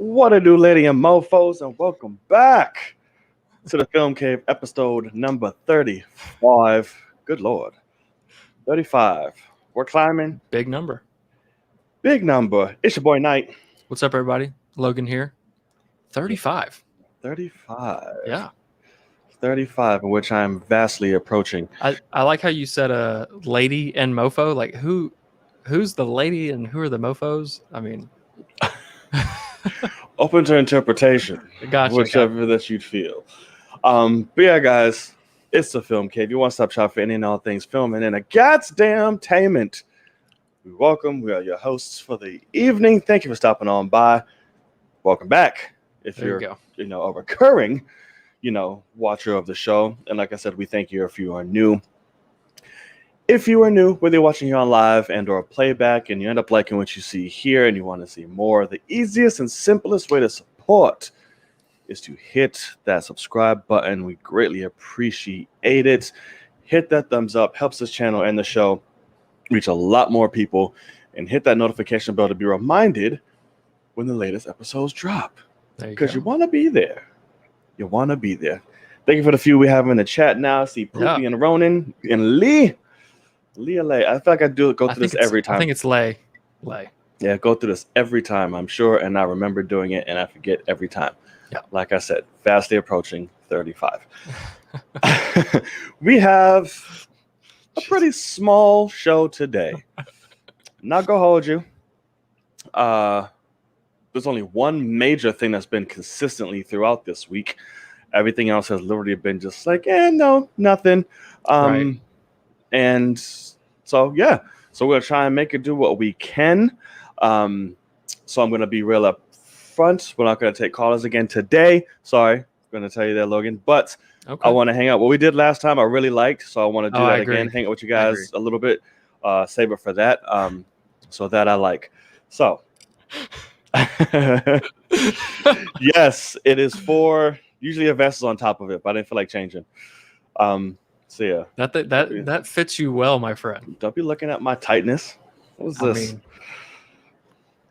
What a do, lady and mofos, and welcome back to the Film Cave episode number 35. Good Lord. 35. We're climbing. Big number. Big number. It's your boy Knight. What's up, everybody? Logan here. 35. 35. Yeah. 35, in which I'm vastly approaching. I like how you said a lady and mofo. Like who's the lady and who are the mofos? I mean, open to interpretation. Gotcha. Whichever that you'd feel. But yeah, guys, it's the Film Cave. Your one-stop shop for any and all things filming and a goddamn tainment. We welcome. We are your hosts for the evening. Thank you for stopping on by. Welcome back. If there you're, you go. A recurring, watcher of the show. And like I said, we thank you if you are new. If you are new, whether you're watching here on live and or playback and you end up liking what you see here and you want to see more, the easiest and simplest way to support is to hit that subscribe button. We greatly appreciate it. Hit that thumbs up. Helps this channel and the show reach a lot more people. And hit that notification bell to be reminded when the latest episodes drop. Because you want to be there. You want to be there. Thank you for the few we have in the chat now. See Poopy and Ronan and Lee. Leah Lay. I feel like I go through this every time. I think it's Lay. Yeah, go through this every time, I'm sure. And I remember doing it and I forget every time. Yeah. Like I said, fastly approaching 35. We have a pretty small show today. Not gonna hold you. There's only one major thing that's been consistently throughout this week. Everything else has literally been just like, no, nothing. Right. And so, yeah. So we're going to try and make it do what we can. So I'm going to be real up front. We're not going to take callers again today. Sorry. I'm going to tell you that, Logan. But okay. I want to hang out. What we did last time, I really liked. So I want to do that again. Hang out with you guys a little bit. Save it for that. So that I like. So, yes, it is for... Usually a vest is on top of it, but I didn't feel like changing. So yeah, that fits you well, my friend. Don't be looking at my tightness. What is this?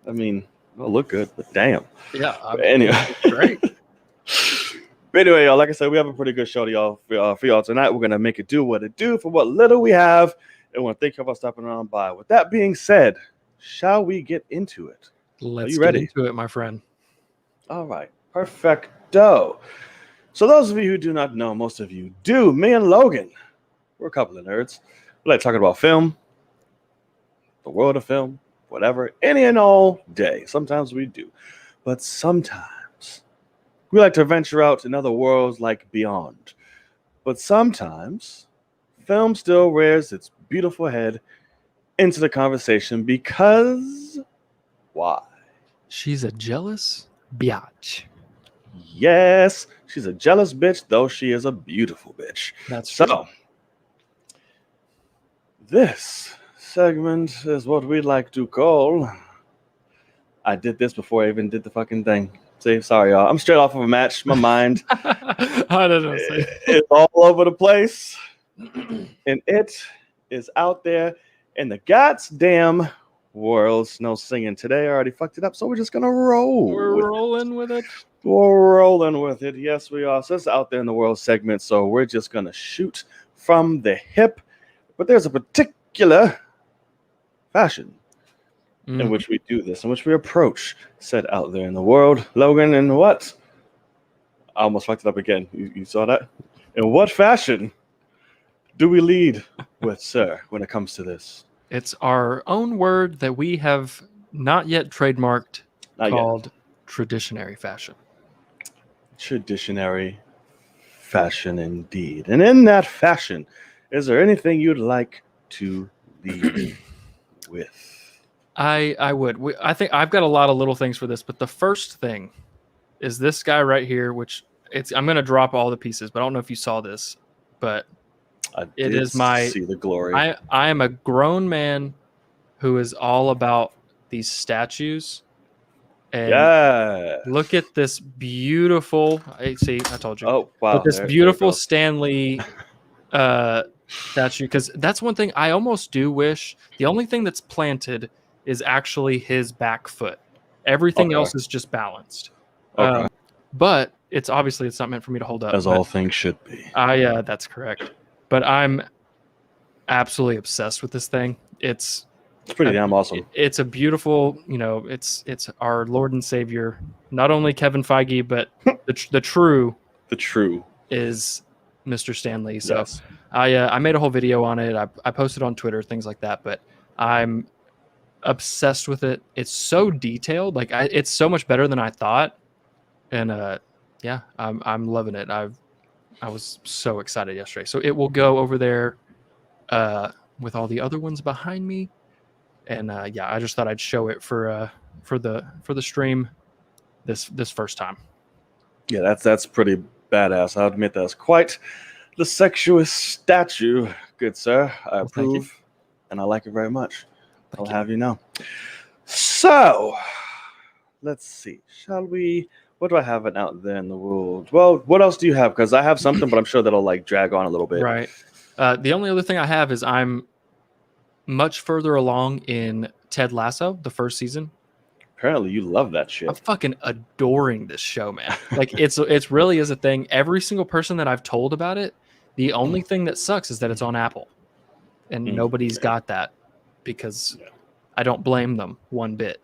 I mean, it'll look good, but damn. Yeah. Anyway, great. But anyway, y'all, like I said, we have a pretty good show to y'all for y'all tonight. We're gonna make it do what it do for what little we have, and want to thank you for stopping on by. With that being said, shall we get into it? Let's Are you ready? Get into it, my friend. All right, perfecto. So those of you who do not know, most of you do. Me and Logan, we're a couple of nerds. We like talking about film, the world of film, whatever, any and all day. Sometimes we do. But sometimes we like to venture out in other worlds like beyond. But sometimes film still rears its beautiful head into the conversation because why? She's a jealous biatch. Yes, she's a jealous bitch, though she is a beautiful bitch. That's true. So, this segment is what we like to call... I did this before I even did the fucking thing. See, sorry, y'all. I'm straight off of a match. My mind I don't know. It's all over the place. And it is out there in the goddamn world. No singing today. I already fucked it up, so we're just going to roll. We're rolling with it. We're rolling with it. Yes, we are. So it's out there in the world segment. So we're just going to shoot from the hip. But there's a particular fashion in which we do this, in which we approach said out there in the world. Logan, in what? I almost fucked it up again. You saw that? In what fashion do we lead with, sir, when it comes to this? It's our own word that we have not yet trademarked called traditionary fashion. Traditionary fashion indeed. And in that fashion, is there anything you'd like to lead with? I would. I think I've got a lot of little things for this, but the first thing is this guy right here, which I'm going to drop all the pieces, but I don't know if you saw this, but it is see the glory. I am a grown man who is all about these statues And Yeah. look at this beautiful. See, I told you. Oh wow. But this There it beautiful goes. Stanley statue, because that's one thing I almost do wish. The only thing that's planted is actually his back foot. Everything Okay. else is just balanced. Okay. But it's obviously it's not meant for me to hold up. As all things should be. That's correct. But I'm absolutely obsessed with this thing. It's pretty damn awesome. It's a beautiful, it's our Lord and Savior, not only Kevin Feige, but the true is Mr. Stanley. So Yes. I made a whole video on it. I posted on Twitter, things like that. But I'm obsessed with it. It's so detailed. Like it's so much better than I thought. And yeah, I'm loving it. I was so excited yesterday. So it will go over there with all the other ones behind me. And yeah, I just thought I'd show it for the stream this first time. Yeah, that's pretty badass. I'll admit that's quite the sexuous statue, good sir. I approve, and I like it very much. I'll have you know. So, let's see. Shall we? What do I have out there in the world? Well, what else do you have? Because I have something, but I'm sure that'll like drag on a little bit. Right. The only other thing I have is I'm much further along in Ted Lasso, the first season. Apparently, you love that shit. I'm fucking adoring this show, man. Like it's really is a thing. Every single person that I've told about it, the only thing that sucks is that it's on Apple, and nobody's got that because I don't blame them one bit.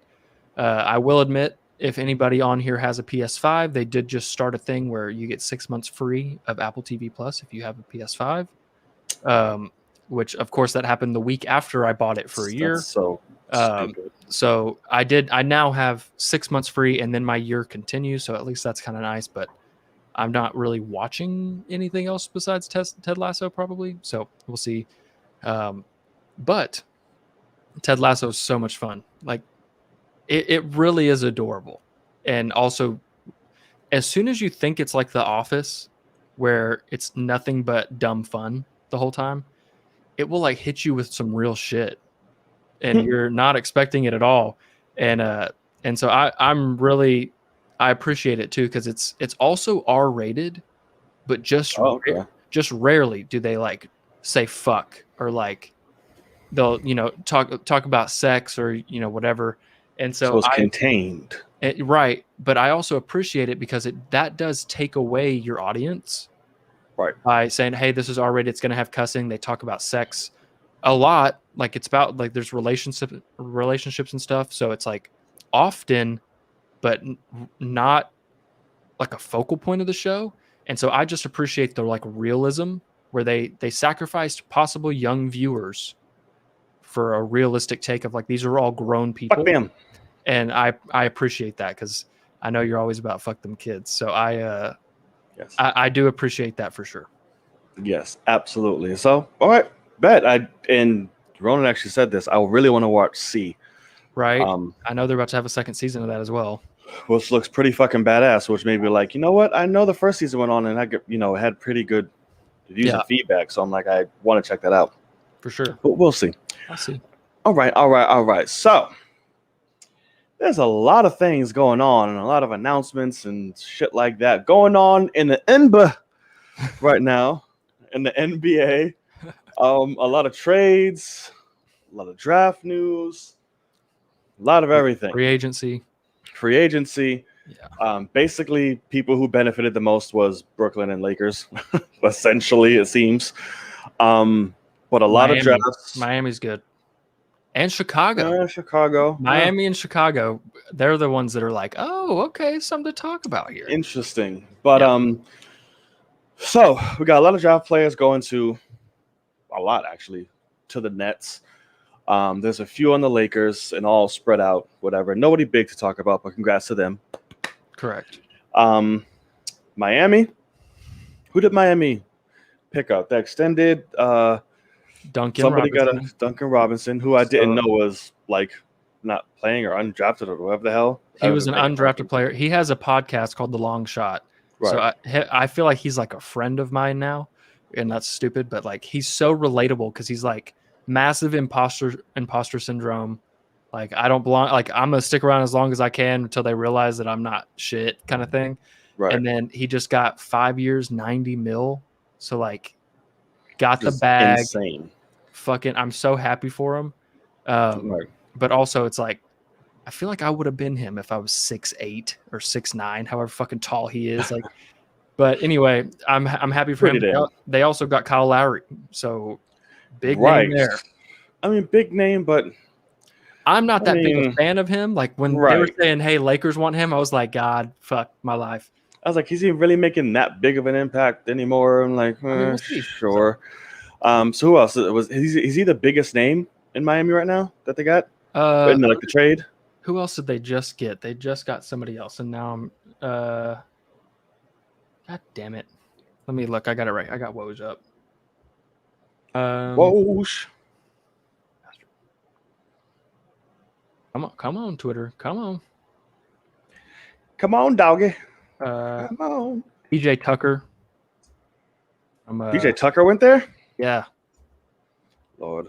I will admit, if anybody on here has a PS5, they did just start a thing where you get 6 months free of Apple TV Plus if you have a PS5. Which of course that happened the week after I bought it for a year. That's so stupid. So I now have 6 months free, and then my year continues. So at least that's kind of nice, but I'm not really watching anything else besides Ted Lasso probably. So we'll see. But Ted Lasso is so much fun. Like it really is adorable. And also, as soon as you think it's like The Office, where it's nothing but dumb fun the whole time, it will like hit you with some real shit, and you're not expecting it at all. And so I appreciate it too, because it's also R-rated, but just rarely do they like say fuck or like they'll talk about sex or whatever. And so it's contained. Right, but I also appreciate it because that does take away your audience. Right. By saying, hey, this is already, it's going to have cussing. They talk about sex a lot. Like it's about like there's relationships and stuff. So it's like often, but not like a focal point of the show. And so I just appreciate the like realism where they sacrificed possible young viewers for a realistic take of like, these are all grown people. Fuck them. And I appreciate that because I know you're always about fuck them kids. So yes. I do appreciate that for sure. Yes, absolutely. So, all right, bet. And Ronan actually said this. I really want to watch C. Right. I know they're about to have a second season of that as well. Which looks pretty fucking badass. Which made me like, you know what? I know the first season went on and I had pretty good reviews and feedback. So I'm like, I want to check that out for sure. But we'll see. I'll see. All right. So there's a lot of things going on and a lot of announcements and shit like that going on in the NBA right now, in the NBA. A lot of trades, a lot of draft news, a lot of everything. Free agency. Yeah. Basically, people who benefited the most was Brooklyn and Lakers, essentially, it seems. But a lot of drafts. Miami's good. And Chicago. Miami and Chicago, they're the ones that are like, oh, okay, something to talk about here. Interesting. But so we got a lot of draft players going to the Nets. There's a few on the Lakers and all spread out, whatever. Nobody big to talk about, but congrats to them. Correct. Miami. Who did Miami pick up? They extended Duncan Robinson, who I didn't know was like not playing or undrafted or whatever the hell. He was an undrafted player. He has a podcast called The Long Shot. Right. So I feel like he's like a friend of mine now, and that's stupid, but like he's so relatable because he's like massive imposter syndrome, Like I don't belong. Like I'm gonna stick around as long as I can until they realize that I'm not shit, kind of thing. Right. And then he just got 5 years, 90 mil. So like, got the Just bag. insane. Fucking, I'm so happy for him. Right. But also, it's like I feel like I would have been him if I was 6'8" or 6'9", however fucking tall he is. Like, but anyway, I'm happy for Pretty him. damn. They also got Kyle Lowry, so big Right. name there. I mean, big name, but I'm not I that big a mean, fan of him. Like when they were right. saying, "Hey, Lakers want him," I was like, "God, fuck my life." I was like, is he really making that big of an impact anymore? I'm like, I mean, we'll see. sure. So who else is he the biggest name in Miami right now that they got? In like the trade? Who else did they just get? They just got somebody else, and now I'm. God damn it! Let me look. I got it right. I got Woj up. Whoosh. Come on, Twitter. Come on. Come on, doggy. Come on. PJ Tucker. PJ Tucker went there? Yeah. Lord.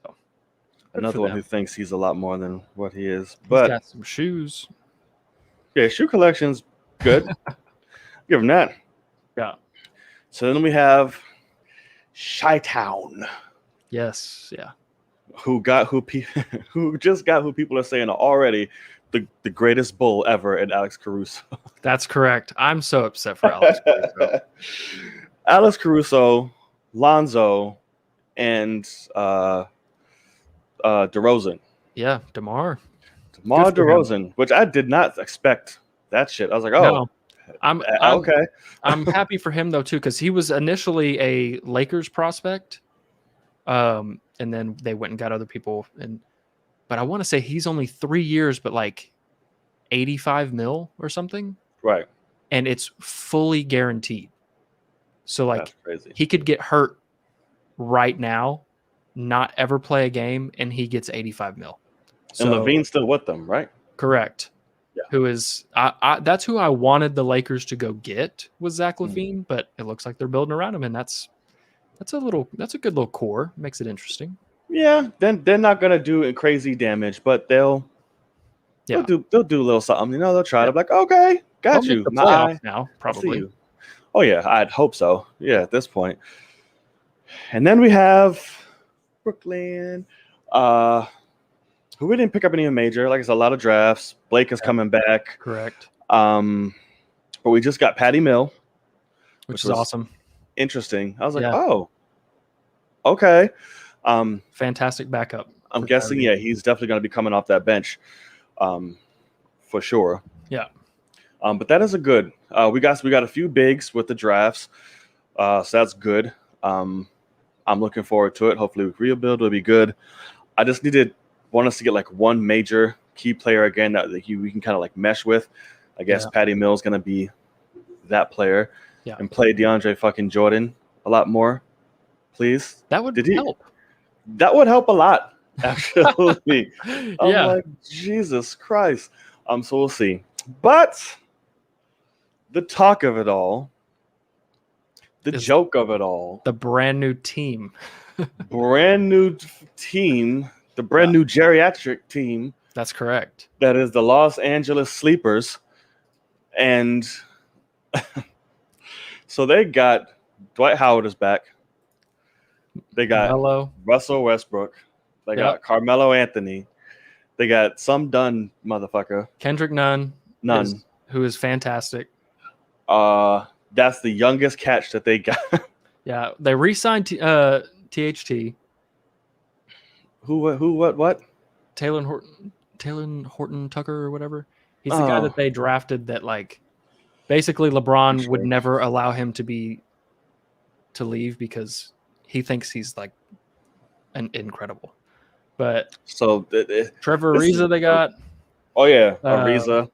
Oh, another one who thinks he's a lot more than what he is. He's But got some shoes. Yeah, shoe collection's good. Give him that. Yeah. So then we have Chi-Town. Yes. Yeah. Who just got who people are saying are already the greatest bull ever in Alex Caruso. That's correct. I'm so upset for Alex Caruso. Alex Caruso, Lonzo, and DeRozan. Yeah, DeMar DeRozan, which I did not expect that shit. I was like, oh, no, I'm okay. I'm happy for him though too, because he was initially a Lakers prospect, and then they went and got other people. But I want to say he's only 3 years, but like 85 mil or something, Right? And it's fully guaranteed. So like, that's crazy. He could get hurt right now, not ever play a game, and he gets 85 mil. And Levine's still with them, right? Correct. Yeah. Who is that's who I wanted the Lakers to go get, was Zach LaVine, but it looks like they're building around him, and that's a good little core. Makes it interesting. Yeah, then they're not gonna do crazy damage, but they'll do a little something. They'll try to be like, okay, got They'll you. make the playoffs now, probably. You. Oh yeah, I'd hope so. Yeah, at this point. And then we have Brooklyn, who we didn't pick up any major. Like it's a lot of drafts. Blake is coming back. Correct. But we just got Patty Mill, which is awesome. Interesting. I was like, oh, okay. Fantastic backup. I'm guessing, he's definitely going to be coming off that bench, for sure. Yeah. But that is a good. We got a few bigs with the drafts, so that's good. I'm looking forward to it. Hopefully, rebuild will be good. I just want us to get like one major key player again that we can kind of like mesh with. I guess Patty Mill's going to be that player, and play DeAndre fucking Jordan a lot more, please. That would help. That would help a lot, actually. I'm like, Jesus Christ. So we'll see. But the talk of it all, the joke of it all, the brand new team, the brand new geriatric team. That's correct. That is the Los Angeles Sleepers. And so they got Dwight Howard is back. They got Russell Westbrook. They got Carmelo Anthony. They got some done motherfucker. Kendrick Nunn, who is fantastic. That's the youngest catch that they got. Yeah, they re-signed THT. What? Taylor Horton Tucker or whatever. He's the guy that they drafted that like basically LeBron would never allow him to leave because he thinks he's like incredible. But so Trevor Ariza they got. Oh yeah, Ariza.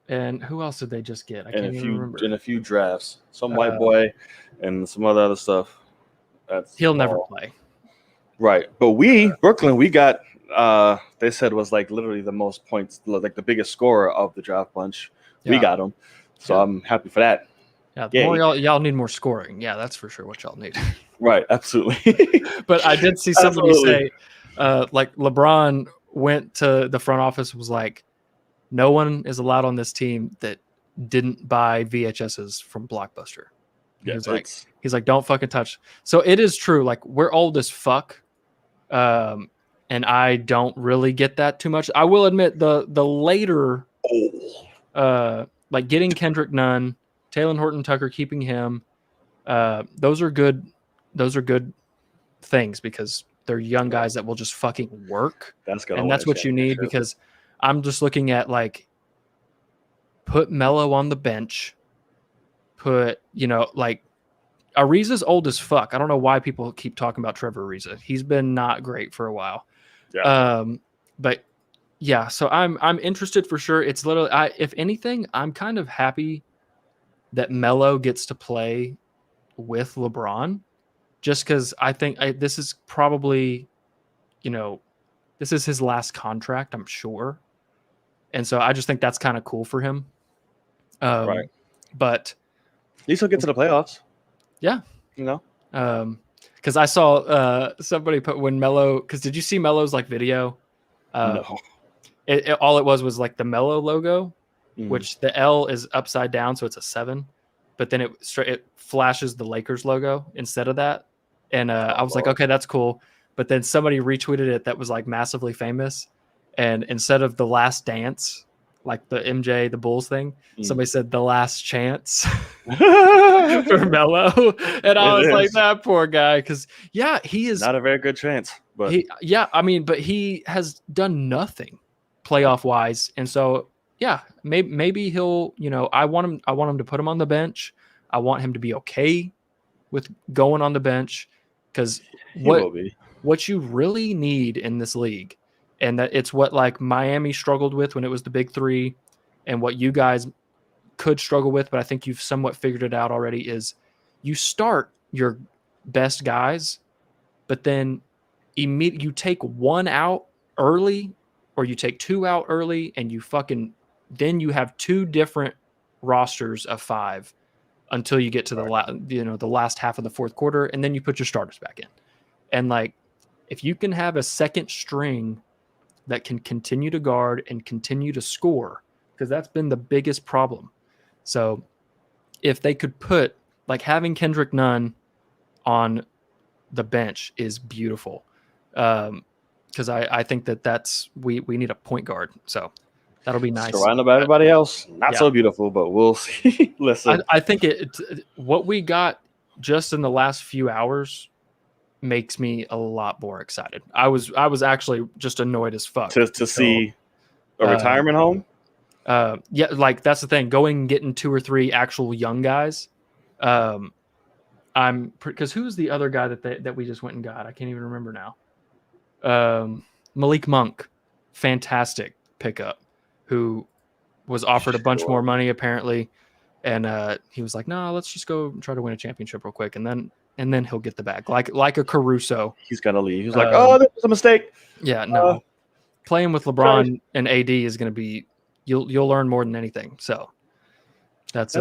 And who else did they just get? I can't even remember. In a few drafts, some white boy and some other stuff. He'll never play. Right, but Brooklyn, we got. They said was like literally the most points, like the biggest scorer of the draft bunch. Yeah. We got him, so I'm happy for that. Yeah, the more y'all need more scoring. Yeah, that's for sure what y'all need. Right, absolutely. But I did see somebody say, like LeBron went to the front office and was like, no one is allowed on this team that didn't buy VHSs from Blockbuster. Yeah, He's like, don't fucking touch. So it is true. Like, we're old as fuck. And I don't really get that too much. I will admit the later, like getting Kendrick Nunn, Taylor Horton Tucker, keeping him, those are good. Those are good things because they're young guys that will just fucking work. And that's what you need, because I'm just looking at like, put Melo on the bench, put, like, Ariza's old as fuck. I don't know why people keep talking about Trevor Ariza. He's been not great for a while. Yeah. But yeah, so I'm interested for sure. It's literally, if anything, I'm kind of happy that Melo gets to play with LeBron, just because I think this is probably, this is his last contract, I'm sure. And so I just think that's kind of cool for him. Right. But at least he'll get to the playoffs. Yeah. Because I saw somebody put when Melo, because did you see Melo's like video? No. All it was like the Melo logo, which the L is upside down, so it's a 7, but then it flashes the Lakers logo instead of that. And I was like, okay, that's cool. But then somebody retweeted it that was like massively famous, and instead of the Last Dance, like the MJ the Bulls thing, somebody said the Last Chance for Melo, and I was like, that poor guy, because he is not a very good chance. But but he has done nothing playoff wise, and so maybe he'll, I want him to put him on the bench. I want him to be okay with going on the bench, because what you really need in this league, and that it's what like Miami struggled with when it was the big 3, and what you guys could struggle with, but I think you've somewhat figured it out already, is you start your best guys, but then you take one out early, or you take 2 out early, and then you have 2 different rosters of 5 until you get to the last half of the fourth quarter, and then you put your starters back in. And like, if you can have a second string that can continue to guard and continue to score, because that's been the biggest problem. So if they could put, like, having Kendrick Nunn on the bench is beautiful. Because I think that's we need a point guard. So that'll be nice. Surrounded by everybody else, not so beautiful, but we'll see. Listen, I think what we got just in the last few hours makes me a lot more excited. I was actually just annoyed as fuck to see a retirement home. Like, that's the thing. Going and getting 2 or 3 actual young guys. Because who's the other guy that we just went and got? I can't even remember now. Malik Monk, fantastic pickup, who was offered a bunch more money apparently, and he was like, "No, let's just go try to win a championship real quick, and then he'll get the bag." Like a Caruso. He's gonna leave. He's like, "Oh, that was a mistake." Yeah, no. Playing with LeBron and AD is gonna be, you'll learn more than anything. So that's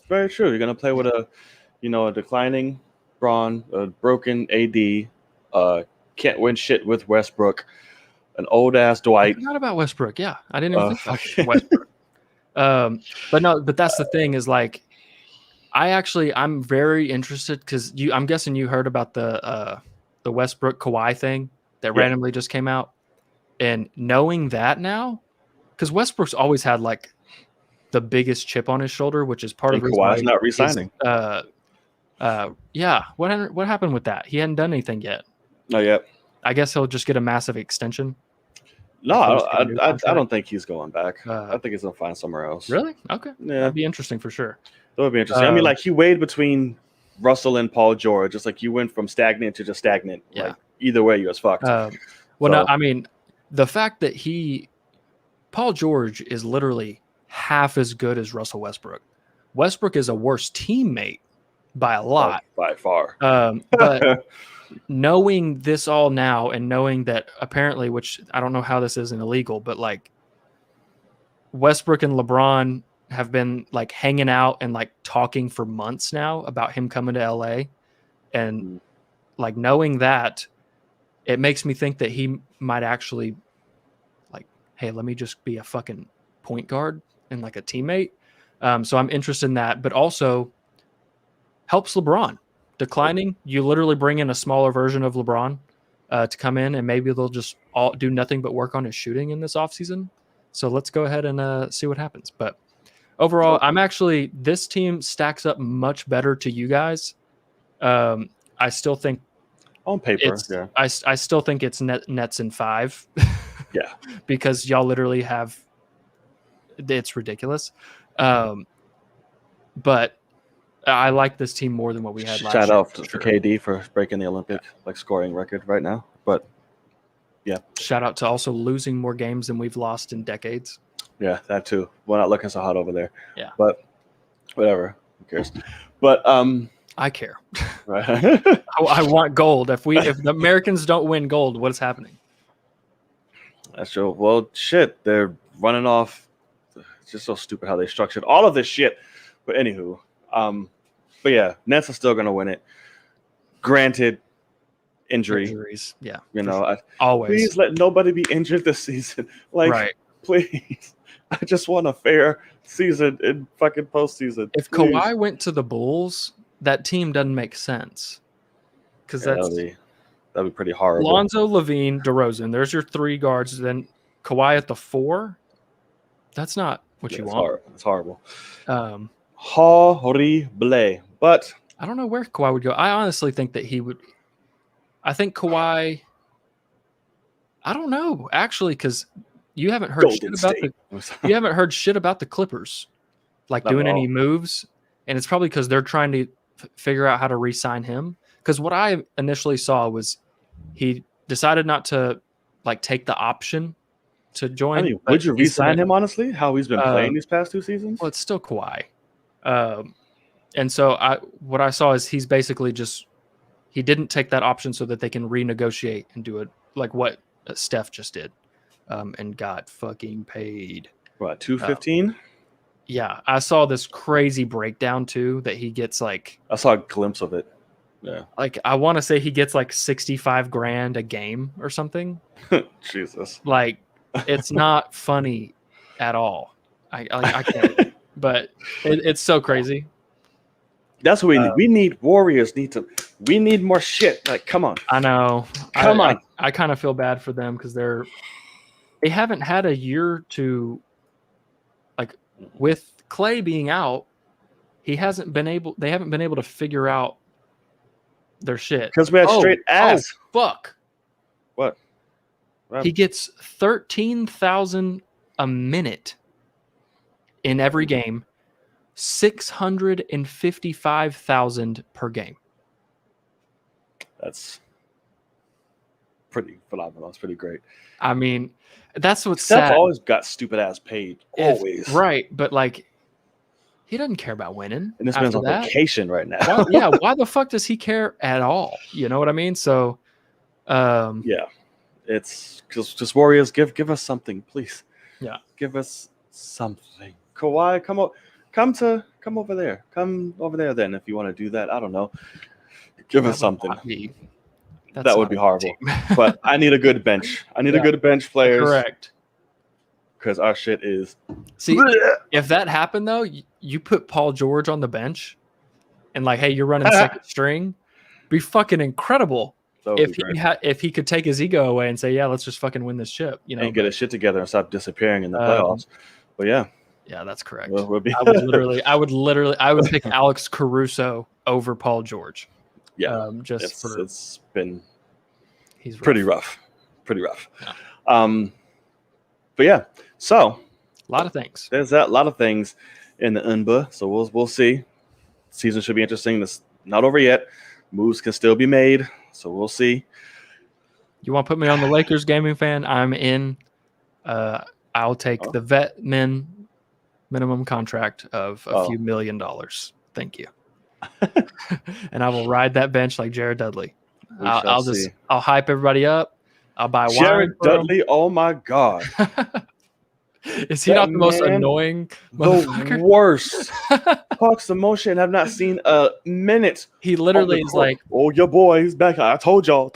very true. You're gonna play with a declining Braun, a broken AD, can't win shit with Westbrook, an old ass Dwight. I forgot about Westbrook. Yeah, I didn't even think about Westbrook. But that's the thing, is like, I'm very interested, because I'm guessing you heard about the Westbrook Kawhi thing that randomly just came out, and knowing that now, because Westbrook's always had like the biggest chip on his shoulder, which is part of the reason why Kawhi's not re-signing. What happened with that? He hadn't done anything yet. Not yet. I guess he'll just get a massive extension. No, I don't think he's going back. I think he's gonna find somewhere else. Really? Okay. Yeah, that'd be interesting for sure. That would be interesting. I mean, like, he weighed between Russell and Paul George. Just like you went from stagnant to just stagnant. Yeah. Like, either way, you was fucked. No, I mean, the fact that Paul George is literally half as good as Russell Westbrook. Westbrook is a worse teammate by a lot. By far. But knowing this all now, and knowing that apparently, which I don't know how this isn't illegal, but like, Westbrook and LeBron have been like hanging out and like talking for months now about him coming to LA. And like, knowing that, it makes me think that he might actually hey, let me just be a fucking point guard and like a teammate. So I'm interested in that, but also helps LeBron. Declining, you literally bring in a smaller version of LeBron to come in, and maybe they'll just all do nothing but work on his shooting in this offseason. So let's go ahead and see what happens. But overall, this team stacks up much better to you guys. I still think on paper, yeah. I still think it's Nets in 5. Yeah. Because y'all literally have, it's ridiculous. But I like this team more than what we had last year. Shout out to KD for breaking the Olympic scoring record right now. But yeah. Shout out to also losing more games than we've lost in decades. Yeah, that too. We're not looking so hot over there. Yeah. But whatever. Who cares? But I care. Right. I want gold. If the Americans don't win gold, what is happening? That's true. Well, shit, they're running off. It's just so stupid how they structured all of this shit. But anywho, but yeah, Nets are still gonna win it. Granted, injuries. Yeah, you know, always. Please let nobody be injured this season. Like, right. Please, I just want a fair season in fucking postseason. If Kawhi went to the Bulls, that team doesn't make sense because that'd be pretty horrible. Lonzo, Levine, DeRozan. There's your 3 guards. Then Kawhi at the 4. That's not what you want. It's horrible. Horrible. But I don't know where Kawhi would go. I honestly think that he would. I think Kawhi. I don't know actually, because you haven't heard you haven't heard shit about the Clippers, like doing any moves, and it's probably because they're trying to figure out how to re-sign him. Because what I initially saw was he decided not to like take the option to join. I mean, would you re-sign him, honestly? How he's been playing these past 2 seasons? Well, it's still Kawhi. And so what I saw is he's basically he didn't take that option so that they can renegotiate and do it like what Steph just did, and got fucking paid. What, $215? Yeah, I saw this crazy breakdown too that he gets like. I saw a glimpse of it. Yeah, like I want to say he gets like $65,000 a game or something. Jesus, like it's not funny at all. I can't. But it's so crazy. That's what we need. We need Warriors. We need more shit. Like, come on. I know. Come on. I kind of feel bad for them because they haven't had a year to, like, with Clay being out, they haven't been able to figure out their shit. Because we had straight ass. Oh, fuck. What? He gets $13,000 a minute in every game, $655,000 per game. That's pretty phenomenal. That's pretty great. I mean, that's what's Steph sad. Always got stupid ass paid. Always. Right, but like he doesn't care about winning. And this man's on vacation right now. Why the fuck does he care at all? You know what I mean? So yeah. It's just Warriors, give us something, please. Yeah. Give us something. Kawhi, come over there. Come over there then if you want to do that. I don't know. Give us something. That would be horrible. But I need a good bench. I need a good bench players. Correct. Because our shit is. See, if that happened though, you put Paul George on the bench, and like, hey, you're running second string, be fucking incredible. If he could take his ego away and say, yeah, let's just fucking win this chip, you know, and get his shit together and stop disappearing in the playoffs. But yeah, that's correct. We'll be I would pick Alex Caruso over Paul George. Yeah, it's been he's pretty rough. Yeah. But yeah, so a lot of things. There's a lot of things in the NBA. So we'll see. Season should be interesting. It's not over yet. Moves can still be made. So we'll see. You want to put me on the Lakers gaming fan? I'm in. I'll take the vet minimum contract of a few $1 million. Thank you. And I will ride that bench like Jared Dudley. I'll hype everybody up. I'll buy wine. Jared Dudley, oh my God. Is he not the most annoying motherfucker? The worst. Talks the most shit and have not seen a minute. He literally is like, oh, your boy, he's back. I told y'all.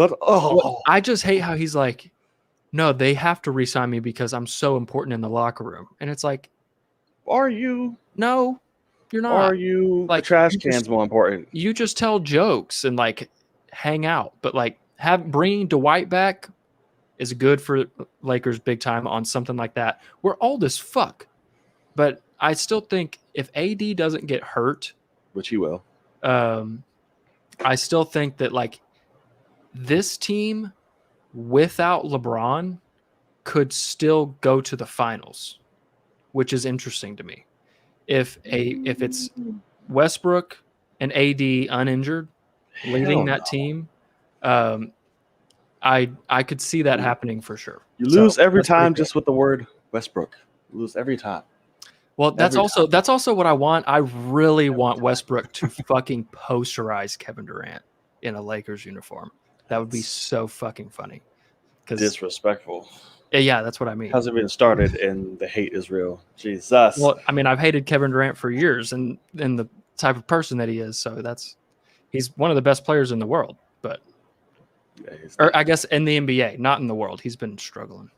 I just hate how he's like, no, they have to re-sign me because I'm so important in the locker room. And it's like, Are you? no, you're Are not. you? The Like trash can's more important. you just tell jokes and like hang out, but like bringing Dwight back is good for Lakers big time on something like that. We're old as fuck, but I still think if AD doesn't get hurt, Which he will. I still think that like this team without LeBron could still go to the finals, which is interesting to me. If it's Westbrook and AD uninjured leading Hell that no. team, I could see that happening for sure. You lose every that's pretty time cool. just with the word Westbrook. You lose every time. Well, that's Every also time. that's also what I want. I really want Westbrook to fucking posterize Kevin Durant in a Lakers uniform. That would be so fucking funny. Because Disrespectful. yeah, that's what I mean. Hasn't been started and the hate is real. Jesus. Well, I mean, I've hated Kevin Durant for years, and the type of person that he is. So he's one of the best players in the world. But Yeah, or I guess in the NBA, not in the world. He's been struggling.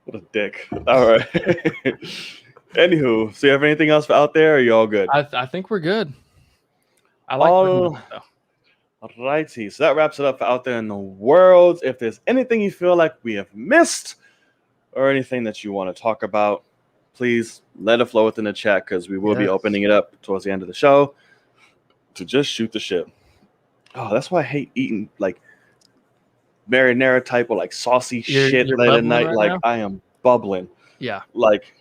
What a dick. All right. Anywho, so you have anything else out there? Or are you all good? I think we're good. I like talking about that, though. Alrighty. So that wraps it up for out there in the world. If there's anything you feel like we have missed or anything that you want to talk about, please let it flow within the chat because we will be opening it up towards the end of the show to just shoot the shit. Oh, that's why I hate eating like marinara type or like saucy shit You're late at bubbling night. right Like now? I am bubbling. Yeah, Like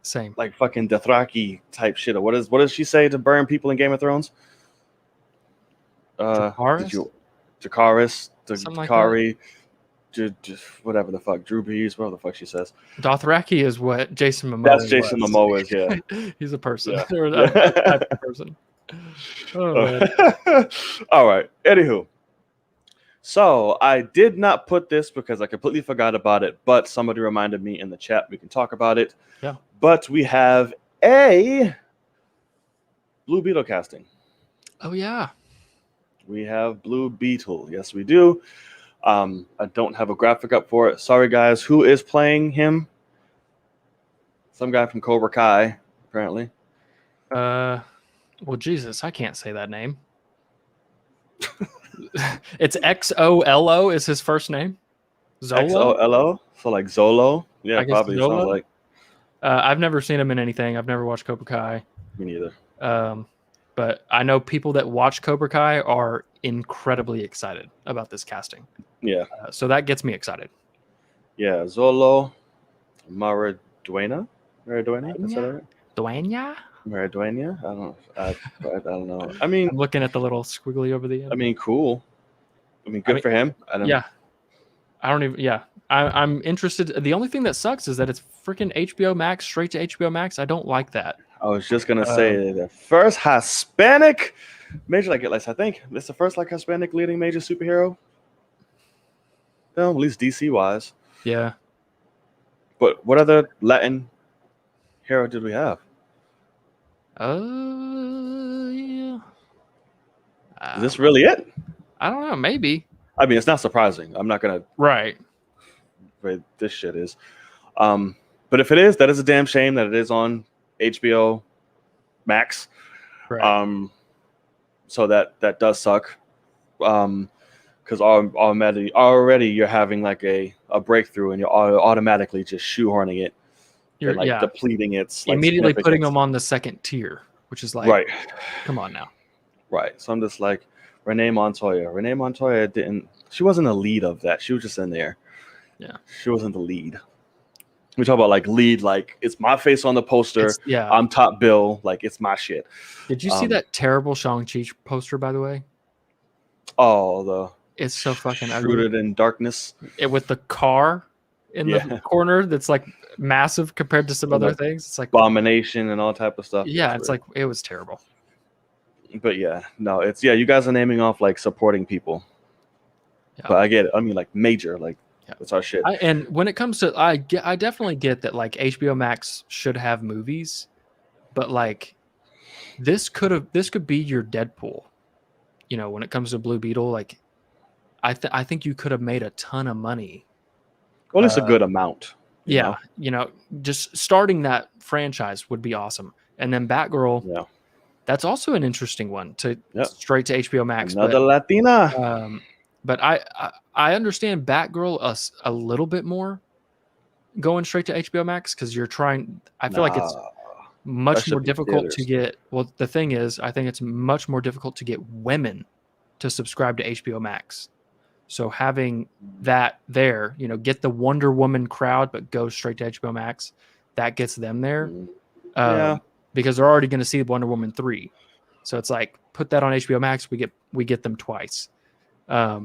same. like fucking Dothraki type shit. Or what does she say to burn people in Game of Thrones? Dracarys? Dracarys, Something like Dakari, whatever the fuck, Drew Brees, whatever the fuck she says. Dothraki is what Jason Momoa. That's Jason was. Momoa is, yeah. He's a person. Yeah. Or a type of person. Oh, man. All right. Anywho, so I did not put this because I completely forgot about it, but somebody reminded me in the chat. We can talk about it. Yeah. But we have a Blue Beetle casting. Oh yeah. We have Blue Beetle. Yes, we do. I don't have a graphic up for it. Sorry, guys. Who is playing him? Some guy from Cobra Kai, apparently. Well, Jesus, I can't say that name. It's XOLO is his first name. Zolo? XOLO? So like Zolo? Yeah, I guess probably Zolo? sounds like. I've never seen him in anything. I've never watched Cobra Kai. Me neither. But I know people that watch Cobra Kai are incredibly excited about this casting. Yeah. So that gets me excited. Yeah, Zolo Maraduena? Maraduena? Is that right? Duenya? Maraduena? I don't know. I mean, I'm looking at the little squiggly over the end. I mean, cool. I mean, good for him. Yeah. I don't even. Yeah. I'm interested. The only thing that sucks is that it's freaking HBO Max, straight to HBO Max. I don't like that. I was just gonna say the first Hispanic major, like I think it's the first like Hispanic leading major superhero. No, at least DC wise. Yeah. But what other Latin hero did we have? Yeah. Is this really it? I don't know. Maybe. I mean, it's not surprising. I'm not gonna. Right. But this shit is. But if it is, that is a damn shame that it is on HBO Max. Right. So that does suck. Because already you're having like a breakthrough and you're automatically just shoehorning it. You're like depleting its like, immediately putting them on the second tier, which is like, right. Come on now. Right. So I'm just like Renee Montoya. Renee Montoya she wasn't the lead of that. She was just in there. Yeah. She wasn't the lead. We talk about like lead, like it's my face on the poster. Yeah. I'm top bill. Like it's my shit. Did you see that terrible Shang-Chi poster, by the way? Oh, it's so fucking ugly. Rooted in darkness. With the car in the corner that's like massive compared to some other things. It's like Abomination and all type of stuff. Yeah, it's like it was terrible. But yeah, no, it's you guys are naming off like supporting people. Yeah. But I get it. I mean, like major, like that's our shit. And when it comes to, I definitely get that like HBO Max should have movies, but like this could be your Deadpool. You know, when it comes to Blue Beetle, like I think you could have made a ton of money. Well, it's a good amount. Yeah, just starting that franchise would be awesome. And then Batgirl, Yeah. that's also an interesting one to Yep. straight to HBO Max. Another Latina. But I understand Batgirl a little bit more going straight to HBO Max because you're trying. I feel like it's Nah, that much should more be difficult to theaters. get. Well, the thing is, I think it's much more difficult to get women to subscribe to HBO Max. So having that there, get the Wonder Woman crowd, but go straight to HBO Max, that gets them there. Yeah. Because they're already going to see Wonder Woman 3. So it's like, put that on HBO Max, we get them twice. I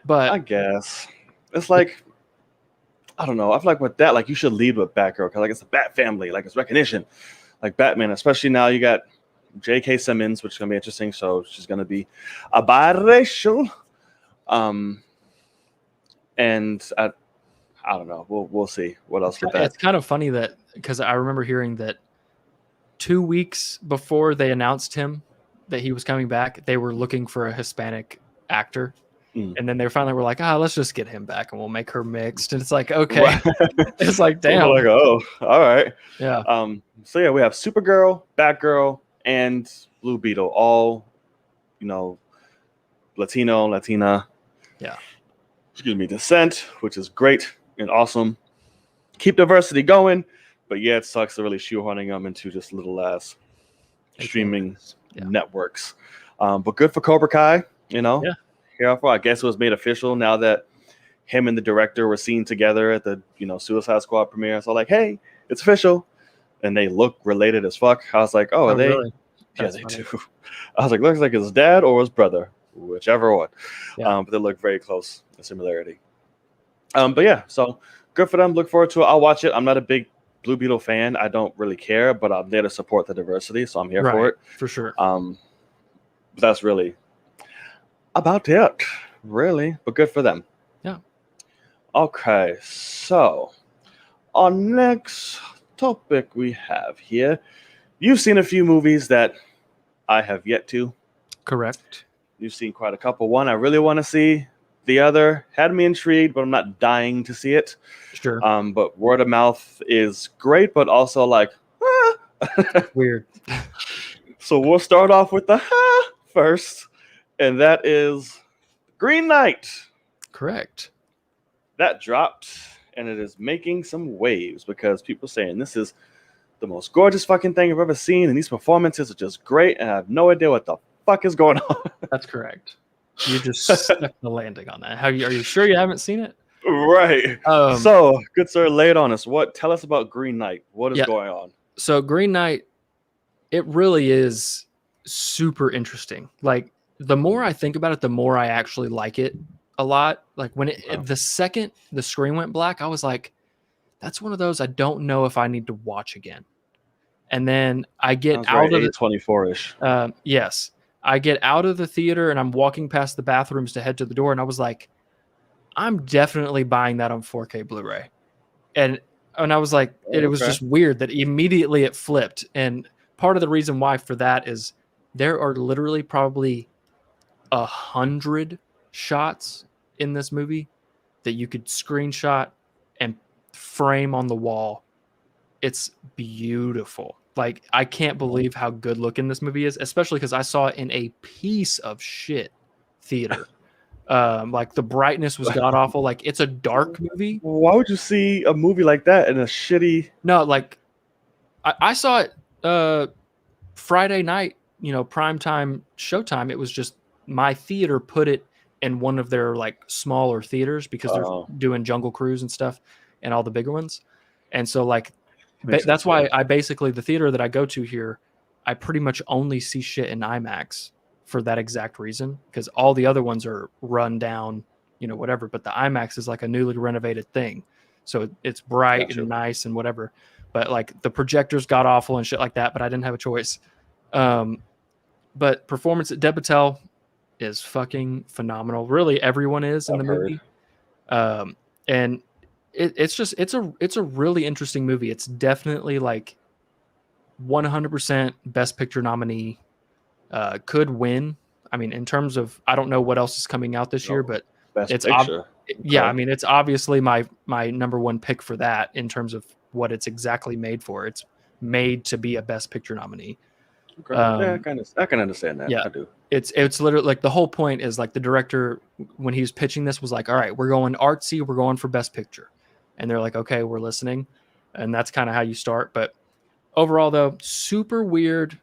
But guess it's like, I don't know. I feel like with that, like you should lead with Batgirl because like it's a Bat family, like it's recognition, like Batman. Especially now you got J.K. Simmons, which is gonna be interesting. So she's gonna be a biracial, and I don't know. We'll see what else with that. it's kind of funny that because I remember hearing that 2 weeks before they announced him that he was coming back, they were looking for a Hispanic actor. And then they finally were like, let's just get him back and we'll make her mixed. And it's like, okay. It's like, damn. We're like, oh, all right. Yeah. So yeah, we have Supergirl, Batgirl, and Blue Beetle, all, Latino, Latina. Yeah. Excuse me, descent, which is great and awesome. Keep diversity going, but yeah, it sucks to really shoehorning them into just little ass streaming networks. But good for Cobra Kai, Yeah. I guess it was made official now that him and the director were seen together at the Suicide Squad premiere. So like, hey, it's official, and they look related as fuck. I was like, oh, are they? Really? Yeah, they do. I was like, looks like his dad or his brother, whichever one. Yeah. But they look very close in similarity. But yeah, so good for them. Look forward to it. I'll watch it. I'm not a big Blue Beetle fan. I don't really care, but I'm there to support the diversity, so I'm here for it. For sure. That's really about it, really. But good for them. Yeah. Okay, so our next topic we have here. You've seen a few movies that I have yet to. Correct. You've seen quite a couple. One I really want to see. The other had me intrigued, but I'm not dying to see it. Sure. But word of mouth is great, but also like, weird. So we'll start off with the first, and that is Green Knight. Correct. That dropped, and it is making some waves because people are saying this is the most gorgeous fucking thing I've ever seen, and these performances are just great, and I have no idea what the fuck is going on. That's correct. You just stuck the landing on that. Are you sure you haven't seen it? Right. So, good sir, lay it on us. Tell us about Green Knight. What is going on? So Green Knight, it really is super interesting. Like the more I think about it, the more I actually like it a lot. Like when the second the screen went black, I was like, that's one of those I don't know if I need to watch again. And then I get out of the 24-ish. Yes. I get out of the theater and I'm walking past the bathrooms to head to the door, and I was like, I'm definitely buying that on 4K Blu-ray. And I was like, it was just weird that immediately it flipped. And part of the reason why for that is there are literally probably 100 shots in this movie that you could screenshot and frame on the wall. It's beautiful. Like, I can't believe how good looking this movie is, especially because I saw it in a piece of shit theater. Like the brightness was god awful. Like it's a dark movie. Why would you see a movie like that in a shitty? No, like I saw it Friday night, primetime showtime. It was just my theater put it in one of their like smaller theaters because they're doing Jungle Cruise and stuff and all the bigger ones. And so like that's why I basically the theater that I go to here, I pretty much only see shit in IMAX for that exact reason, because all the other ones are run down, whatever. But the IMAX is like a newly renovated thing, so it's bright and nice and whatever. But like the projectors got awful and shit like that. But I didn't have a choice. But performance at Dev Patel is fucking phenomenal. Really, everyone is in the movie. And it's a really interesting movie. It's definitely like 100% Best Picture nominee. Could win. I mean, in terms of, I don't know what else is coming out this year, but Best it's Picture. yeah, Okay. I mean, it's obviously my number one pick for that in terms of what it's exactly made for. It's made to be a Best Picture nominee. Okay. Yeah, I can understand that. Yeah, I do. it's literally like the whole point is like the director when he was pitching this was like, all right, we're going artsy, we're going for Best Picture, and they're like, okay, we're listening, and that's kind of how you start. But overall, though, super weird,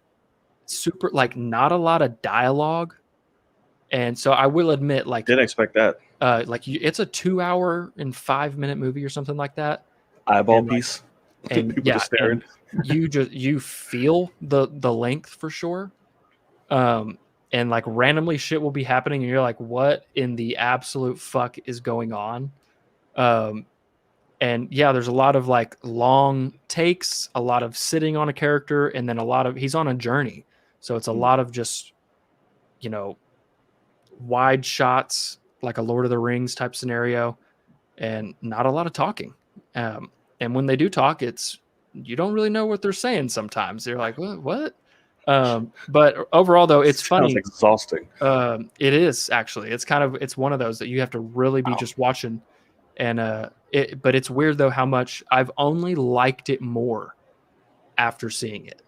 super like not a lot of dialogue, and so I will admit, Didn't expect that. it's a 2 hour and 5 minute movie or something like that, Eyeball and like piece. and People yeah, just staring. and you feel the length for sure. And like randomly shit will be happening and you're like, what in the absolute fuck is going on? um and yeah, there's a lot of like long takes, a lot of sitting on a character, and then a lot of he's on a journey, so it's a lot of just, you know, wide shots like a Lord of the Rings type scenario, and not a lot of talking. And when they do talk, it's you don't really know what they're saying sometimes. They're like, what? But overall, though, it's Sounds funny. exhausting. It is actually. It's one of those that you have to really be just watching. And but it's weird though how much I've only liked it more after seeing it,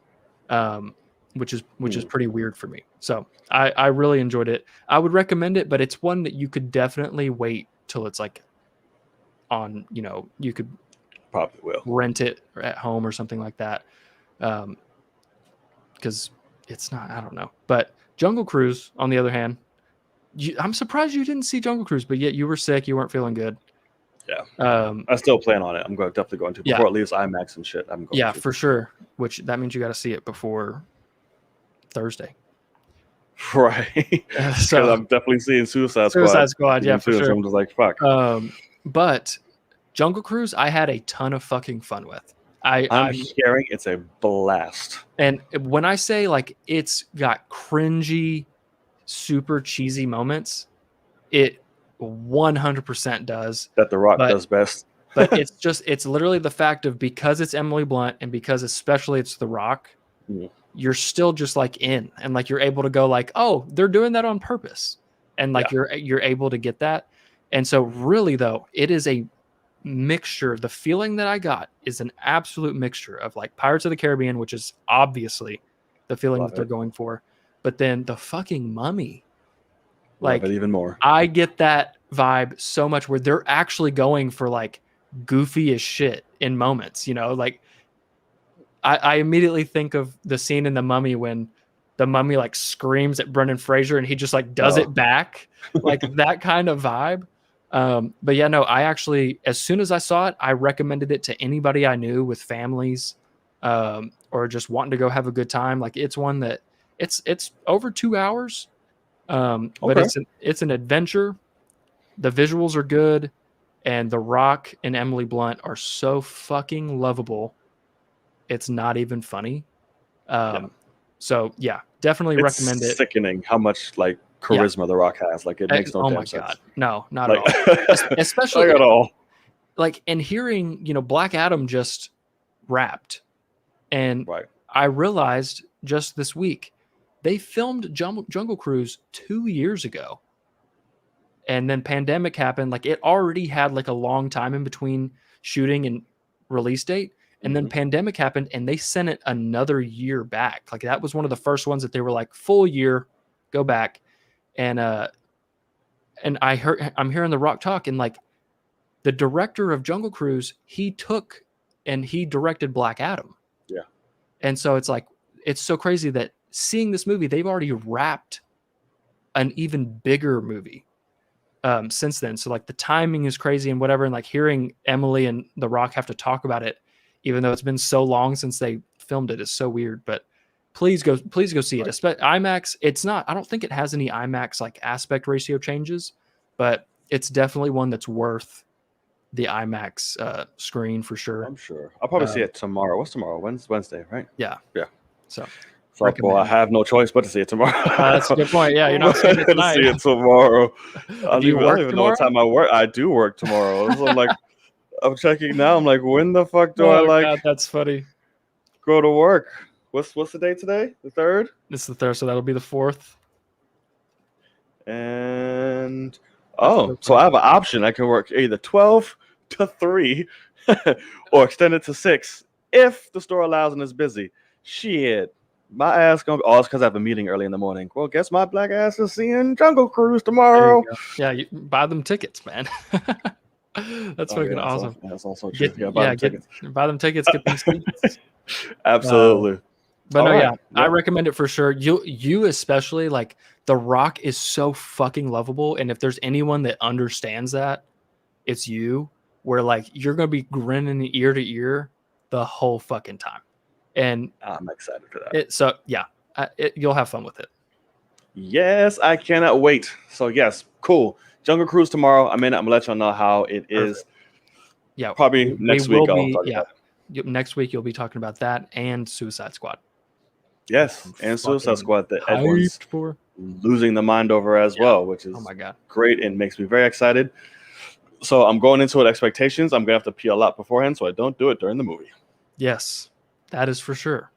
which is pretty weird for me. So I really enjoyed it. I would recommend it, but it's one that you could definitely wait till it's like on. You could Probably will. rent it at home or something like that, because it's not. I don't know, but Jungle Cruise, on the other hand. I'm surprised you didn't see Jungle Cruise, but yet you were sick. You weren't feeling good. Yeah. I still plan on it. I'm definitely going to. Before Yeah. it leaves IMAX and shit, I'm going Yeah, to. for sure. Which that means you got to see it before Thursday. Right. Because So I'm definitely seeing Suicide Suicide Squad. Squad, yeah, for too, sure. So I'm just like, fuck. But Jungle Cruise, I had a ton of fucking fun with. I'm hearing it's a blast. And when I say like it's got cringy, super cheesy moments, it 100% does. That The Rock does best. But it's literally the fact of because it's Emily Blunt and because especially it's The Rock, you're still just like in, and like you're able to go like, oh, they're doing that on purpose, and like you're able to get that. And so really though, it is a mixture. The feeling that I got is an absolute mixture of like Pirates of the Caribbean, which is obviously the feeling that they're going for, but then the fucking Mummy. Love it even more. I get that vibe so much where they're actually going for like goofy as shit in moments, like I immediately think of the scene in The Mummy when the mummy like screams at Brendan Fraser and he just like does it back, like that kind of vibe. But yeah, no, I actually, as soon as I saw it, I recommended it to anybody I knew with families, or just wanting to go have a good time. Like it's one that it's over 2 hours. But it's an adventure. The visuals are good, and The Rock and Emily Blunt are so fucking lovable. It's not even funny. So yeah, definitely recommend it. Sickening how much like charisma The Rock has. Like it makes no damn sense. God, no, not at all. Especially at all. Like, and hearing Black Adam just wrapped, and I realized just this week they filmed Jungle Cruise 2 years ago, and then pandemic happened. Like it already had like a long time in between shooting and release date. And then pandemic happened and they sent it another year back. Like that was one of the first ones that they were like full year, go back. And I'm hearing The Rock talk, and like the director of Jungle Cruise, he took and he directed Black Adam. Yeah. And so it's like, it's so crazy that seeing this movie, they've already wrapped an even bigger movie since then. So like the timing is crazy and whatever. And like hearing Emily and The Rock have to talk about it, even though it's been so long since they filmed it, is so weird. But please go see it. IMAX. It's not, I don't think it has any IMAX like aspect ratio changes, but it's definitely one that's worth the IMAX screen for sure. I'm sure. I'll probably see it tomorrow. What's tomorrow? Wednesday, right? Yeah. So well, I have no choice but to see it tomorrow. That's a good point. Yeah, you're not seeing it tonight. See it tomorrow. I don't even tomorrow? know what time I work. I do work tomorrow. So I'm like, I'm checking now. I'm like, when the fuck do I like? God, that's funny. Go to work. What's the date today? The 3rd? It's the 3rd, so that'll be the 4th. And That's Oh, so so funny. I have an option. I can work either 12 to 3 or extend it to 6 if the store allows and it's busy. Shit. My ass gonna be. Oh, it's because I have a meeting early in the morning. Well, guess my black ass is seeing Jungle Cruise There you tomorrow. go. Yeah, you buy them tickets, man. That's Oh, fucking yeah, awesome. that's also true. Get Yeah, buy yeah, them get tickets. buy them tickets, get them seats. Uh, Absolutely. but All no, yeah, right. I Well, recommend it for sure. You especially like The Rock is so fucking lovable, and if there's anyone that understands that, it's you. Where like you're gonna be grinning ear to ear the whole fucking time, and I'm excited for that. so yeah, you'll have fun with it. Yes, I cannot wait. So, yes, cool. Jungle Cruise tomorrow. I'm in it. I'm going to let y'all know how it is. Perfect. Yeah, Probably we next will week I'll be. talk Yeah, about it. next week you'll be talking about that and Suicide Squad. Yes, I'm and Suicide fucking Squad that everyone's hyped for. losing the mind over as Yeah. well, which Oh is my god. great and makes me very excited. So I'm going into it expectations. I'm gonna have to pee a lot beforehand, so I don't do it during the movie. Yes, that is for sure.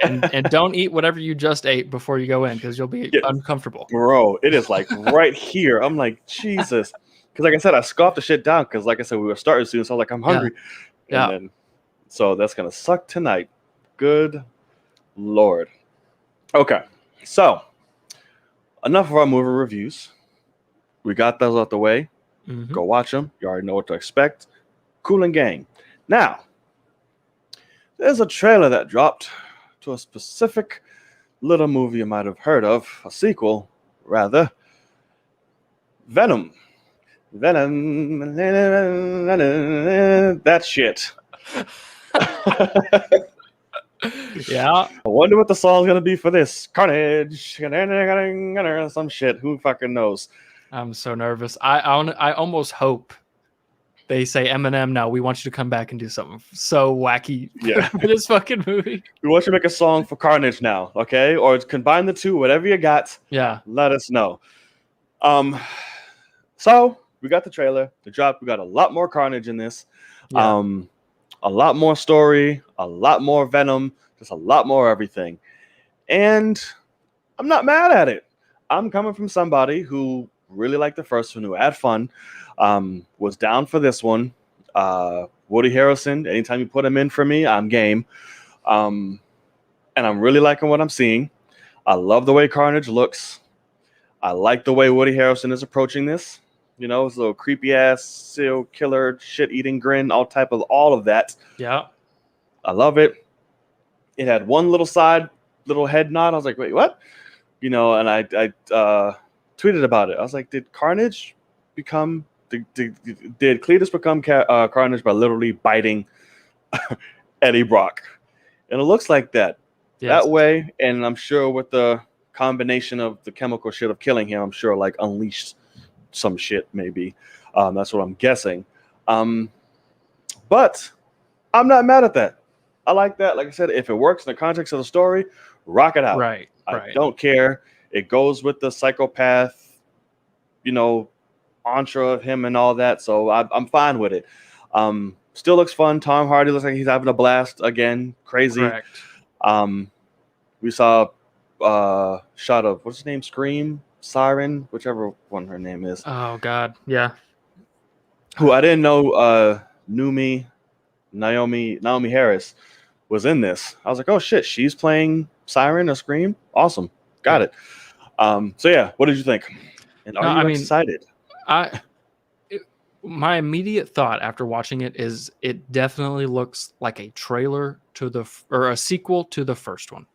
And don't eat whatever you just ate before you go in because you'll be Yeah, uncomfortable. bro, it is like right here. I'm like Jesus, because like I said, I scoffed the shit down because like I said, we were starting soon, so I was like, I'm Yeah. hungry, and Yeah. then so that's gonna suck tonight. Good Lord. Okay, so enough of our movie reviews. We got those out the way. Mhm. Go watch them. You already know what to expect. Cool and gang. Now, there's a trailer that dropped to a specific little movie you might have heard of, a sequel, rather. Venom. Venom. That shit. Yeah. I wonder what the song's gonna be for this. Carnage. Some shit. Who fucking knows? I'm so nervous. I almost hope they say Eminem. No, we want you to come back and do something so wacky Yeah. for this fucking movie. We want you to make a song for Carnage now, okay? Or combine the two, whatever you got. Yeah. Let us know. So we got the trailer, the drop. We got a lot more Carnage in this. Yeah. A lot more story, a lot more Venom, just a lot more everything. And I'm not mad at it. I'm coming from somebody who really liked the first one, who had fun, was down for this one. Woody Harrelson, anytime you put him in for me, I'm game. And I'm really liking what I'm seeing. I love the way Carnage looks. I like the way Woody Harrelson is approaching this. You know, his little creepy ass serial killer, shit eating grin, all of that. Yeah. I love it. It had one little head nod. I was like, wait, what? You know, and I tweeted about it. I was like, did Carnage become? Did Cletus become Carnage by literally biting Eddie Brock? And it looks like that. Yes. That way, and I'm sure with the combination of the chemical shit of killing him, I'm sure like unleashed some shit maybe. That's what I'm guessing. But I'm not mad at that. I like that. Like I said, if it works in the context of the story, rock it out. Right. I Right. don't care. It goes with the psychopath, you know, mantra of him and all that. So I'm fine with it. Still looks fun. Tom Hardy looks like he's having a blast again. Crazy. Correct. We saw a shot of what's his name? Scream, Siren, whichever one her name is. Oh God. Yeah. Who I didn't know knew me. Naomi Harris was in this. I was like, oh shit, she's playing Siren or Scream. Awesome, got Yeah. it. So yeah, what did you think? And are No, you I mean, excited? My immediate thought after watching it is it definitely looks like a trailer to or a sequel to the first one.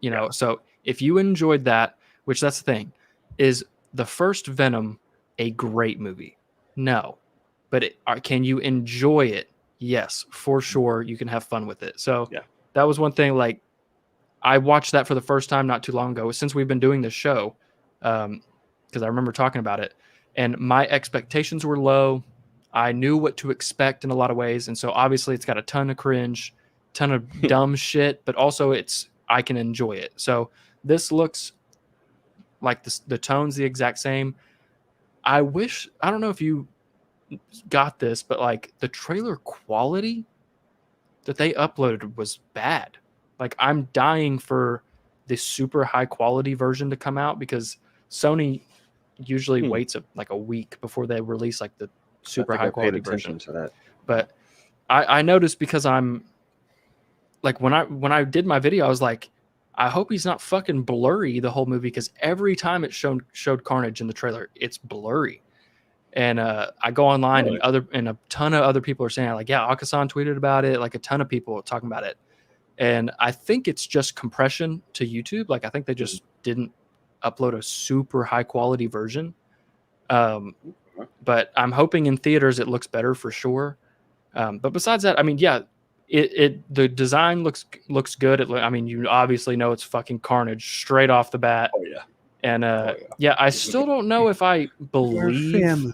You know, so if you enjoyed that, which that's the thing, is the first Venom a great movie? No, but can you enjoy it? Yes, for sure. You can have fun with it. So Yeah. that was one thing. Like I watched that for the first time not too long ago. Since we've been doing this show, because I remember talking about it, and my expectations were low. I knew what to expect in a lot of ways, and so obviously it's got a ton of cringe, ton of dumb shit, but also I can enjoy it. So this looks like the tone's the exact same. I don't know if you got this, but like the trailer quality that they uploaded was bad. Like I'm dying for the super high quality version to come out because Sony, usually waits like a week before they release like the super high quality version. To that. But I noticed because I'm like when I did my video, I was like, I hope he's not fucking blurry the whole movie, because every time it showed Carnage in the trailer, it's blurry. And I go online and a ton of other people are saying like, yeah, Akasan tweeted about it, like a ton of people are talking about it. And I think it's just compression to YouTube. Like I think they just didn't upload a super high quality version. But I'm hoping in theaters it looks better for sure. But besides that, I mean, yeah, the design looks good. I mean, you obviously know it's fucking Carnage straight off the bat. Oh yeah. And yeah, I still don't know if I believe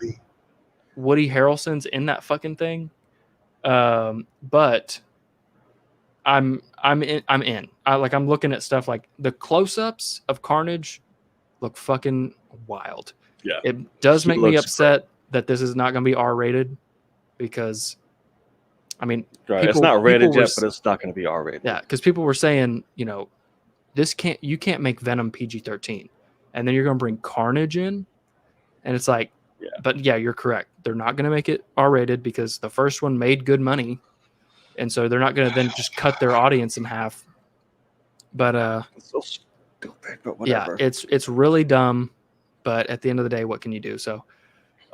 Woody Harrelson's in that fucking thing. But I'm in. I'm looking at stuff like the close-ups of Carnage look fucking wild. Yeah. It does make me upset that this is not going to be R-rated, because I mean, it's not rated yet, but it's not going to be R-rated. Yeah, because people were saying, you know, you can't make Venom PG-13, and then you're going to bring Carnage in, and it's like, but yeah, you're correct. They're not going to make it R-rated because the first one made good money, and so they're not going to then just cut their audience in half. But it's so stupid, but whatever. Yeah, it's really dumb, but at the end of the day, what can you do? So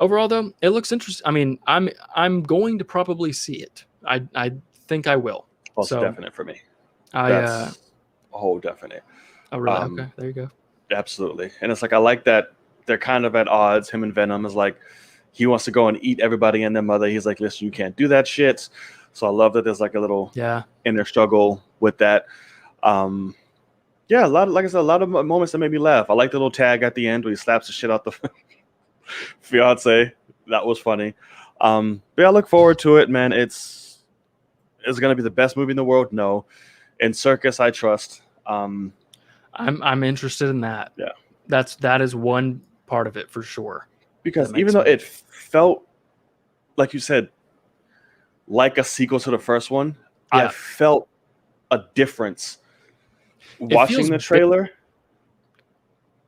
overall, though, it looks interesting. I mean, I'm going to probably see it. I think I will. Well, it's definite for me. That's a whole definite. Oh, really? Okay, there you go. Absolutely. And it's like, I like that they're kind of at odds. Him and Venom is like, he wants to go and eat everybody and their mother. He's like, listen, you can't do that shit. So I love that there's like a little inner struggle with that. Yeah, like I said, a lot of moments that made me laugh. I like the little tag at the end where he slaps the shit out the fiance. That was funny. But yeah, I look forward to it, man. It's gonna be the best movie in the world. No, in Circus, I trust. I'm interested in that. Yeah, that is one part of it for sure. Because even though it felt, like you said, like a sequel to the first one, I felt a difference watching the trailer.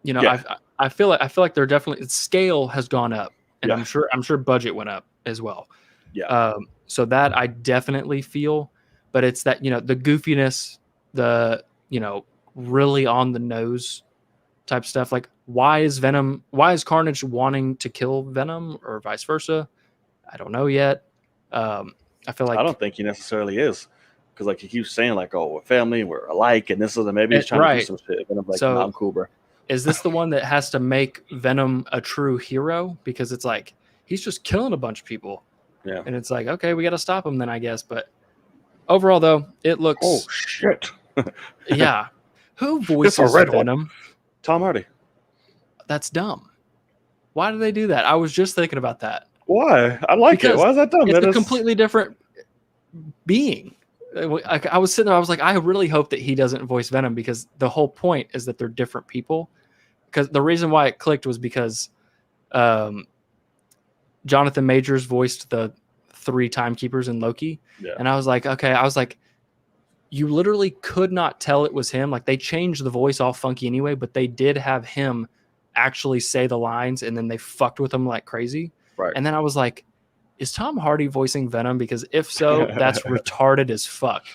You know, I feel like they're definitely, scale has gone up, and I'm sure budget went up as well. Yeah. So that I definitely feel, but it's that, you know, the goofiness, the, you know, really on the nose type stuff. Like, why is Carnage wanting to kill Venom, or vice versa? I don't know yet. I feel like, I don't think he necessarily is, because like he keeps saying like, oh, we're family, we're alike, and this is maybe he's trying to do some shit. And I'm like, no, I'm cool, bro. Is this the one that has to make Venom a true hero? Because it's like, he's just killing a bunch of people. Yeah. And it's like, okay, we got to stop him then, I guess. But overall, though, it looks... Oh, shit. Yeah. Who voices Venom? Tom Hardy. That's dumb. Why do they do that? I was just thinking about that. Why? I like it. Why is that dumb? It's a completely different being. I was sitting there, I was like, I really hope that he doesn't voice Venom, because the whole point is that they're different people. Because the reason why it clicked was because Jonathan Majors voiced the 3 timekeepers in Loki. Yeah. And I was like, okay, you literally could not tell it was him. Like, they changed the voice all funky anyway, but they did have him actually say the lines, and then they fucked with him like crazy. Right. And then I was like, is Tom Hardy voicing Venom? Because if so, that's retarded as fuck.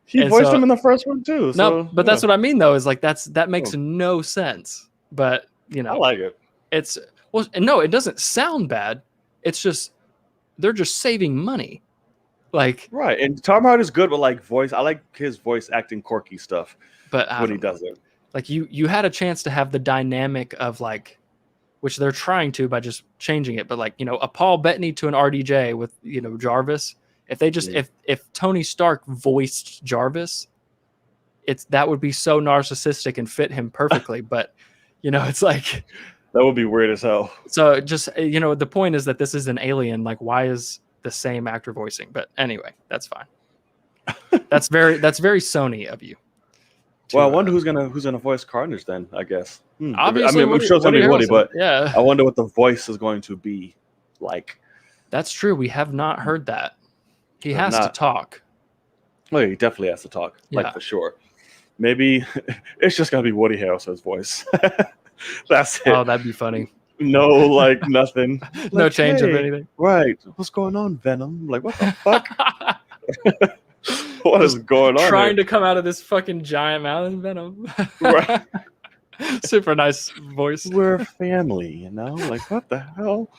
He voiced him in the first one too. No, but that's what I mean though, is like that makes no sense. But you know, I like it. No, it doesn't sound bad. It's just they're just saving money. Like, right. And Tom Hardy's good with like voice. I like his voice acting quirky stuff. But when he does it. Like you had a chance to have the dynamic of like, which they're trying to by just changing it, but like, you know, a Paul Bettany to an RDJ with, you know, Jarvis. If they just if Tony Stark voiced Jarvis, that would be so narcissistic and fit him perfectly. But you know, it's like, that would be weird as hell. So just, you know, the point is that this is an alien. Like, why is the same actor voicing? But anyway, that's fine. That's very Sony of you. Well, I wonder who's gonna voice Carnage then, I guess. Obviously, I mean, I'm sure it's gonna be Woody, but yeah, I wonder what the voice is going to be like. That's true. We have not heard that. He has to talk. Oh, yeah, he definitely has to talk, like for sure. Maybe it's just gonna be Woody Harrelson's voice. That's it. Oh, that'd be funny. No, like nothing. No Like, change of hey, anything. right. What's going on, Venom? Like, what the fuck? What is Just going on trying here? to come out of this fucking giant mountain, Venom. Right. Super nice voice. We're family, you know? Like, what the hell?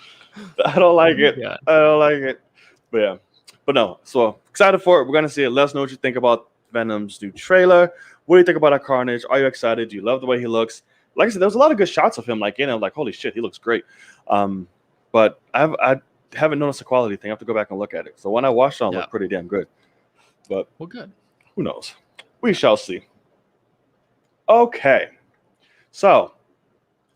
I don't like it. Yeah. I don't like it. But yeah. But no. So excited for it. We're gonna see it. Let us know what you think about Venom's new trailer. What do you think about our Carnage? Are you excited? Do you love the way he looks? Like I said, there was a lot of good shots of him. Like, you know, like holy shit, he looks great. But I haven't noticed the quality thing. I have to go back and look at it. So when I watched it, it Yeah. looked pretty damn good. But Well, good. who knows? We shall see. Okay. So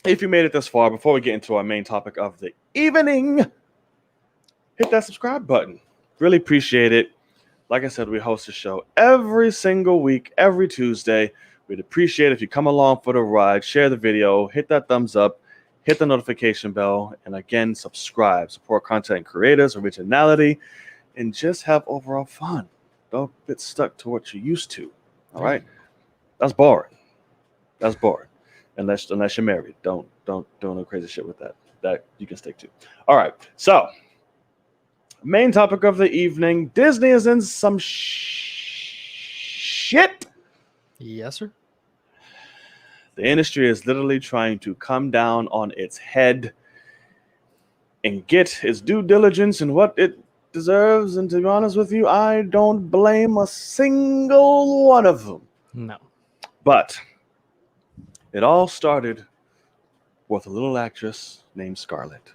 if you made it this far, before we get into our main topic of the evening, hit that subscribe button. Really appreciate it. Like I said, we host a show every single week, every Tuesday. We'd appreciate it if you come along for the ride, share the video, hit that thumbs up, hit the notification bell, and again, subscribe. Support content creators, originality, and just have overall fun. Don't get stuck to what you're used to. All right? That's boring. That's boring. Unless you're married. Don't do no crazy shit with that. That you can stick to. All right. So, main topic of the evening. Disney is in some shit. Yes, sir. The industry is literally trying to come down on its head and get its due diligence and what it deserves. And to be honest with you, I don't blame a single one of them. No. But it all started with a little actress named Scarlett.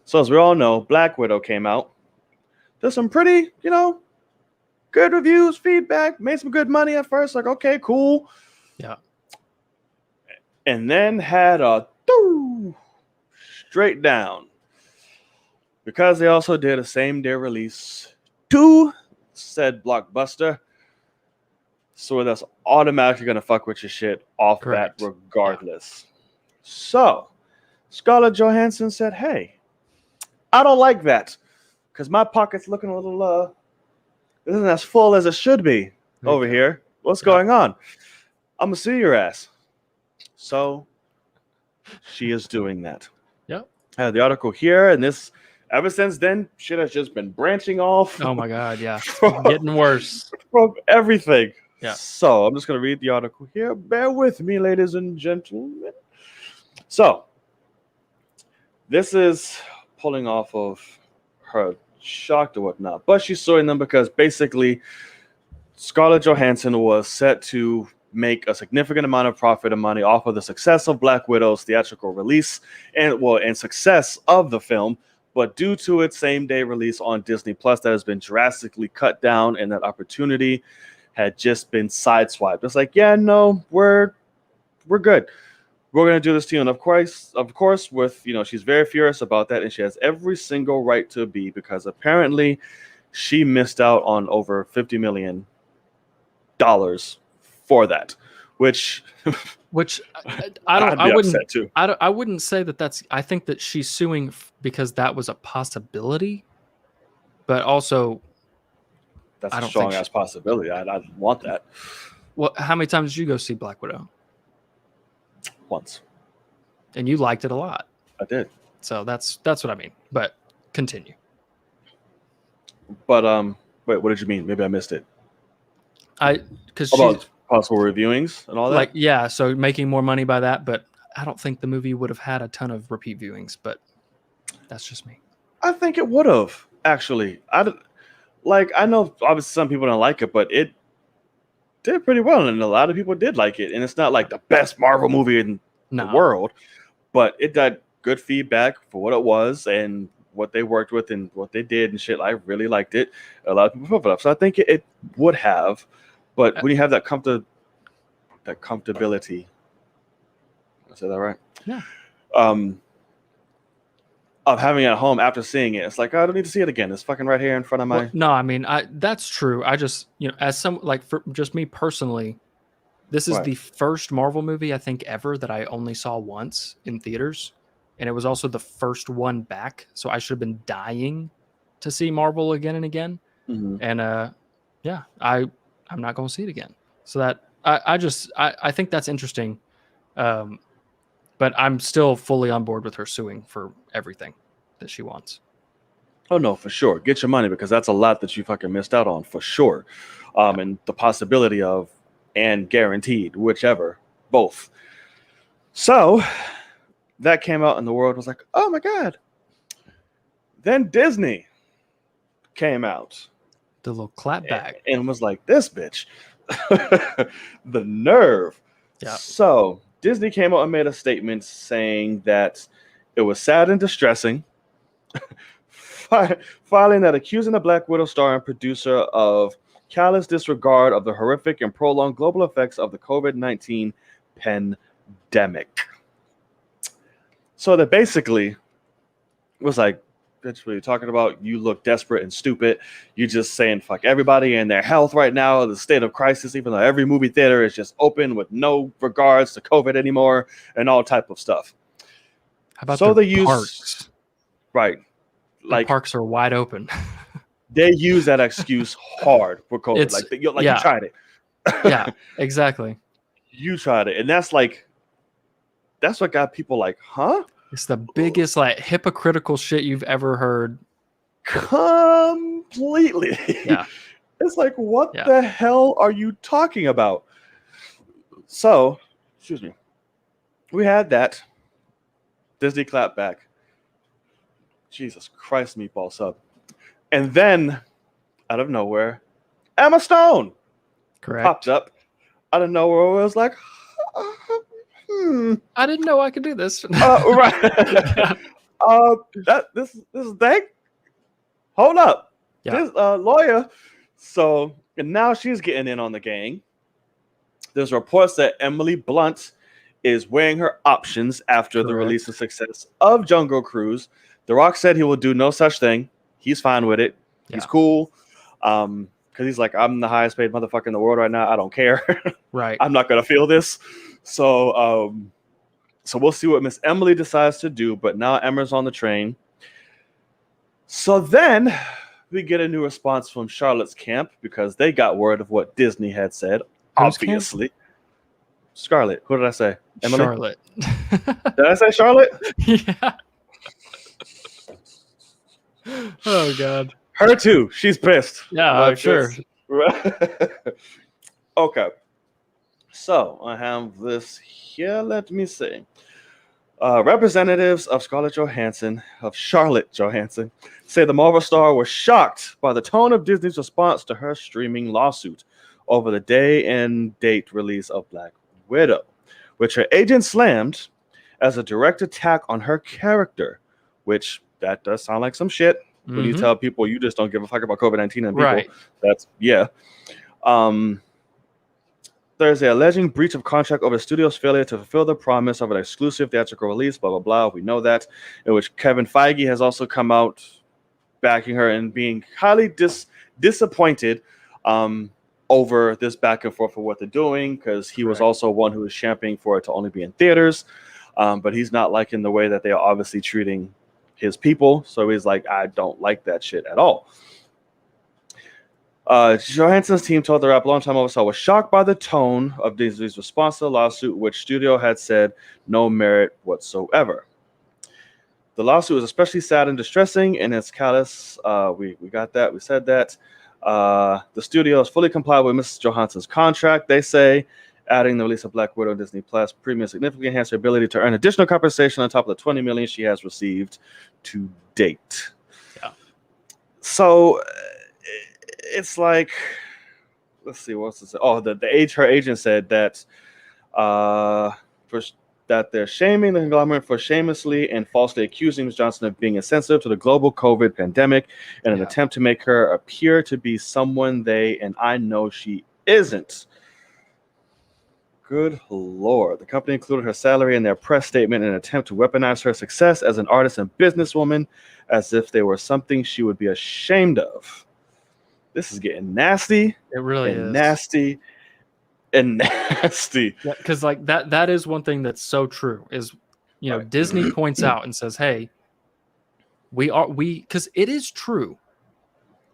So as we all know, Black Widow came out. There's some pretty, good reviews, feedback, made some good money at first. Like, okay, cool. Yeah. And then had a straight down. Because they also did a same day release to said blockbuster. So that's automatically going to fuck with your shit off Correct. bat regardless. Yeah. So Scarlett Johansson said, hey, I don't like that. Because my pocket's looking a little, it isn't as full as it should be over here. What's going on? I'm going to sue your ass. So she is doing that. Yep. I have the article here, and this, ever since then, shit has just been branching off. Oh my God, yeah. Getting worse. From everything. Yeah. So I'm just going to read the article here. Bear with me, ladies and gentlemen. So this is pulling off of her shocked or whatnot, but she's suing them because basically Scarlett Johansson was set to make a significant amount of profit and money off of the success of Black Widow's theatrical release and success of the film, but due to its same day release on Disney Plus, that has been drastically cut down, and that opportunity had just been sideswiped. It's like, yeah, no, we're good. We're going to do this to you. And of course, with, she's very furious about that. And she has every single right to be, because apparently she missed out on over $50 million for that, which I wouldn't, upset too. I wouldn't say that I think that she's suing because that was a possibility, but also that's a strong ass possibility. I want that. Well, how many times did you go see Black Widow? Once. And you liked it a lot. I did. So that's what I mean. But continue. But wait, what did you mean? Maybe I missed it. Because about possible reviewings and all that. Like, yeah, so making more money by that, but I don't think the movie would have had a ton of repeat viewings. But that's just me. I think it would have actually. I know obviously some people don't like it, but it did pretty well, and a lot of people did like it. And it's not like the best Marvel movie in the world, but it got good feedback for what it was and what they worked with and what they did and shit. I really liked it. A lot of people put it up, so I think it would have. But when you have that comfortability, did I say that right? Yeah. Of having it at home after seeing it, it's like, I don't need to see it again. It's fucking right here in front of my. Well, no, I mean, that's true. I just, as some, like, for just me personally, this is the first Marvel movie I think ever that I only saw once in theaters, and it was also the first one back. So I should have been dying to see Marvel again and again. Mm-hmm. And yeah, I'm not going to see it again. So that I think that's interesting. But I'm still fully on board with her suing for everything that she wants. Oh no, for sure. Get your money because that's a lot that you fucking missed out on for sure. And the possibility of and guaranteed, whichever, both. So that came out and the world was like, oh my God. Then Disney came out The little clap back. and was like, this bitch. The nerve. Yeah. So Disney came out and made a statement saying that it was sad and distressing, filing that accusing the Black Widow star and producer of callous disregard of the horrific and prolonged global effects of the COVID-19 pandemic. So that basically was like, bitch, what are you talking about? You look desperate and stupid. You're just saying fuck everybody and their health right now, the state of crisis, even though every movie theater is just open with no regards to COVID anymore and all type of stuff. How about so the they use parks? Right. Like parks are wide open. They use that excuse hard for COVID. It's, You tried it. Yeah, exactly. You tried it. And that's what got people like, huh? It's the biggest like hypocritical shit you've ever heard. Completely. Yeah. It's like, what the hell are you talking about? So, excuse me. We had that. Disney clapped back. Jesus Christ, meatball sub. And then, out of nowhere, Emma Stone popped up. Out of nowhere, it was like, I didn't know I could do this. Right. This thing. Hold up. Yeah. This lawyer. So, and now she's getting in on the gang. There's reports that Emily Blunt is weighing her options after the release and success of Jungle Cruise. The Rock said he will do no such thing. He's fine with it. He's cool. Because he's like, I'm the highest paid motherfucker in the world right now. I don't care. Right. I'm not going to feel this. So we'll see what Miss Emily decides to do. But now Emma's on the train. So then we get a new response from Charlotte's camp because they got word of what Disney had said. Who's obviously. Camp? Scarlett. Who did I say? Emily? Charlotte. Did I say Charlotte? Yeah. Oh, God. Her too. She's pissed. Yeah, I'm sure. Okay. So I have this here. Let me see. Representatives of Charlotte Johansson, say the Marvel star was shocked by the tone of Disney's response to her streaming lawsuit over the day and date release of Black Widow, which her agent slammed as a direct attack on her character, which that does sound like some shit. When you tell people you just don't give a fuck about COVID-19 and people, that's, yeah. Thursday, alleging breach of contract over the studio's failure to fulfill the promise of an exclusive theatrical release, blah, blah, blah. We know that. In which Kevin Feige has also come out backing her and being highly disappointed over this back and forth of what they're doing, because he was also one who was championing for it to only be in theaters. But he's not liking the way that they are obviously treating his people. So he's like, I don't like that shit at all. Johansson's team told the rap longtime oversaw was shocked by the tone of Disney's response to the lawsuit, which studio had said no merit whatsoever. The lawsuit was especially sad and distressing in its callous. We got that. We said that. The studio has fully complied with Mrs. Johansson's contract, they say, adding the release of Black Widow on Disney Plus Premium significantly enhanced her ability to earn additional compensation on top of the $20 million she has received to date. Yeah. So it's like, let's see, what's this? Oh, her agent said that that they're shaming the conglomerate for shamelessly and falsely accusing Ms. Johnson of being insensitive to the global COVID pandemic in an attempt to make her appear to be someone and I know she isn't. Good Lord. The company included her salary in their press statement in an attempt to weaponize her success as an artist and businesswoman as if they were something she would be ashamed of. This is getting nasty. It really is. Nasty. And nasty. Yeah, because like that is one thing that's so true is, you know, Disney points out and says, hey, because it is true.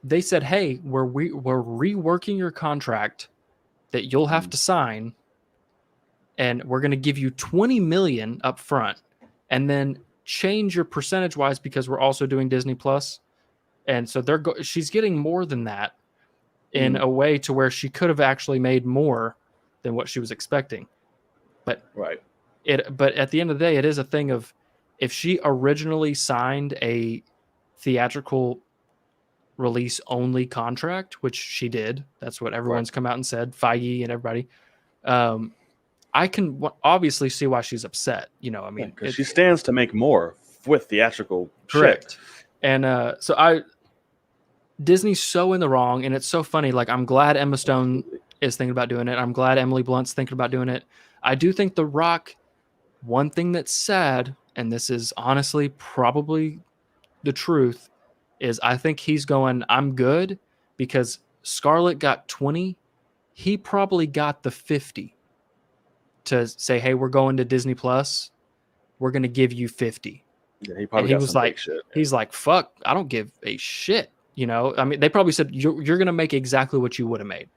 They said, hey, we're reworking your contract that you'll have to sign and we're going to give you 20 million up front, and then change your percentage wise because we're also doing Disney Plus. And so she's getting more than that in a way to where she could have actually made more than what she was expecting. But but at the end of the day, it is a thing of, if she originally signed a theatrical release only contract, which she did, that's what everyone's come out and said, Feige and everybody, I can obviously see why she's upset. You know, I mean, because she stands to make more with theatrical shit. And so Disney's so in the wrong, and it's so funny. Like, I'm glad Emma Stone is thinking about doing it. I'm glad Emily Blunt's thinking about doing it. I do think The Rock, one thing that's sad, and this is honestly probably the truth, is I think he's going, I'm good, because Scarlett got 20. He probably got the 50 to say, hey, we're going to Disney Plus. We're going to give you 50. Yeah, he probably was like, shit. He's like, fuck, I don't give a shit. You know, I mean, they probably said, you're going to make exactly what you would have made.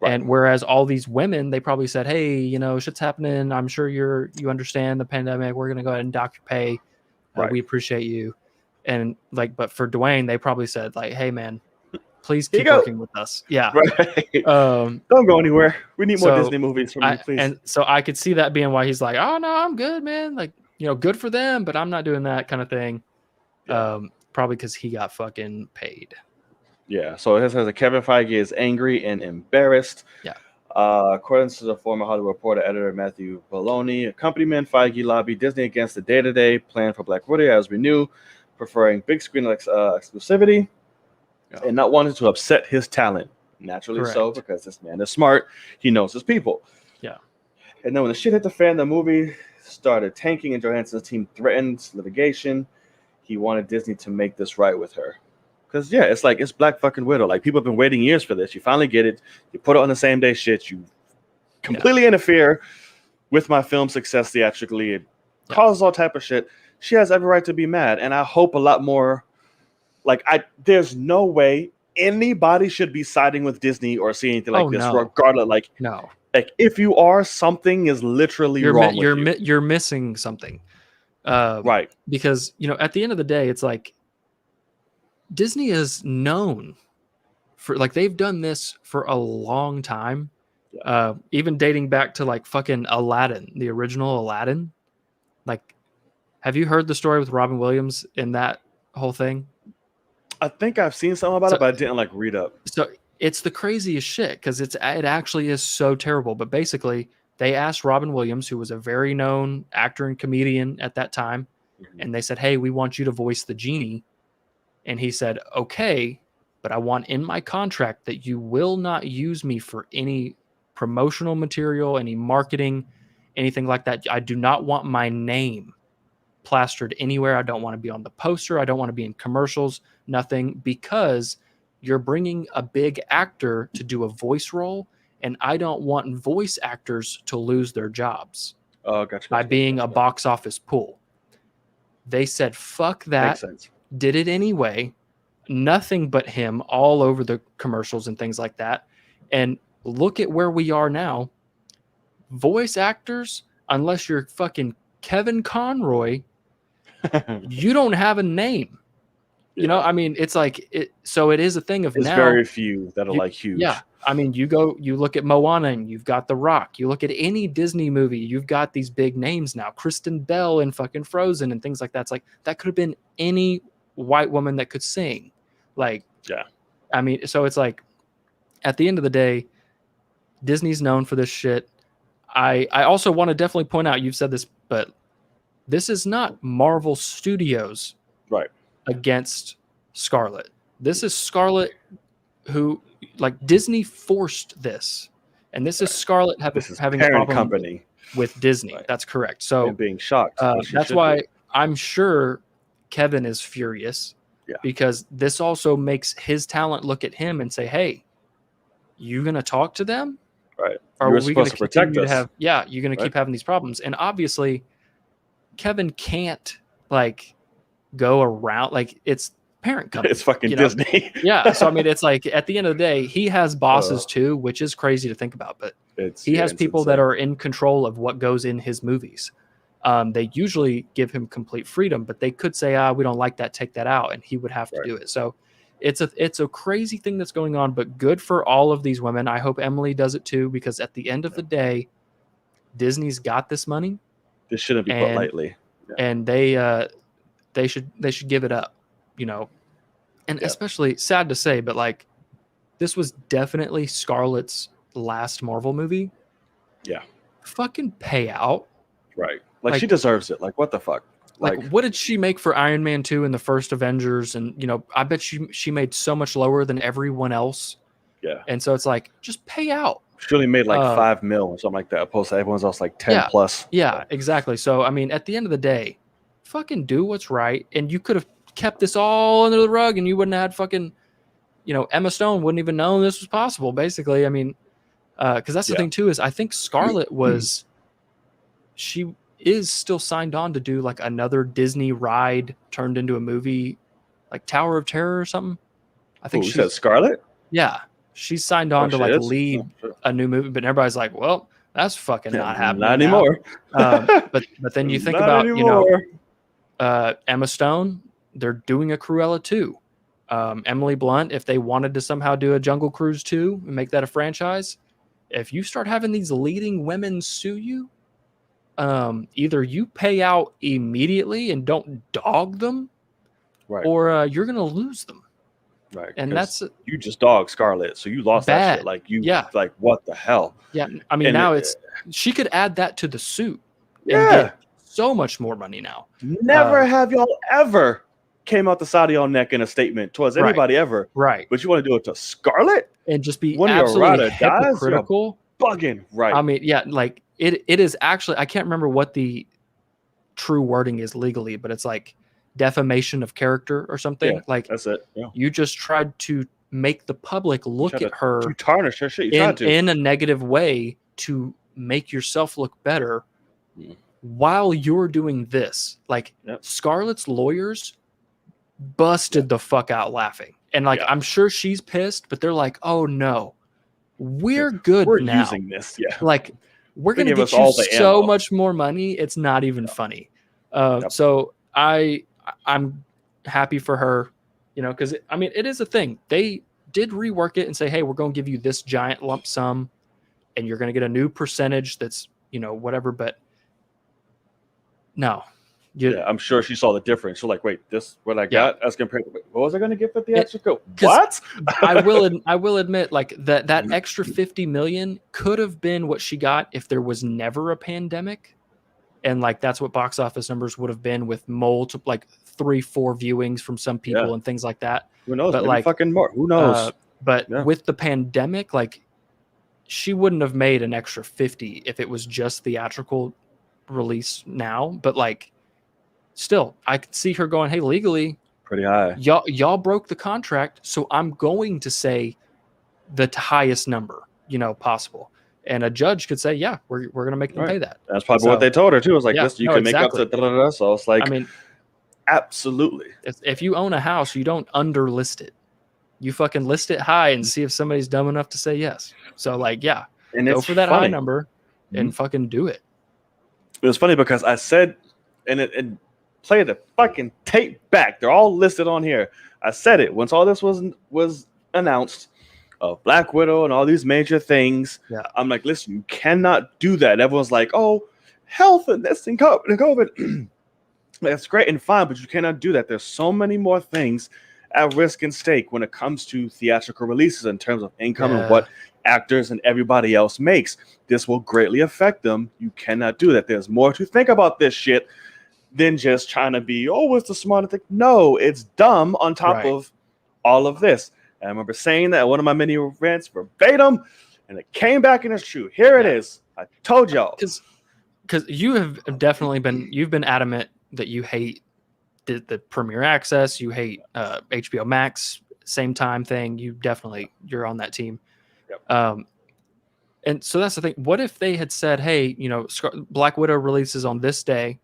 And whereas all these women, they probably said, hey, you know, shit's happening. I'm sure you understand the pandemic. We're going to go ahead and dock your pay. We appreciate you. And like, but for Dwayne, they probably said like, hey man, please keep working with us. Yeah. Don't go anywhere. We need more Disney movies from you, please. And so I could see that being why he's like, oh no, I'm good, man. Like, you know, good for them, but I'm not doing that kind of thing. Probably because he got fucking paid. Yeah. So it says that Kevin Feige is angry and embarrassed. Yeah. According to the former Hollywood Reporter editor Matthew Belloni, accompaniment Feige lobbied Disney against the day-to-day plan for Black Widow, as we knew, preferring big screen exclusivity and not wanting to upset his talent. Naturally so, because this man is smart. He knows his people. Yeah. And then when the shit hit the fan, the movie started tanking and Johansson's team threatened litigation. He wanted Disney to make this right with her. Because, yeah, it's like, it's Black fucking Widow. Like, people have been waiting years for this. You finally get it. You put it on the same day shit. You completely interfere with my film success theatrically. It causes all type of shit. She has every right to be mad. And I hope a lot more. Like, there's no way anybody should be siding with Disney or see anything like this, regardless. Like, like, if you are, something is literally wrong with you. You're missing something. Because, you know, at the end of the day, it's like, Disney is known for, like, they've done this for a long time. Even dating back to like fucking Aladdin, the original Aladdin. Like, have you heard the story with Robin Williams in that whole thing? I think I've seen something about it, but I didn't like read up. So it's the craziest shit, because it actually is so terrible. But basically, they asked Robin Williams, who was a very known actor and comedian at that time, and they said, hey, we want you to voice the genie. And he said, okay, but I want in my contract that you will not use me for any promotional material, any marketing, anything like that. I do not want my name plastered anywhere. I don't want to be on the poster. I don't want to be in commercials, nothing, because you're bringing a big actor to do a voice role, and I don't want voice actors to lose their jobs by being a box office pool. They said, fuck that. Makes sense. Did it anyway. Nothing but him all over the commercials and things like that. And look at where we are now. Voice actors, unless you're fucking Kevin Conroy, you don't have a name. You know, I mean, it's like it. So it is a thing of, it's now. Very few that are like huge. Yeah, I mean, you look at Moana, and you've got The Rock. You look at any Disney movie, you've got these big names now. Kristen Bell in fucking Frozen and things like that. It's like, that could have been any white woman that could sing. Like, I mean, so it's like, at the end of the day, Disney's known for this shit. I also want to definitely point out, you've said this, but this is not Marvel Studios against Scarlett. This is Scarlett who, like, Disney forced this. And this is Scarlett having a problem company with Disney. That's correct. So and being shocked. That's why I'm sure Kevin is furious, because this also makes his talent look at him and say, hey, you going to talk to them? Right. Or are we going to protect us? You're going to keep having these problems. And obviously, Kevin can't, like, go around. Like, it's parent company. It's fucking you know? Disney. Yeah. So I mean, it's like at the end of the day, he has bosses too, which is crazy to think about. But he has people that are in control of what goes in his movies. They usually give him complete freedom, but they could say, we don't like that, take that out, and he would have to do it. So it's a crazy thing that's going on, but good for all of these women. I hope Emily does it too, because at the end of the day, Disney's got this money. This shouldn't be put lightly. And they should give it up, you know. And especially, sad to say, but like, this was definitely Scarlett's last Marvel movie. Yeah. Fucking pay out. Right. Like she deserves it. Like, what the fuck? Like what did she make for Iron Man 2 in the first Avengers? And, you know, I bet she made so much lower than everyone else. Yeah. And so it's like, just pay out. She only made like 5 mil or something like that, opposed to everyone's else like 10 plus. Yeah, exactly. So, I mean, at the end of the day, fucking do what's right. And you could have kept this all under the rug and you wouldn't have had fucking, you know, Emma Stone wouldn't even know this was possible, basically. I mean, because that's the thing too, is I think Scarlett she is still signed on to do like another Disney ride turned into a movie, like Tower of Terror or something. I think she said Scarlett? Yeah. She's signed on to like lead a new movie, but everybody's like, well, that's fucking not happening. Not anymore. But then you think about, anymore. You know, Emma Stone, they're doing a Cruella 2. Emily Blunt, if they wanted to somehow do a Jungle Cruise 2 and make that a franchise, if you start having these leading women sue you, either you pay out immediately and don't dog them, or you're going to lose them. Right. And that's you just dogged Scarlett, so you lost that shit. Like like what the hell? Yeah. I mean, now she could add that to the suit and get so much more money now. Never have y'all ever came out the side of your neck in a statement towards anybody ever. Right. But you want to do it to Scarlett? And just be absolutely hypocritical. Bugging. Right. I mean, yeah, like it is actually, I can't remember what the true wording is legally, but it's like defamation of character or something. Like that's it. Yeah. You just tried to make the public look at her, to tarnish her shit. In a negative way to make yourself look better while you're doing this. Like Scarlett's lawyers busted the fuck out laughing. And like I'm sure she's pissed, but they're like, oh no, we're good we're now. Using this. Yeah. Like we're gonna get you so much more money, it's not even funny. So I'm happy for her, you know, because I mean, it is a thing. They did rework it and say, hey, we're going to give you this giant lump sum and you're going to get a new percentage that's, you know, whatever. But no. I'm sure she saw the difference. She's like, wait, this what I got as compared to what was I going to get for the extra coat? What? I will admit, like that extra 50 million could have been what she got if there was never a pandemic. And like that's what box office numbers would have been with multiple, like 3-4 viewings from some people and things like that. Who knows? But maybe like fucking more. Who knows? But with the pandemic, like she wouldn't have made an extra 50 if it was just theatrical release now. But like, still, I could see her going, "Hey, legally, pretty high. Y'all broke the contract, so I'm going to say the highest number, you know, possible." And a judge could say, yeah, we're going to make them pay that. That's probably what they told her, too. It was like, this, you can make up to da-da-da-da. So it's like, I mean, absolutely. If you own a house, you don't underlist it. You fucking list it high and see if somebody's dumb enough to say yes. So, like, and go for that high number and fucking do it. It was funny because I said, and it played the fucking tape back. They're all listed on here. I said it once all this was announced. Of Black Widow and all these major things. Yeah. I'm like, listen, you cannot do that. And everyone's like, oh, health and this and COVID. That's great and fine, but you cannot do that. There's so many more things at risk and stake when it comes to theatrical releases in terms of income and what actors and everybody else makes. This will greatly affect them. You cannot do that. There's more to think about this shit than just trying to be, oh, what's the smarter thing? No, it's dumb on top of all of this. I remember saying that at one of my mini rants verbatim, and it came back and it's true. Here it is. I told y'all. Because you have definitely you've been adamant that you hate the Premier Access, you hate HBO Max, same time thing. You're on that team. Yep. And so that's the thing. What if they had said, hey, you know, Black Widow releases on this day,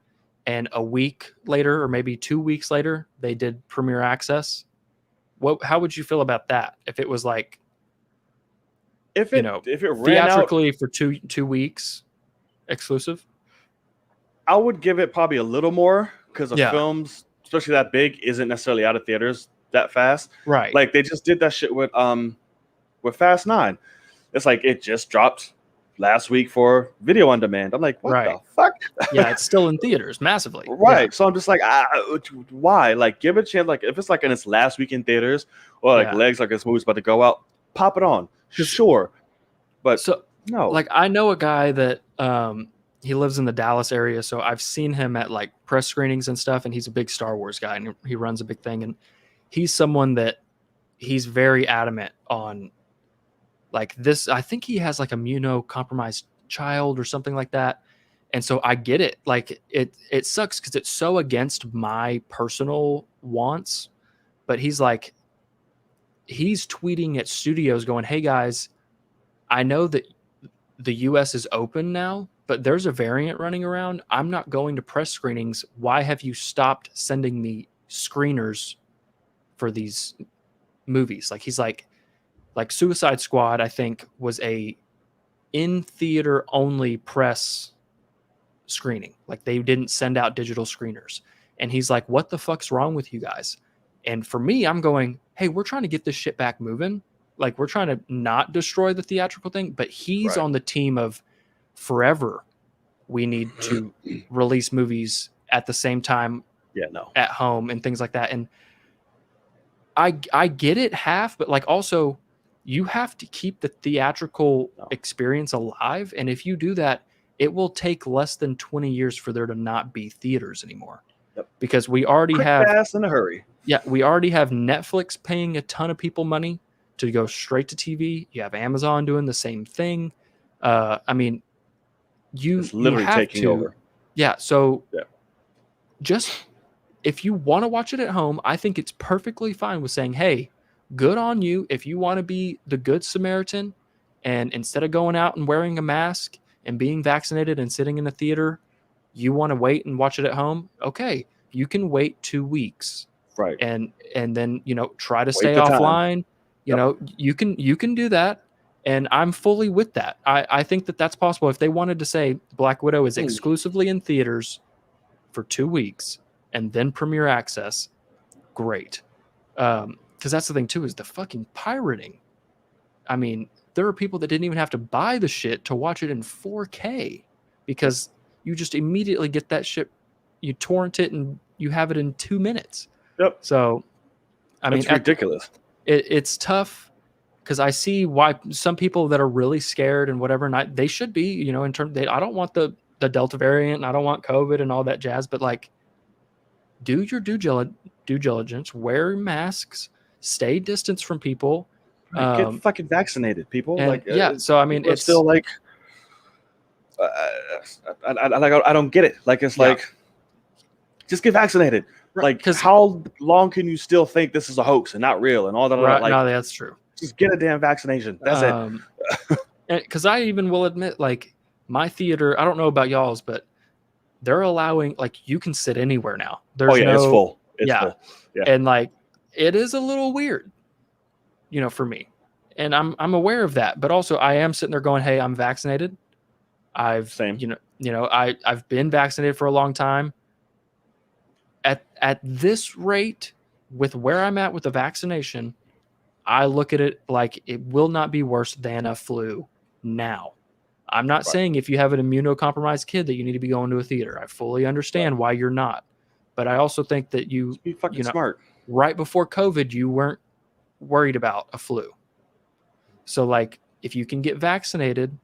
and a week later, or maybe 2 weeks later, they did Premier Access? How would you feel about that if it was like, If you it know, if it ran out, theatrically for two weeks exclusive? I would give it probably a little more because of Yeah, films, especially that big, isn't necessarily out of theaters that fast. right. Like they just did that shit with Fast Nine. It's like it just dropped last week for video on demand. I'm like, what the Right. fuck? Yeah, it's still in theaters massively. Yeah. Right. So I'm just like, why? Like, give it a chance. Like, if it's like in its last week in theaters, or like Yeah. legs, like this movie's about to go out, pop it on. 'Cause- Sure, but So no. like I know a guy that he lives in the Dallas area, so I've seen him at like press screenings and stuff, and he's a big Star Wars guy and he runs a big thing, and he's someone that he's very adamant on like this. I think he has like immunocompromised child or something like that. And so I get it. Like it sucks because it's so against my personal wants. But he's like, he's tweeting at studios going, "Hey guys, I know that the US is open now, but there's a variant running around. I'm not going to press screenings. Why have you stopped sending me screeners for these movies?" Like he's like Suicide Squad, I think, was a in theater only press screening. Like they didn't send out digital screeners. And he's like, "What the fuck's wrong with you guys?" And for me, I'm going, "Hey, we're trying to get this shit back moving. Like we're trying to not destroy the theatrical thing." But he's Right. on the team of forever. We need to release movies at the same time Yeah, no. at home and things like that. And I get it half, but like also you have to keep the theatrical No. experience alive. And if you do that, it will take less than 20 years for there to not be theaters anymore. Yep. Because we already Quick, have fast, in a hurry. we already have Netflix paying a ton of people money to go straight to TV. You have Amazon doing the same thing. I mean, you It's literally have taking to, over. yeah. So Yeah. just if you want to watch it at home, I think it's perfectly fine with saying, "Hey, good on you. If you want to be the good Samaritan, and instead of going out and wearing a mask and being vaccinated and sitting in a theater, you want to wait and watch it at home. Okay, you can wait 2 weeks, Right. and then try to Wait stay the time. offline. Yep. You can do that." And I'm fully with that. I think that that's possible. If they wanted to say Black Widow is exclusively in theaters for 2 weeks and then premiere access, great. Because that's the thing too, is the fucking pirating. I mean, there are people that didn't even have to buy the shit to watch it in 4K because you just immediately get that shit, you torrent it and you have it in 2 minutes. Yep. So I mean, It's ridiculous. It's tough because I see why some people that are really scared and whatever, and they should be, in terms, I don't want the Delta variant and I don't want COVID and all that jazz, but like, do your due diligence, wear masks, stay distance from people. Right. Get fucking vaccinated, people. And Like, yeah, so I mean, it's still like, I don't get it. Like, it's like, just get vaccinated. Right, Like, how long can you still think this is a hoax and not real and all that? right, Like, no, that's true. just get a damn vaccination. That's it. Because I even will admit, like, my theater, I don't know about y'all's, but they're allowing, like, you can sit anywhere now. There's it's full. It's full. Yeah. And like, it is a little weird, for me. And I'm aware of that, but also I am sitting there going, "Hey, I'm vaccinated. I've I've been vaccinated for a long time. At this rate, with where I'm at with the vaccination, I look at it like it will not be worse than a flu now. I'm not saying if you have an immunocompromised kid that you need to be going to a theater. I fully understand why you're not. But I also think that Just be fucking smart. Right before COVID, you weren't worried about a flu. So like, if you can get vaccinated,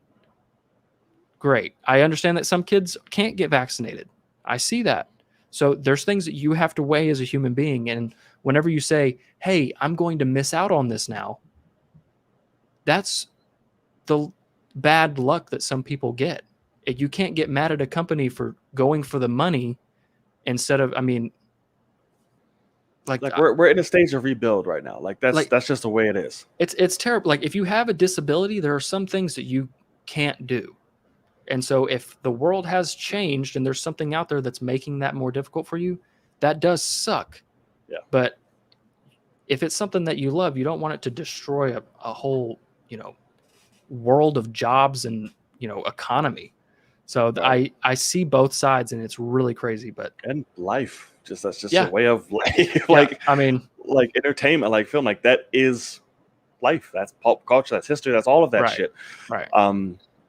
great. I understand that some kids can't get vaccinated. I see that. So there's things that you have to weigh as a human being. And whenever you say, "Hey, I'm going to miss out on this now," that's the bad luck that some people get. You can't get mad at a company for going for the money instead of, I mean, like we're in a stage of rebuild right now. Like that's just the way it is. It's terrible. Like if you have a disability, there are some things that you can't do. And so if the world has changed and there's something out there that's making that more difficult for you, that does suck. Yeah. But if it's something that you love, you don't want it to destroy a whole, world of jobs and, economy. So Right. I see both sides, and it's really crazy. But And life, that's just a yeah, way of life. yeah. I mean, like entertainment, like film, like that is life. That's pop culture. That's history. That's all of that right, shit. right.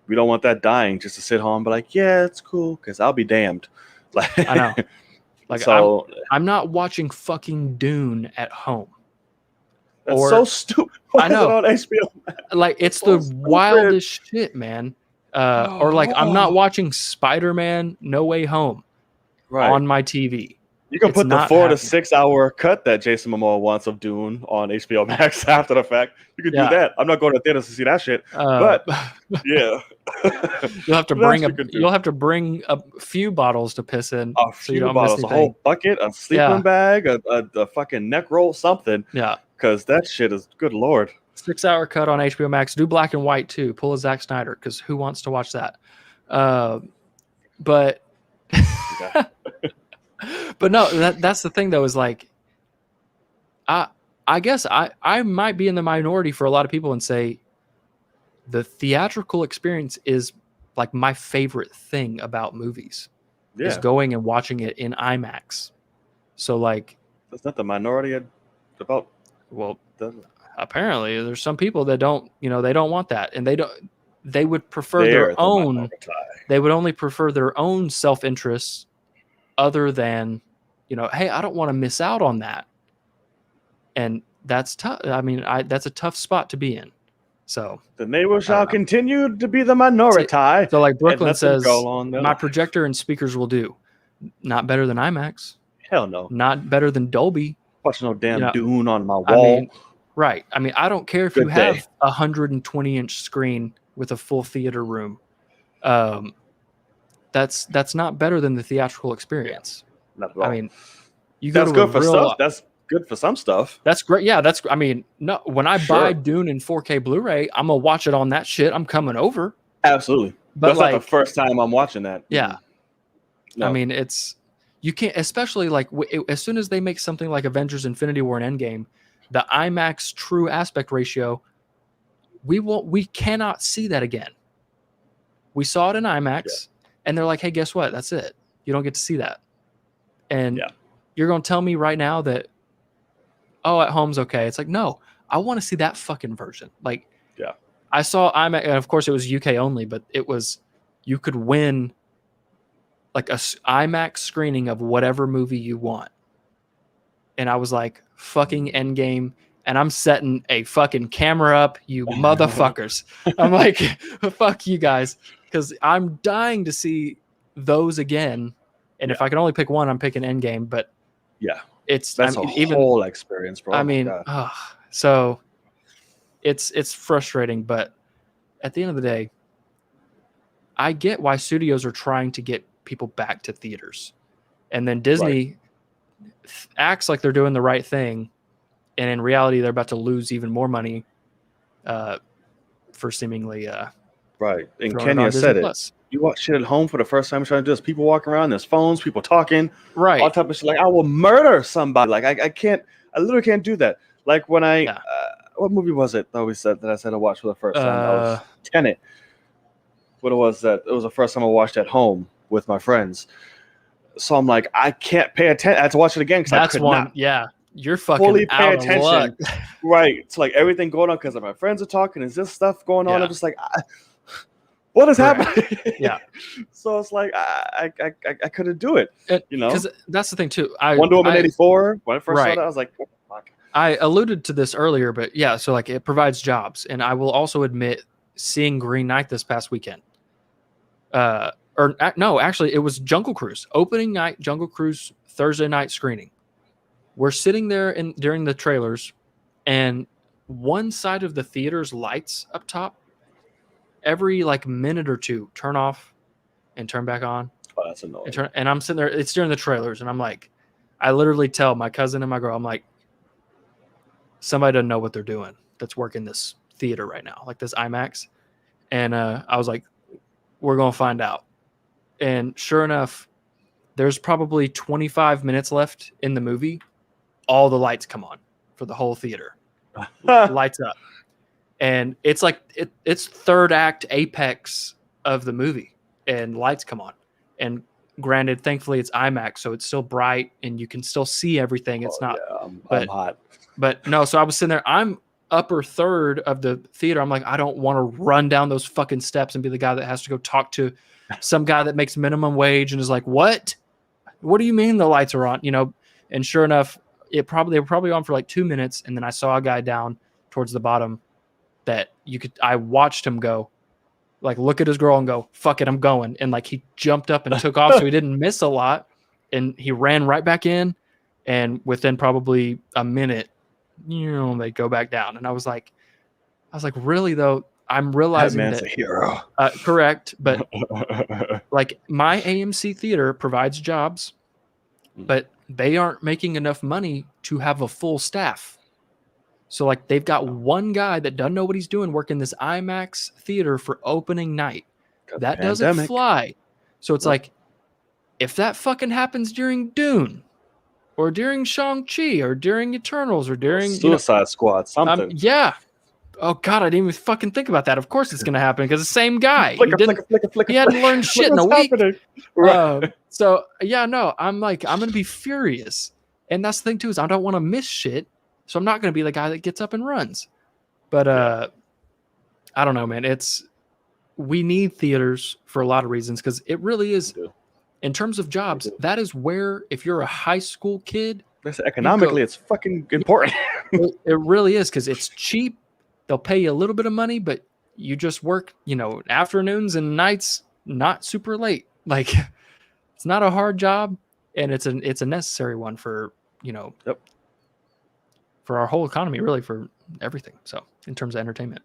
We don't want that dying just to sit home and be like, yeah, it's cool, because I'll be damned. I know. Like, Like so I'm not watching fucking Dune at home. that's so Or stupid. Why I is it know, on HBO? like That's it's the so stupid. wildest shit, man. Or like I'm not watching Spider-Man No Way Home Right. on my TV. You can It's put the not 4 to happening. 6 hour cut that Jason Momoa wants of Dune on HBO Max after the fact. You can do Yeah. that. I'm not going to theaters to see that shit, Uh, but yeah, you'll have to that bring you could do. a few bottles to piss in A so you few don't miss bottles, a anything. whole bucket, a sleeping Yeah. bag, a fucking neck roll, something, Yeah. because that shit is good lord. 6 hour cut on HBO Max. Do black and white too. Pull a Zack Snyder, because who wants to watch that? But Yeah. but no, that's the thing though, is like I guess I might be in the minority for a lot of people and say the theatrical experience is like my favorite thing about movies is Yeah, going and watching it in IMAX. So like, that's not the minority about well, the. apparently there's some people that don't, they don't want that, and they would prefer They're their the own. minority. They would only prefer their own self-interests other than, hey, I don't want to miss out on that. And that's tough. I mean, that's a tough spot to be in. So The neighbor I don't shall know. continue to be the minority, So like and Brooklyn let them says, go on their my life. projector and speakers will do. Not better than IMAX. Hell no. Not better than Dolby. Watching no damn You know, Dune on my I wall. mean, right. I mean, I don't care if you Good day. have 120-inch screen with a full theater room. That's not better than the theatrical experience. Not at all. I mean, you go That's to a good for real. stuff. That's good for some stuff. That's great. Yeah, I mean, no. When I buy Sure. Dune in 4K Blu-ray, I'm gonna watch it on that shit. I'm coming over. Absolutely. But That's not the like, first time I'm watching that. yeah. No. I mean, you can't, especially like as soon as they make something like Avengers: Infinity War and Endgame, the IMAX true aspect ratio, we cannot see that again. We saw it in IMAX, and they're like, hey, guess what? That's it. You don't get to see that. And you're gonna tell me right now that, oh, at home's okay. It's like, no, I want to see that fucking version. Like, I saw IMAX, and of course it was UK only, but you could win like a IMAX screening of whatever movie you want. And I was like, fucking Endgame. And I'm setting a fucking camera up, you motherfuckers. I'm like, fuck you guys. Because I'm dying to see those again. And if I can only pick one, I'm picking Endgame. But that's a whole experience, bro. I mean, so it's frustrating. But at the end of the day, I get why studios are trying to get people back to theaters. And then Disney acts like they're doing the right thing, and in reality they're about to lose even more money for seemingly right. And throwing it on Kenya Disney said Plus. You watch shit at home for the first time, trying to do this. People walking around, there's phones, people talking, right? All type of shit. Like, I will murder somebody. Like, I can't, I literally can't do that. Like when what movie was it that I said I watched for the first time? That was Tenet. What it was that? It was the first time I watched at home with my friends. So I'm like, I can't pay attention. I had to watch it again because I could not. Yeah, you're fucking fully pay out attention. Of luck. Right. It's like everything going on because my friends are talking. Is this stuff going on? Yeah. I'm just like, what is happening? Yeah. So it's like I couldn't do it. Because that's the thing too. Wonder Woman 84. When I first saw that, I was like, what the fuck? I alluded to this earlier, but yeah, so like it provides jobs, and I will also admit, seeing Green Knight this past weekend. No, actually, it was Jungle Cruise opening night. Jungle Cruise Thursday night screening. We're sitting there during the trailers, and one side of the theater's lights up top, every like minute or two, turn off and turn back on. Oh, that's annoying. And I'm sitting there. It's during the trailers, and I'm like, I literally tell my cousin and my girl, I'm like, somebody doesn't know what they're doing that's working this theater right now, like this IMAX. And I was like, we're going to find out. And sure enough, there's probably 25 minutes left in the movie. All the lights come on. for the whole theater. Lights up. And it's like it's third act apex of the movie, and lights come on. And granted, thankfully it's IMAX, so it's still bright and you can still see everything. It's not I'm hot. But no, so I was sitting there, I'm upper third of the theater. I'm like, I don't want to run down those fucking steps and be the guy that has to go talk to some guy that makes minimum wage and is like, what do you mean the lights are on? And sure enough, they were probably on for like 2 minutes, and then I saw a guy down towards the bottom that I watched him go, like, look at his girl and go, fuck it, I'm going. And like he jumped up and took off, so he didn't miss a lot. And he ran right back in. And within probably a minute, they go back down. And I was like, really though? I'm realizing that man's a hero. Correct. But like my AMC theater provides jobs, but they aren't making enough money to have a full staff. So like they've got one guy that doesn't know what he's doing working this IMAX theater for opening night. That doesn't fly. So it's like, if that fucking happens during Dune or during Shang-Chi or during Eternals or during Suicide Squad, something. Yeah. Oh God, I didn't even fucking think about that. Of course it's going to happen because the same guy. He hadn't learned shit in a week. Right. So yeah, no, I'm going to be furious. And that's the thing too, is I don't want to miss shit. So I'm not going to be the guy that gets up and runs. But I don't know, man. We need theaters for a lot of reasons, because it really is, in terms of jobs, that is where, if you're a high school kid, economically, it's fucking important. It really is, because it's cheap. They'll pay you a little bit of money, but you just work, afternoons and nights, not super late. Like, it's not a hard job, and it's a necessary one for, for our whole economy, really, for everything. So in terms of entertainment,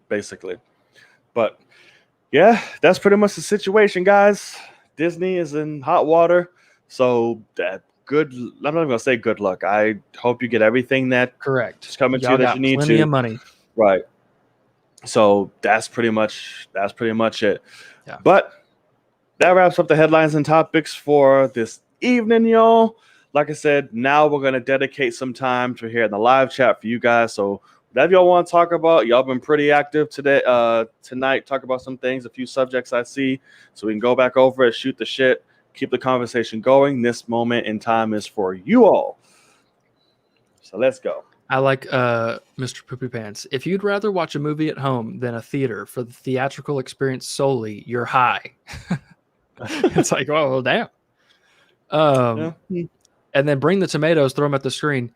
basically. But yeah, that's pretty much the situation, guys. Disney is in hot water. So I'm not even gonna say good luck. I hope you get everything that is coming to you that you need plenty of money. Right. So that's pretty much it. Yeah. But that wraps up the headlines and topics for this evening, y'all. Like I said, now we're going to dedicate some time to here in the live chat for you guys. So whatever y'all want to talk about, y'all been pretty active tonight. Talk about some things, a few subjects I see. So we can go back over it, shoot the shit, keep the conversation going. This moment in time is for you all. So let's go. I like Mr. Poopy Pants. If you'd rather watch a movie at home than a theater for the theatrical experience solely, you're high. It's like, oh, well, damn. And then bring the tomatoes, throw them at the screen.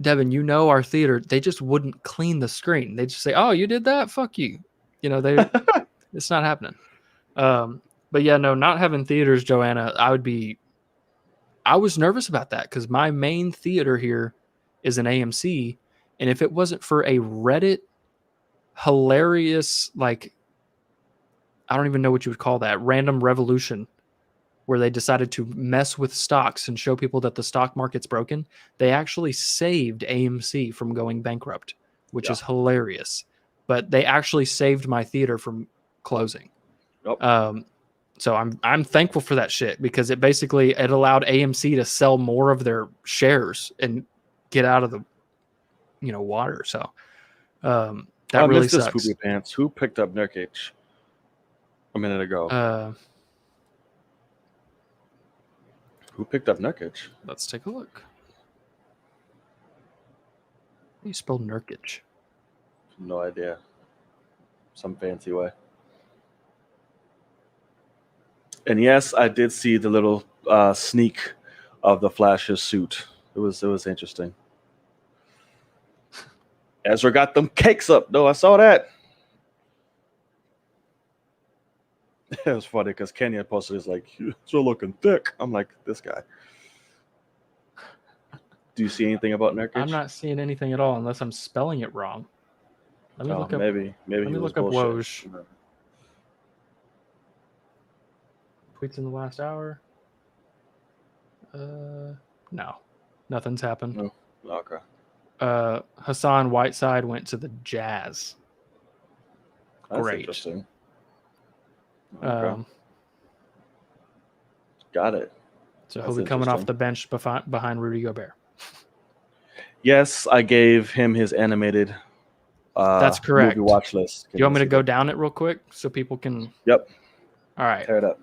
Devin, our theater, they just wouldn't clean the screen. They just say, oh, you did that? Fuck you. It's not happening. But yeah, no, not having theaters, Joanna, I was nervous about that, because my main theater here is an AMC. And if it wasn't for a Reddit hilarious, like, I don't even know what you would call that, random revolution, where they decided to mess with stocks and show people that the stock market's broken, they actually saved AMC from going bankrupt, which is hilarious. But they actually saved my theater from closing. Yep. So I'm thankful for that shit, because it allowed AMC to sell more of their shares and get out of the water. So that really sucks. Poopy Pants. Who picked up Nurkic a minute ago? Who picked up Nurkic? Let's take a look. How do you spell Nurkic? No idea. Some fancy way. And yes, I did see the little sneak of the Flash's suit. It was interesting. Ezra got them cakes up, though. I saw that. It was funny because Kenya posted, "Is like, you're looking thick." I'm like, this guy. Do you see anything about Nurkic? I'm not seeing anything at all, unless I'm spelling it wrong. Let me look up. Maybe let me look up Woj. No. Tweets in the last hour. No, nothing's happened. No. Okay. Hassan Whiteside went to the Jazz. That's Great. Interesting. Okay. Got it. So he'll be coming off the bench behind Rudy Gobert. Yes, I gave him his animated That's movie correct. watch list. Do you want me to go down it real quick so people can? Yep. All right. Tear it up.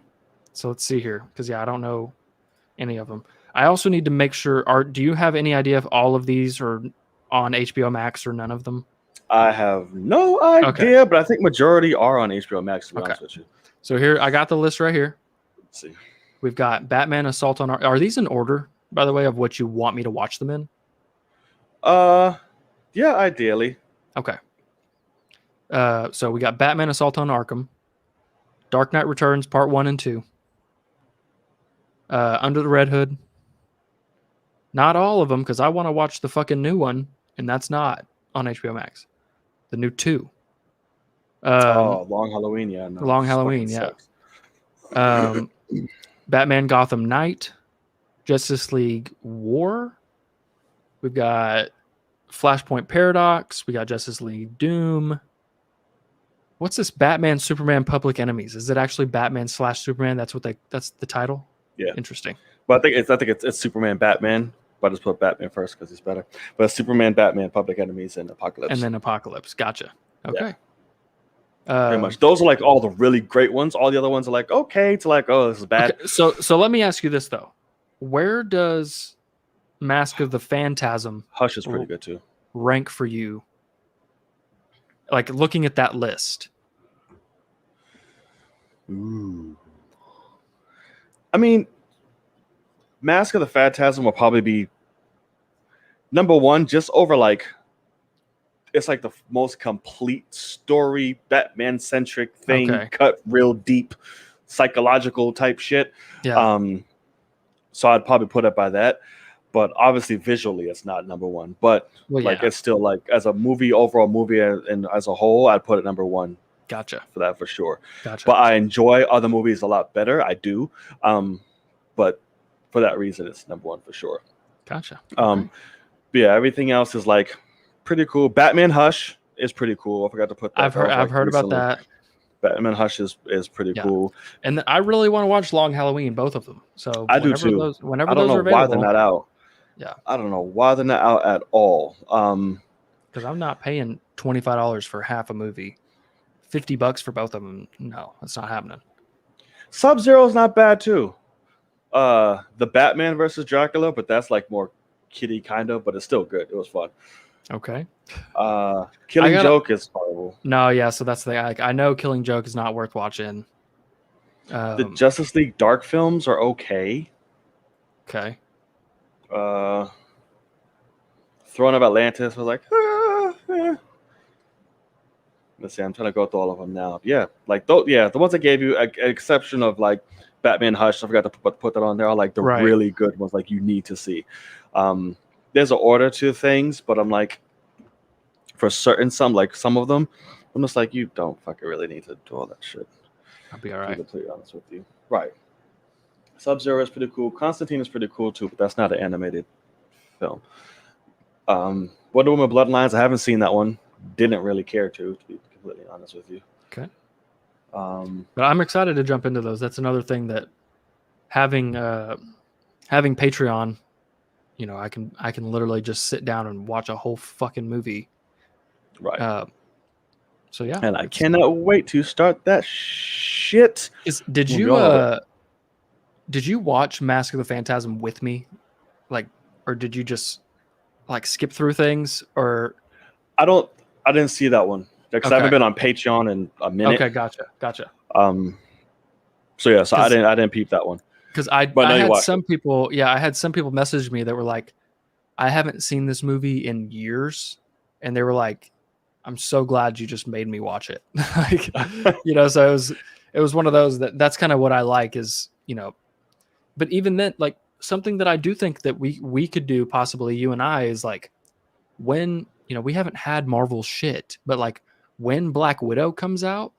So let's see here, because I don't know any of them. I also need to make sure. Do you have any idea if all of these are on HBO Max or none of them? I have no idea, but I think majority are on HBO Max, to be honest with you. So here, I got the list right here. Let's see. We've got Batman Assault on... Are these in order, by the way, of what you want me to watch them in? Yeah, ideally. Okay. So we got Batman Assault on Arkham, Dark Knight Returns Part 1 and 2, Under the Red Hood. Not all of them, because I want to watch the fucking new one, and that's not on HBO Max. The new 2. Long Halloween, yeah. No, Long Halloween, yeah. Batman Gotham Knight, Justice League War. We've got Flashpoint Paradox. We got Justice League Doom. What's this Batman Superman Public Enemies? Is it actually Batman / Superman? That's the title? Yeah. Interesting. But I think it's Superman Batman. But I just put Batman first because he's better. But it's Superman, Batman, Public Enemies, and Apocalypse. And then Apocalypse. Gotcha. Okay. Yeah. Pretty much. Those are like all the really great ones. All the other ones are like, okay, to like, oh, this is bad. Okay. So let me ask you this though. Where does Mask of the Phantasm Hush is pretty good too. rank for you? Like looking at that list. Ooh. I mean, Mask of the Phantasm will probably be number one, just over like it's like the most complete story, Batman centric thing, cut real deep, psychological type shit. Yeah. So I'd probably put it by that. But obviously, visually, it's not number one. But it's still like as a movie, overall movie, and as a whole, I'd put it number one. Gotcha. For that, for sure. Gotcha. But I enjoy other movies a lot better. I do. But for that reason, it's number one for sure. Gotcha. But yeah, everything else is like pretty cool. Batman Hush is pretty cool. I forgot to put that. I've heard about that. Batman Hush is pretty cool. And I really want to watch Long Halloween, both of them. So I do too. Whenever I don't those know are available, why they're not out. Yeah. I don't know why they're not out at all. Because I'm not paying $25 for half a movie. $50 for both of them. No, that's not happening. Sub-Zero is not bad too. The Batman versus Dracula, but that's like more kiddie kind of, but it's still good. It was fun. Okay. Killing Joke is horrible. No, yeah, so that's the thing. I know Killing Joke is not worth watching. The Justice League Dark films are okay. Okay. Throne of Atlantis was like, Let's see, I'm trying to go through all of them now. Yeah, like the ones I gave you, an exception of like Batman Hush, I forgot to put that on there, are like the really good ones, like you need to see. There's an order to things, but I'm like, for certain, some of them, I'm just like, you don't fucking really need to do all that shit. I'll be all right. To be completely honest with you. Right. Sub-Zero is pretty cool. Constantine is pretty cool too, but that's not an animated film. Wonder Woman Bloodlines, I haven't seen that one. Didn't really care to be completely honest with you. Okay. But I'm excited to jump into those. That's another thing that having Patreon, you know, I can literally just sit down and watch a whole fucking movie. Right. So yeah. And I cannot wait to start that shit. Did you watch Mask of the Phantasm with me? Like, or did you just like skip through things? Or I didn't see that one because I haven't been on Patreon in a minute. Okay, gotcha. So yeah, I didn't peep that one. Because I had some people message me that were like, I haven't seen this movie in years, and they were like, I'm so glad you just made me watch it. Like, you know, so it was one of those that's kind of what I like is, you know, but even then, like something that I do think that we could do possibly, you and I, is like when, you know, we haven't had Marvel shit, but like when Black Widow comes out,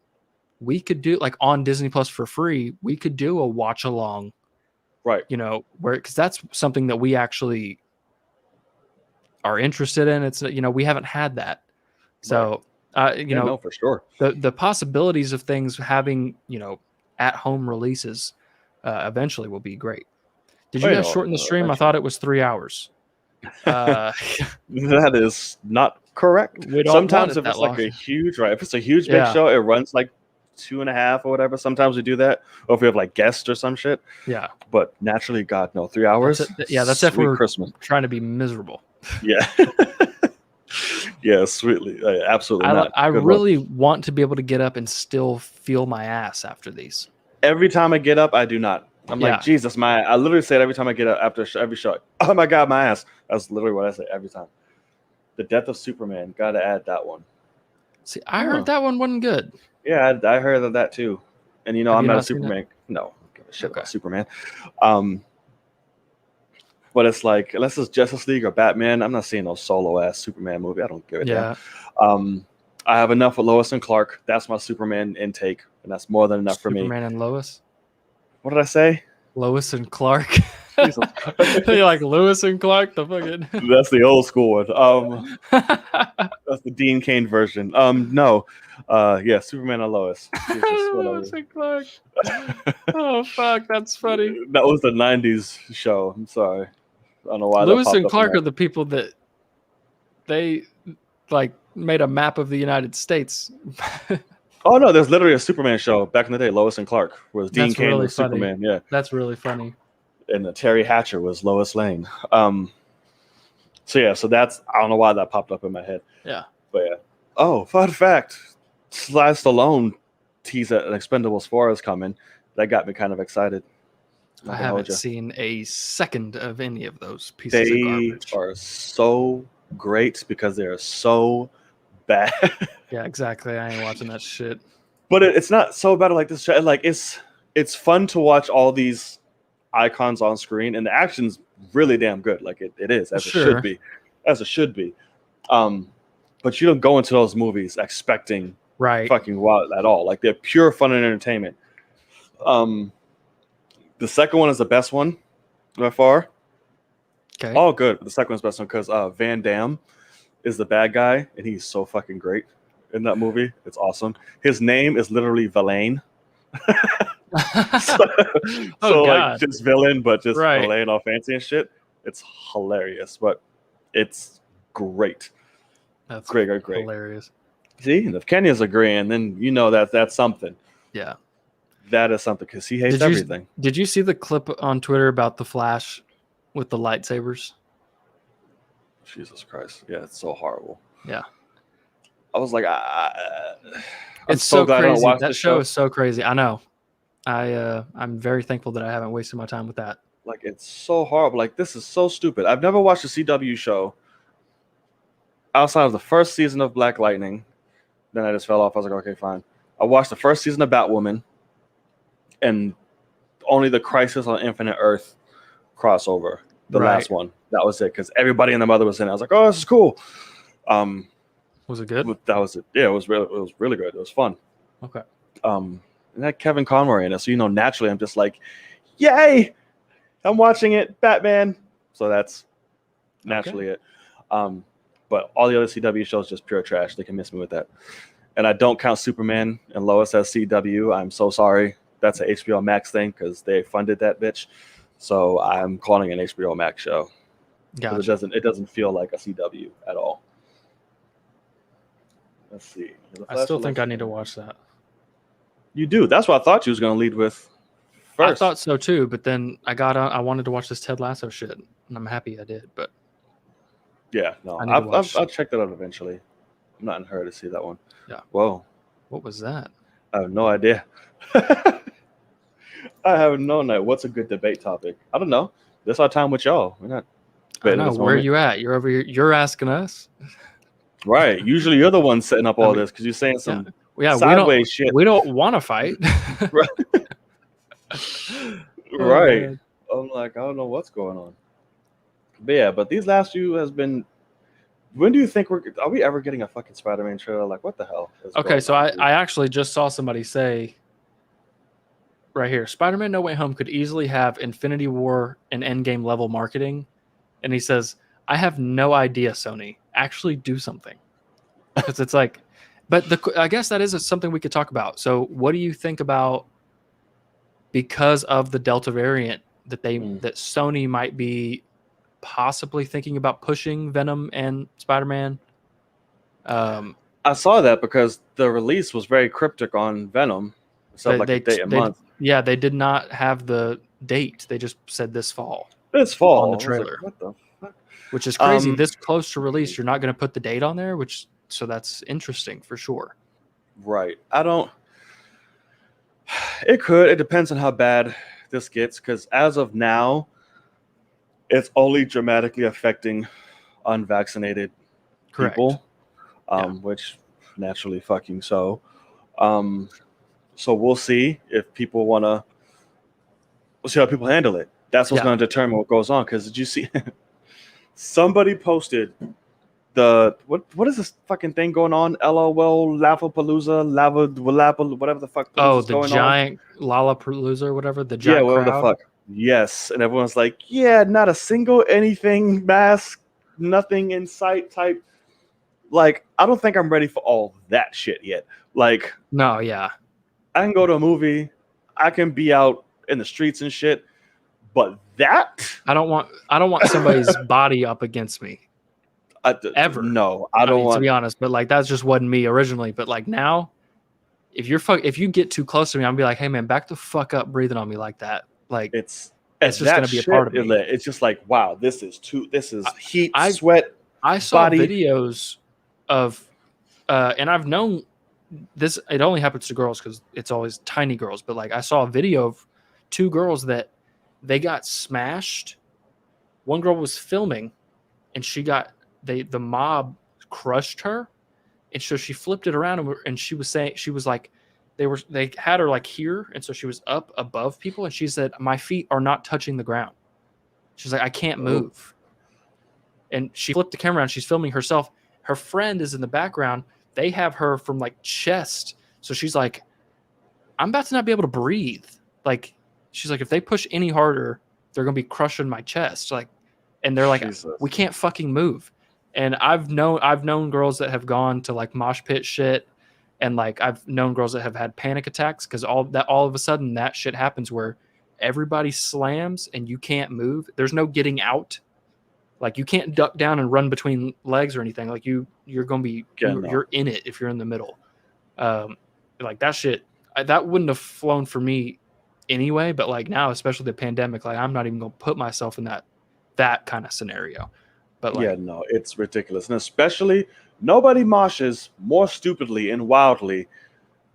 we could do like on Disney Plus for free, we could do a watch along, right? You know, because that's something that we actually are interested in. It's, you know, we haven't had that. So, you know, for sure, the possibilities of things having, you know, at home releases eventually will be great. Did you guys shorten the stream? I thought it was 3 hours. Uh, That is not correct. we don't want Sometimes it if that it's like long. a huge, right? If it's a huge big Yeah, show, it runs like 2.5 or whatever. Sometimes we do that, or if we have like guests or some shit. yeah. But naturally, God, no, 3 That's hours. it. Yeah, that's if Sweet we're Christmas. trying to be miserable. Yeah. Yeah, sweetly. Absolutely not. I Good one. really want to be able to get up and still feel my ass after these. Every time I get up, I do not. I'm like, Yeah. Jesus, I literally say it every time I get up after every show. Oh my God, my ass. That's literally what I say every time. The Death of Superman. Got to add that one. See, I heard that one wasn't good. Yeah, I heard of that too. And Have I'm you not a not seen it? Superman. No, I don't give a shit Okay. about Superman. But it's like, unless it's Justice League or Batman, I'm not seeing no solo ass Superman movie. I don't give a damn. I have enough with Lois and Clark. That's my Superman intake, and that's more than enough for me. Superman and Lois. What did I say? Lois and Clark. Jesus Christ. You're like Lewis and Clark, the fucking. That's the old school one. That's the Dean Cain version. No. Yeah, Superman and Lois. Jesus, Lewis and Clark. Oh fuck, that's funny. That was the 90s show. I'm sorry. I don't know why Lewis that popped and up. Clark are the people that they like made a map of the United States. Oh no, there's literally a Superman show back in the day. Lois and Clark was Dean That's Cain really was funny. Superman. Yeah, That's really funny. and Terry Hatcher was Lois Lane. So that's, I don't know why that popped up in my head. Yeah. But yeah. Oh, fun fact: Sly Stallone teased that an Expendables 4 is coming. That got me kind of excited. I haven't seen a second of any of those pieces of They garbage. are so great because they're so bad. Yeah, exactly. I ain't watching that shit. But it's not so bad like this. Like it's fun to watch all these icons on screen, and the action's really damn good. Like it is, as it should be, but you don't go into those movies expecting fucking wow at all. Like they're pure fun and entertainment. The second one is the best one by far. Okay. All good. The second one's the best one because Van Damme is the bad guy, and he's so fucking great in that movie. It's awesome. His name is literally Villain. so like just villain, but just Villain all fancy and shit. It's hilarious, but it's great. That's great. Hilarious. See, and if Kenya's agreeing, then you know that's something. Yeah. That is something because he hates everything. Did you see the clip on Twitter about the Flash with the lightsabers? Jesus Christ. Yeah, it's so horrible. Yeah. I was like, it's so glad crazy. I don't watch that show is so crazy. I know. I'm very thankful that I haven't wasted my time with that. Like, it's so horrible. Like, this is so stupid. I've never watched a CW show outside of the first season of Black Lightning. Then I just fell off. I was like, okay, fine. I watched the first season of Batwoman and only the Crisis on Infinite Earth crossover, the last one. That was it, because everybody and the mother was in it. I was like, oh, this is cool. Was it good? That was it. Yeah, it was really good. It was fun. Okay. And that Kevin Conroy in it. So, naturally I'm just like, yay! I'm watching it, Batman. So that's naturally it. But all the other CW shows just pure trash. They can miss me with that. And I don't count Superman and Lois as CW. I'm so sorry. That's an HBO Max thing because they funded that bitch. So I'm calling it an HBO Max show. Gotcha. It doesn't feel like a CW at all. Let's see. I still think I need to watch that. You do. That's what I thought you was going to lead with first. I thought so too, but then I wanted to watch this Ted Lasso shit, and I'm happy I did. But yeah, no, I'll check that out eventually. I'm not in a hurry to see that one. Yeah. Whoa. What was that? I have no idea. I haven't known that. What's a good debate topic? I don't know. This our time with y'all. We're not. I know. Where are you at? You're over here. You're asking us. Right. Usually you're the one setting up all this because you're saying some sideways shit. We don't want to fight. Right. Right. I'm like, I don't know what's going on. But yeah, but these last few has been. When do you think are we ever getting a fucking Spider-Man trailer? Like, what the hell? Okay, so I actually just saw somebody say right here, Spider-Man No Way Home could easily have Infinity War and Endgame level marketing. And he says, I have no idea, Sony. Actually do something. Because it's like, but I guess that is something we could talk about. So what do you think about, because of the Delta variant, that Sony might be possibly thinking about pushing Venom and Spider-Man. I saw that because the release was very cryptic on Venom. It's up But like a day a month. they did not have the date. They just said this fall This on the fall. I was like, trailer, what the fuck? which is crazy. This close to release, you're not going to put the date on there, so that's interesting for sure. Right. I don't. It could. It depends on how bad this gets, because as of now, it's only dramatically affecting unvaccinated Correct. people, Yeah. which naturally fucking so. So we'll see if people want to. We'll see how people handle it. That's what's going to determine what goes on. Because did you see? Somebody posted what is this fucking thing going on? LOL, Lavapalooza, whatever the fuck. Oh, the going giant Lollapalooza or whatever. The on. giant Whatever crowd. the fuck. Yes, and everyone's like, yeah, not a single anything mask, nothing in sight type. Like, I don't think I'm ready for all that shit yet. Like, no, yeah, I can go to a movie, I can be out in the streets and shit, but that I don't want somebody's body up against me ever. No, I don't want to be honest, but like that's just wasn't me originally. But like now, if you get too close to me, I'm gonna be like, hey man, back the fuck up, breathing on me like that. Like it's just gonna be a part of me. It's just like, wow, this is heat, sweat. I saw body. videos of, and I've known this. It only happens to girls because it's always tiny girls. But like I saw a video of 2 girls that they got smashed. One girl was filming, and the mob crushed her, and so she flipped it around, and she was saying, she was like, they had her like here, and so she was up above people, and she said, my feet are not touching the ground. She's like, I can't move. And she flipped the camera around. She's filming herself. Her friend is in the background. They have her from like chest. So she's like, I'm about to not be able to breathe. Like, she's like, if they push any harder, they're going to be crushing my chest. Like, and they're like, Jesus. We can't fucking move. And I've known girls that have gone to like mosh pit shit. And like, I've known girls that have had panic attacks because all of a sudden that shit happens where everybody slams and you can't move. There's no getting out. Like you can't duck down and run between legs or anything. Like you're going to be, you're in it if you're in the middle. Like that shit, that wouldn't have flown for me anyway. But like now, especially the pandemic, like I'm not even going to put myself in that kind of scenario. But like, yeah, no, it's ridiculous. And especially nobody moshes more stupidly and wildly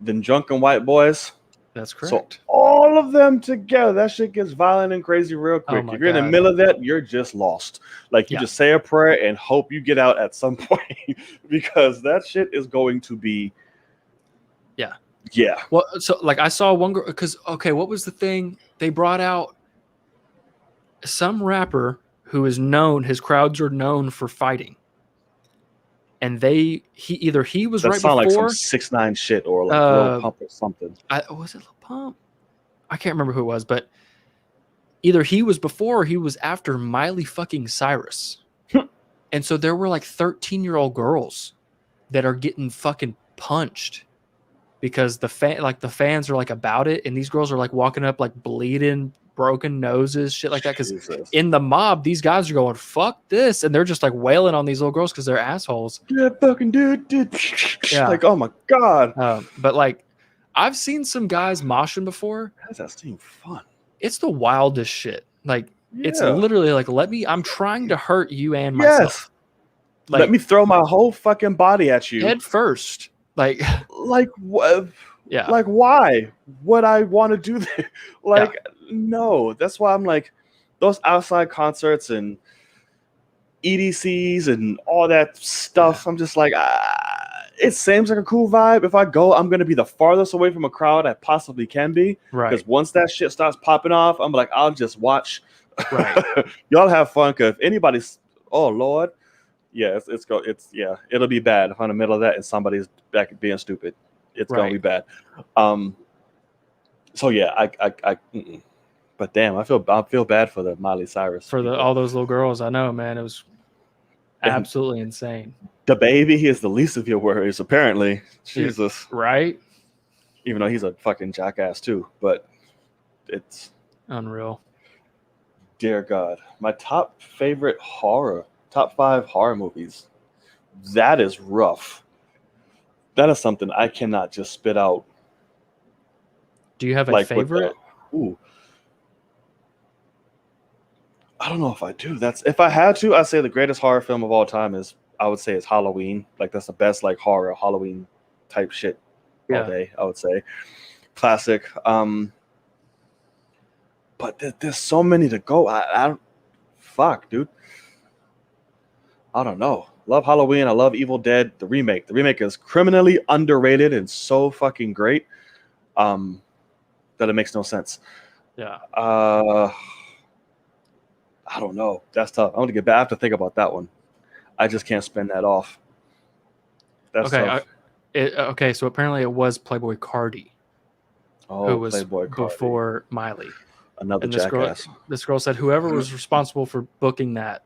than drunken white boys. That's correct. So all of them together, that shit gets violent and crazy real quick. If you're in the middle of that, you're just lost. Like you just say a prayer and hope you get out at some point because that shit is going to be. Yeah. Well, so like I saw one girl because what was the thing? They brought out some rapper who is known. His crowds are known for fighting. And he was that right before like some 6ix9ine shit or like Lil Pump or something. Was it Lil Pump? I can't remember who it was, but either he was before or he was after Miley fucking Cyrus. And so there were like 13-year-old girls that are getting fucking punched because the fans are like about it, and these girls are like walking up like bleeding, broken noses, shit like that. Because in the mob, these guys are going, fuck this. And they're just like wailing on these little girls because they're assholes. Yeah, fucking dude. Yeah. Like, oh my God. But like, I've seen some guys moshing before. How's that seem fun? It's the wildest shit. Like, it's literally like, I'm trying to hurt you and myself. Yes. Like, let me throw my whole fucking body at you. Head first. Like what? Yeah. Like, why would I want to do that? Like, no. That's why I'm like, those outside concerts and EDCs and all that stuff. I'm just like, it seems like a cool vibe. If I go, I'm going to be the farthest away from a crowd I possibly can be. Right. Because once that shit starts popping off, I'm like, I'll just watch. Right. Y'all have fun. Because if anybody's, oh Lord, it'll be bad if I'm in the middle of that and somebody's back being stupid. It's gonna be bad. So yeah, I but damn, I feel bad for the Miley Cyrus for all those little girls. I know, man. It was absolutely insane. The baby, he is the least of your worries, apparently. Jesus, right? Even though he's a fucking jackass too, but it's unreal. Dear God, my top favorite top 5 horror movies. That is rough. That is something I cannot just spit out Do you have a like with the. favorite? Ooh, I don't know if I do. That's if I had to, I'd say the greatest horror film of all time is I would say is Halloween. Like that's the best like horror Halloween type shit all Yeah. day. I would say classic. But there's so many to go. I don't. Fuck, dude. I don't know. Love Halloween. I love Evil Dead. The remake. The remake is criminally underrated and so fucking great. That it makes no sense. Yeah. I don't know. That's tough. I want to get back. I have to think about that one. I just can't spin that off. That's Okay. tough. Okay. So apparently it was Playboy Cardi who was Playboy Cardi. before Miley. Another And jackass. this girl said whoever was responsible for booking that,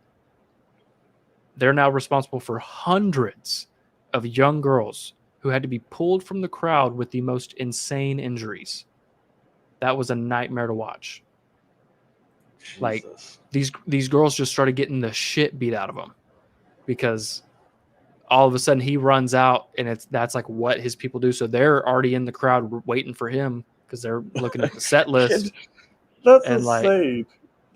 they're now responsible for hundreds of young girls who had to be pulled from the crowd with the most insane injuries. That was a nightmare to watch. Jesus. Like these girls just started getting the shit beat out of them because all of a sudden he runs out and that's like what his people do. So they're already in the crowd waiting for him because they're looking at the set list. That's and insane.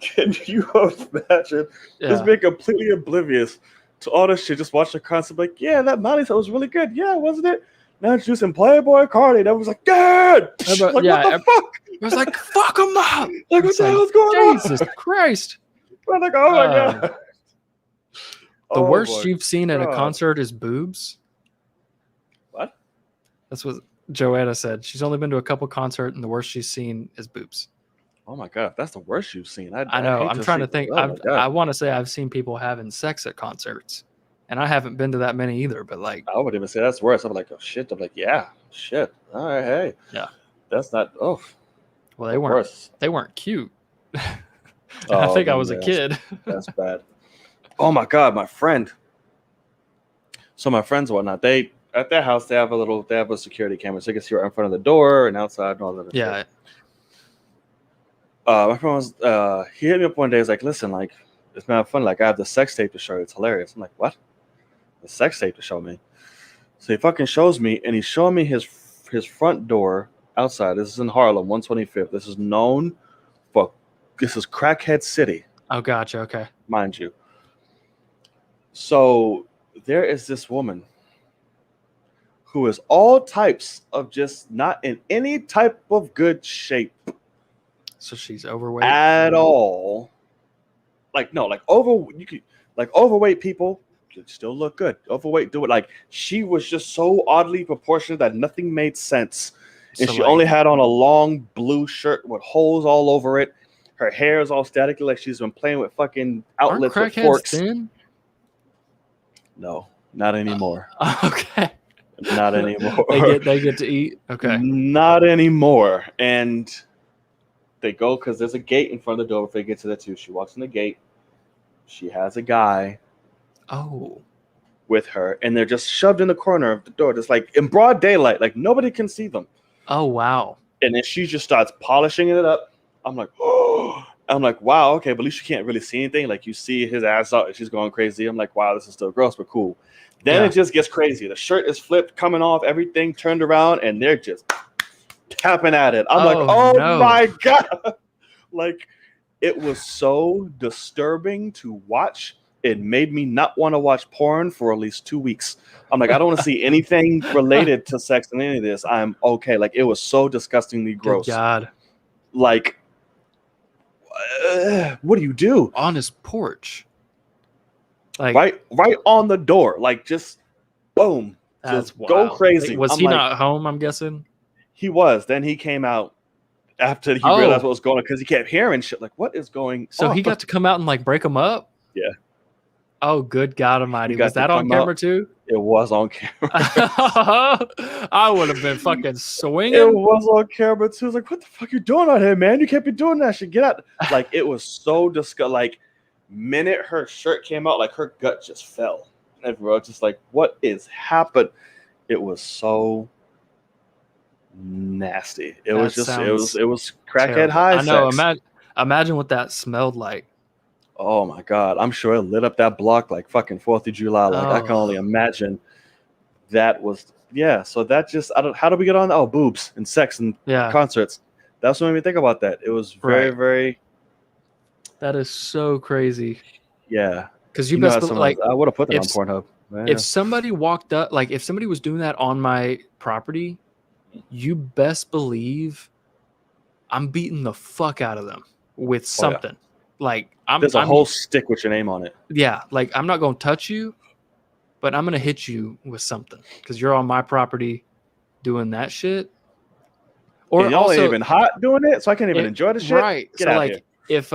Can you imagine just being completely oblivious to all this shit? Just watch the concert, like, yeah, that Miley set was really good. Yeah, wasn't it? Now introducing Playboy Cardi, that was like, good. Like, yeah, what the fuck? It was like, fuck him up. Like, what the hell's going on? Jesus Christ. I'm like, oh my god. The worst you've seen at a concert is boobs. What? That's what Joanna said. She's only been to a couple concerts, and the worst she's seen is boobs. Oh my god, if that's the worst you've seen. I know. I'm trying to think. I want to say I've seen people having sex at concerts, and I haven't been to that many either. But like, I wouldn't even say that's worse. I'm like, oh shit. I'm like, yeah, shit. All right, hey. Yeah. That's not. Oh. Well, they weren't. Worse. They weren't cute. I think I was a kid. That's bad. Oh my god, my friend. So my friends and whatnot, they at their house they have a security camera, so you can see right in front of the door and outside and all that. Yeah. Shit. My friend was he hit me up one day. He's like, listen, like it's not fun. Like I have the sex tape to show you. It's hilarious. I'm like, what? The sex tape to show me? So he fucking shows me, and he's showing me his front door outside. This is in Harlem, 125th. This is known for. This is Crackhead City. Oh, gotcha. Okay. Mind you. So there is this woman who is all types of just not in any type of good shape. So she's overweight at all. Like no, like overweight people could still look good. Overweight do it. Like she was just so oddly proportionate that nothing made sense. And she only had on a long blue shirt with holes all over it. Her hair is all staticky, like she's been playing with fucking outlets with forks. Thin? No, not anymore. Okay. Not anymore. They get to eat. Okay. Not anymore. And they go because there's a gate in front of the door. If they get to the two, she walks in the gate. She has a guy. Oh. With her, and they're just shoved in the corner of the door, just like in broad daylight, like nobody can see them. Oh wow. And then she just starts polishing it up. I'm like, oh, I'm like, wow, okay, but at least you can't really see anything. Like you see his ass out and she's going crazy. I'm like, wow, this is still gross, but cool. Then it just gets crazy. The shirt is flipped, coming off, everything turned around, and they're just tapping at it. I'm like, oh no. My God. Like it was so disturbing to watch. It made me not want to watch porn for at least 2 weeks. I'm like, I don't want to see anything related to sex and any of this. I'm okay. Like it was so disgustingly gross. Good God. Like, what do you do on his porch? Like right on the door. Like just boom. That's just go crazy. Was he not home? I'm guessing he was. Then he came out after he realized what was going on because he kept hearing shit. Like, what is going on? So he got to come out and like break them up. Yeah. Oh, good God Almighty! Was that on camera too? It was on camera. I would have been fucking swinging. It was on camera too. I was like, what the fuck you doing out here, man? You can't be doing that shit. Get out. Like, it was so disgusting. Like, minute her shirt came out, like, her gut just fell. Everyone just like, what is happening? It was so nasty. It was crackhead high. I know. Sex. Imagine what that smelled like. Oh my God, I'm sure it lit up that block like fucking 4th of July. Like I can Oh, only imagine. That was so that just I don't how do we get on? Oh, boobs and sex and yeah, concerts. That's what made me think about that. It was very, right. very That is so crazy. yeah. Because you You know best how believe, some of like, those I would have put that if on Pornhub. if Yeah. somebody walked up, like, if somebody was doing that on my property, you best believe I'm beating the fuck out of them with Oh yeah. something. Like, I'm, There's a I'm, whole stick with your name on it. yeah, like, I'm not gonna touch you, but I'm gonna hit you with something because you're on my property doing that shit. And Or y'all ain't also, even hot doing it, so I can't even it enjoy the shit. right. Get So out of here. like, if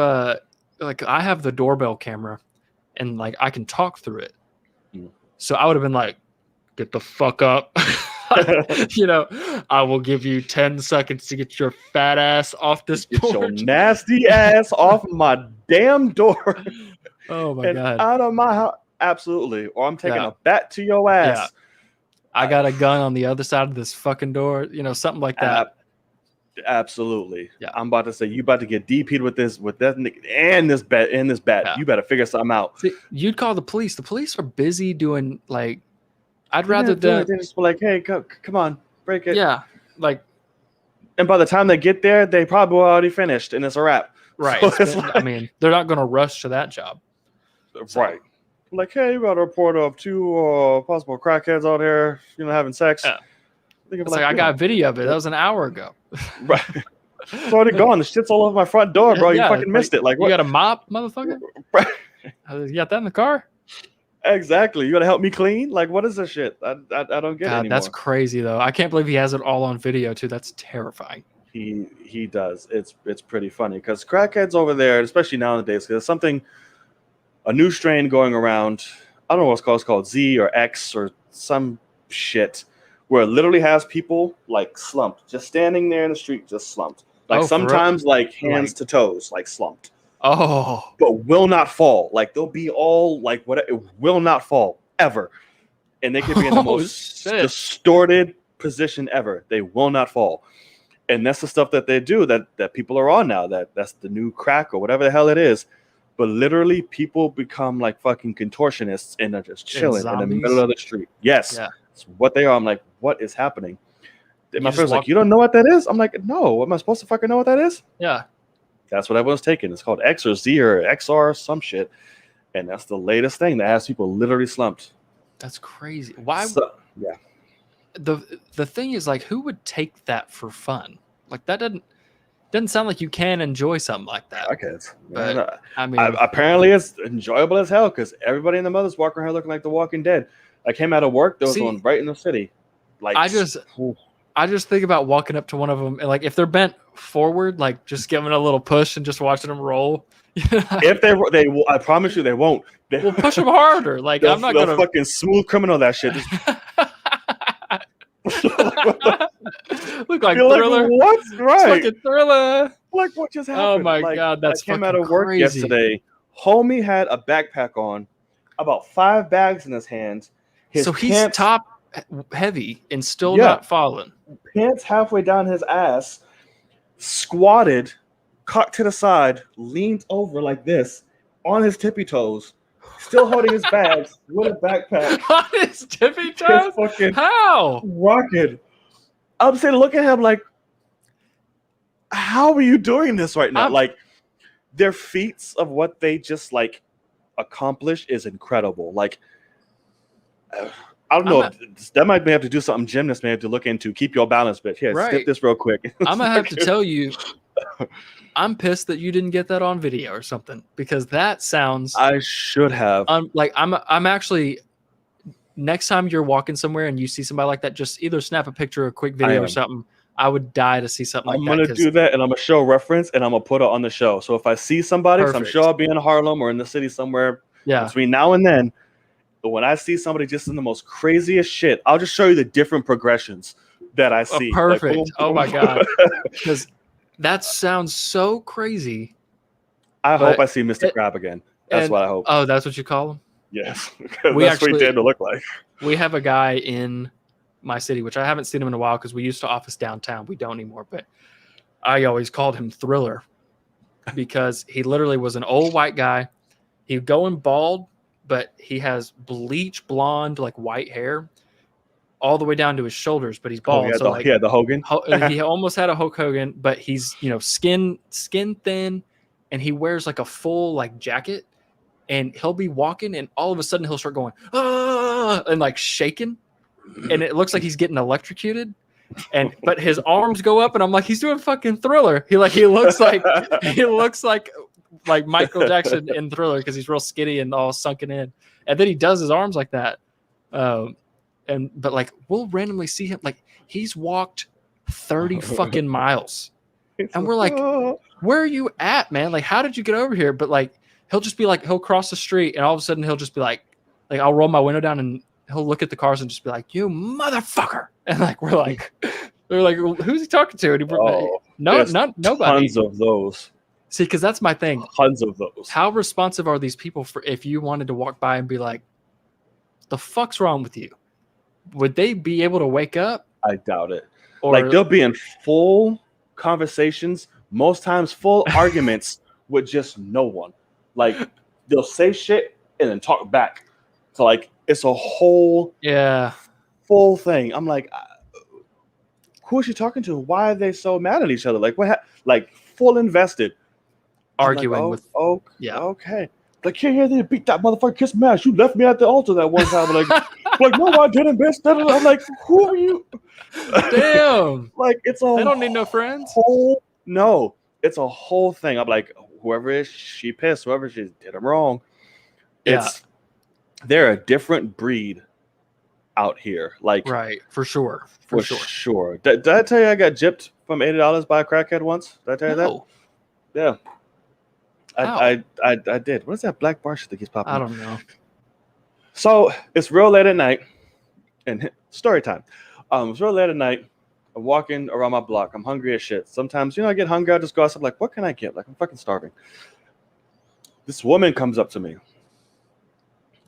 like I have the doorbell camera, and like I can talk through it, Mm. so I would have been like, get the fuck up. You know, I will give you 10 seconds to get your fat ass off this Get your porch. nasty ass off my damn door Oh my and God. out of my house. Absolutely. Or I'm taking Yeah. a bat to your Yeah. ass. I got a gun on the other side of this fucking door, something like that. Absolutely. Yeah. I'm about to say you about to get DP'd with that and this bat. Yeah. You better figure something out. See, you'd call the police. The police are busy doing like, I'd They rather didn't do them. anything. Just be like, hey, come on, break it. Yeah. Like, And by the time they get there, they probably were already finished, and it's a wrap. right. So it's I mean, they're not going to rush to that job. So, right. Like, hey, you got a report of 2 possible crackheads out here, having sex. Yeah. It's like I got a video of it. That was an hour ago. Right. It's already gone. The shit's all over my front door, bro. You fucking missed it. Like, you what? got a mop, motherfucker? Right. You got that in the car? Exactly. You gotta help me clean. Like, what is this shit? I don't get it anymore. That's crazy though. I can't believe he has it all on video too. That's terrifying. He does. It's pretty funny because crackheads over there, especially nowadays, because something, a new strain going around. I don't know what it's called Z or X or some shit, where it literally has people like slumped, just standing there in the street, just slumped. Like sometimes like hands to toes, like slumped. Oh, but will not fall. Like they'll be all like what it will not fall ever, and they could be in the most distorted position ever. They will not fall, and that's the stuff that they do that people are on now. That's the new crack or whatever the hell it is. But literally, people become like fucking contortionists and they're just chilling in the middle of the street. Yes, that's what they are. I'm like, what is happening? My friend's like, you don't know what that is? I'm like, no. Am I supposed to fucking know what that is? Yeah. That's what everyone's taking. It's called X or Z or XR, some shit. And that's the latest thing that has people literally slumped. That's crazy. Why? Yeah. The thing is, like, who would take that for fun? Like, that doesn't sound like you can enjoy something like that. Okay. But I mean, apparently it's enjoyable as hell because everybody in the mother's walking around looking like The Walking Dead. I came out of work. There was one right in the city. Like I just think about walking up to one of them and like if they're bent forward, like just giving a little push and just watching them roll. If they will, I promise you they won't. We'll push them harder. Like I'm not gonna fucking smooth criminal that shit. Just... Look like Thriller. Like, what's right? It's like a Thriller. Like what just happened? Oh my God, that's I came out of work crazy. yesterday. Homie had a backpack on, about 5 bags in his hands. So he's top heavy and still not falling. Pants halfway down his ass, squatted, cocked to the side, leaned over like this on his tippy toes, still holding his bags with a backpack. On his tippy toes? How? Rocking. I'm saying, look at him like, how are you doing this right now? Like, their feats of what they just like accomplish is incredible. Like, I don't know. That might have to do something gymnasts may have to look into. Keep your balance, bitch. Here, skip this real quick. I'm gonna have to tell you, I'm pissed that you didn't get that on video or something because that sounds. I should have. Like I'm actually. Next time you're walking somewhere and you see somebody like that, just either snap a picture or a quick video or something. I would die to see something like that. I'm gonna do that, and I'm gonna show reference, and I'm gonna put it on the show. So if I see somebody, I'm sure I'll be in Harlem or in the city somewhere. Between now and then. But when I see somebody just in the most craziest shit, I'll just show you the different progressions that I see. Perfect. Like, boom, oh boom. my God. Because that sounds so crazy. I hope I see Mr. Crab again. That's what I hope. Oh, that's what you call him? Yes. That's what he did to look like. We have a guy in my city, which I haven't seen him in a while because we used to office downtown. We don't anymore, but I always called him Thriller. because he literally was an old white guy. He'd going bald, but he has bleach blonde, like white hair all the way down to his shoulders, but he's bald. So like, he had the Hogan. He almost had a Hulk Hogan, but he's, skin thin, and he wears like a full like jacket, and he'll be walking, and all of a sudden he'll start going, ah, and like shaking, and it looks like he's getting electrocuted. But his arms go up, and I'm like, he's doing fucking Thriller. He looks like Michael Jackson in Thriller, because he's real skinny and all sunken in, and then he does his arms like that. But like, we'll randomly see him, like he's walked 30 fucking miles, and we're like, where are you at, man? Like, how did you get over here? But like, he'll just be like, he'll cross the street, and all of a sudden he'll just be like I'll roll my window down, and he'll look at the cars and just be like, you motherfucker. And like, we're like, who's he talking to? And nobody. Tons of those. See, because that's my thing. Tons of those. How responsive are these people for if you wanted to walk by and be like, the fuck's wrong with you? Would they be able to wake up? I doubt it. Or like, they'll be in full conversations, most times full arguments with just no one. Like, they'll say shit and then talk back. So like, it's a whole full thing. I'm like, who is she talking to? Why are they so mad at each other? Like, what? Like, full invested. Arguing like, okay. Like, here, they beat that motherfucker, kiss my ass. You left me at the altar that one time. Like, no, I didn't, bitch. I'm like, who are you? Damn. Like, it's a. They don't need no friends. No, it's a whole thing. I'm like, whoever is, she pissed. Whoever she did him wrong. They're a different breed out here. Like, right, for sure. For sure. Did I tell you I got gypped from $80 by a crackhead once? Did I tell you that? Yeah. I did. What is that black bar shit that keeps popping? I don't know. So it's real late at night, and story time. It's real late at night. I'm walking around my block. I'm hungry as shit. Sometimes, I get hungry. I just go outside. I'm like, what can I get? Like, I'm fucking starving. This woman comes up to me.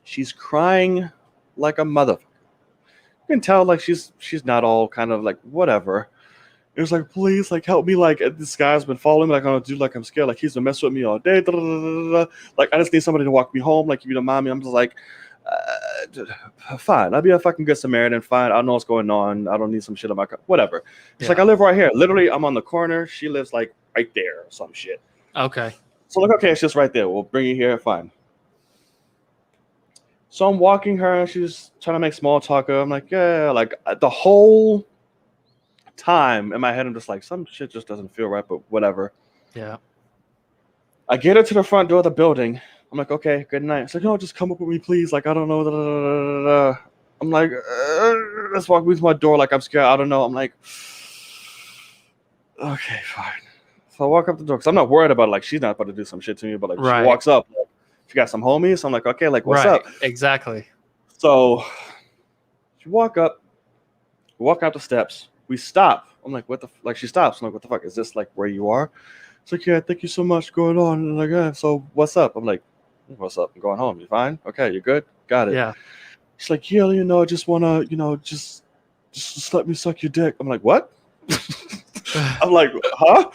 She's crying like a mother. You can tell, like, she's not all kind of like whatever. It was like, please, like, help me. Like, this guy's been following me. Like, I'm dude, like, I'm scared. Like, he's been messing with me all day. Like, I just need somebody to walk me home. Like, if you don't mind me, I'm just like, fine. I'll be a fucking good Samaritan. Fine. I don't know what's going on. I don't need some shit on my car. Whatever. It's like, I live right here. Literally, I'm on the corner. She lives like right there or some shit. Okay. So like, okay, it's just right there. We'll bring you here. Fine. So I'm walking her, and she's trying to make small talk. I'm like, yeah. Like, the whole time in my head, I'm just like, some shit just doesn't feel right, but whatever. Yeah. I get her to the front door of the building. I'm like, okay, good night. It's like, no, just come up with me, please. Like, I don't know. I'm like, let's walk me to my door. Like, I'm scared. I don't know. I'm like, okay, fine. So I walk up the door because I'm not worried about it. Like, she's not about to do some shit to me, but like, she walks up. Like, she got some homies. So I'm like, okay, like, what's up? Exactly. So she walk up the steps. We stop. I'm like, what the like? She stops. I'm like, what the fuck? Is this like where you are? It's like, yeah, thank you so much going on. And like, yeah, so what's up? I'm like, what's up? I'm going home. You fine? Okay, you good? Got it. Yeah. She's like, yeah, I just wanna, just let me suck your dick. I'm like, what? I'm like, huh?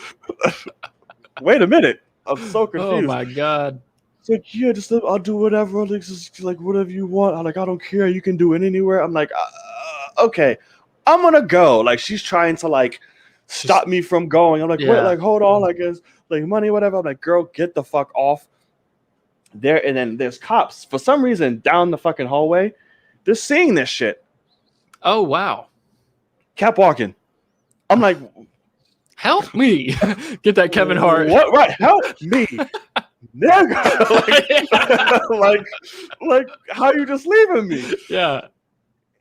Wait a minute. I'm so confused. Oh my god. It's like, yeah, I'll do whatever. Like, just like whatever you want. I'm like, I don't care. You can do it anywhere. I'm like, okay. I'm gonna go. Like, she's trying to like stop me from going. I'm like, wait, like, hold on, like, it's like money, whatever. I'm like, girl, get the fuck off there. And then there's cops for some reason down the fucking hallway. They're seeing this shit. Oh wow. Kept walking. I'm like, help me. Get that Kevin Hart. What? Right? Help me, nigga. like, how you just leaving me? Yeah.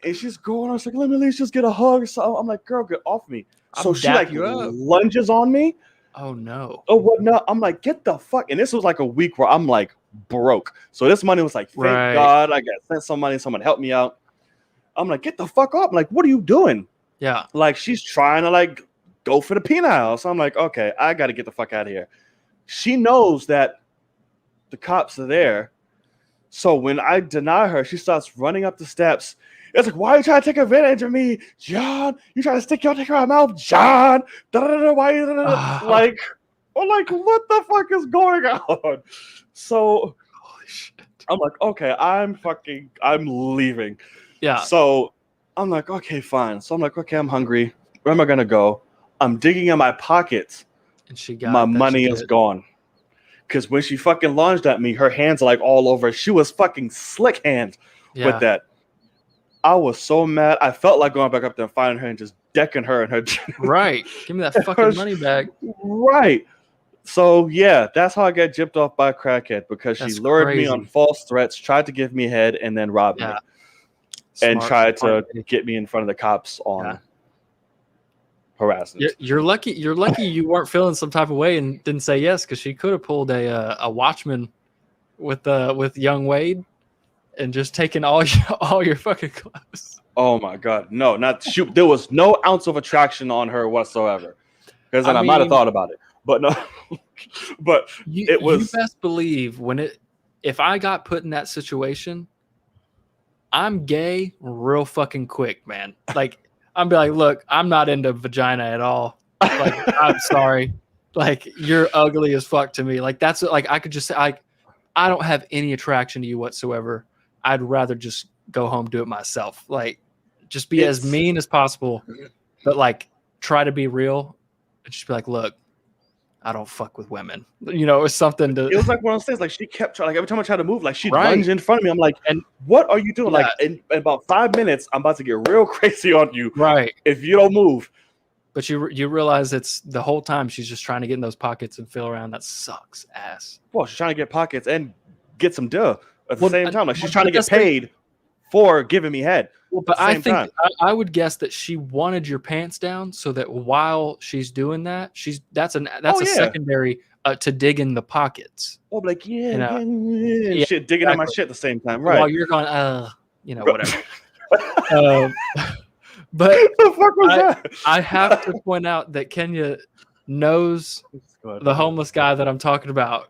And she's going, I was like, let me at least just get a hug. So I'm like, girl, get off me. So she like lunges on me. Oh no. Oh, what? No. I'm like, get the fuck. And this was like a week where I'm like broke. So this money was like, thank God I got sent some money. Someone helped me out. I'm like, get the fuck off. I'm like, what are you doing? Yeah. Like, she's trying to like go for the penile. So I'm like, okay, I got to get the fuck out of here. She knows that the cops are there. So when I deny her, she starts running up the steps. It's like, why are you trying to take advantage of me, John? You trying to stick your dick in my mouth, John? Why? Like, I'm like, what the fuck is going on? So Holy shit. I'm like, okay, I'm leaving. Yeah. So I'm like, okay, fine. So I'm like, okay, I'm hungry. Where am I gonna go? I'm digging in my pockets. And she got My it. That she money is did. gone. Because when she fucking lunged at me, her hands are like all over. She was fucking slick hand with Yeah. that. I was so mad. I felt like going back up there and finding her and just decking her and her. Right. Give me that fucking money back. Right. So yeah, that's how I got gypped off by a crackhead because she That's lured me on crazy. false threats, tried to give me head, and then robbed me, Yeah. and tried Smart to lady. get me in front of the cops on Yeah. harassment. You're lucky. You're lucky you weren't feeling some type of way and didn't say yes, because she could have pulled a Watchman with young Wade and just taken all your fucking clothes. Oh my god, no, not shoot. There was no ounce of attraction on her whatsoever. Because then I I might have mean, thought about it, but no. But it you was best believe if I got put in that situation, I'm gay real fucking quick, man. Like I'm be like, look, I'm not into vagina at all. Like I'm sorry. Like you're ugly as fuck to me. Like that's like I could just say I don't have any attraction to you whatsoever. I'd rather just go home do it myself. Like just be as it's mean as possible, but like try to be real and just be like, look, I don't fuck with women. You know, it's something to it was like one of those things. Like she kept trying. Like every time I tried to move, like she'd right. lunge in front of me. I'm like, And what are you doing? yeah, Like in about 5 minutes, I'm about to get real crazy on you right. if you don't move. But you realize it's the whole time she's just trying to get in those pockets and feel around. That sucks ass. Well, she's trying to get pockets and get some dough at the Well, same time. Like she's trying to but get that's the- paid for giving me head Well, at but the I same think time. I would guess that she wanted your pants down so that while she's doing that, that's Oh a yeah. secondary to dig in the pockets. Oh, like yeah, You know, yeah, yeah, and yeah, shit, digging at my exactly. shit at the same time, While right? you're going, whatever. Um, but The fuck was I that? I have to point out that Kenya knows the homeless guy that I'm talking about.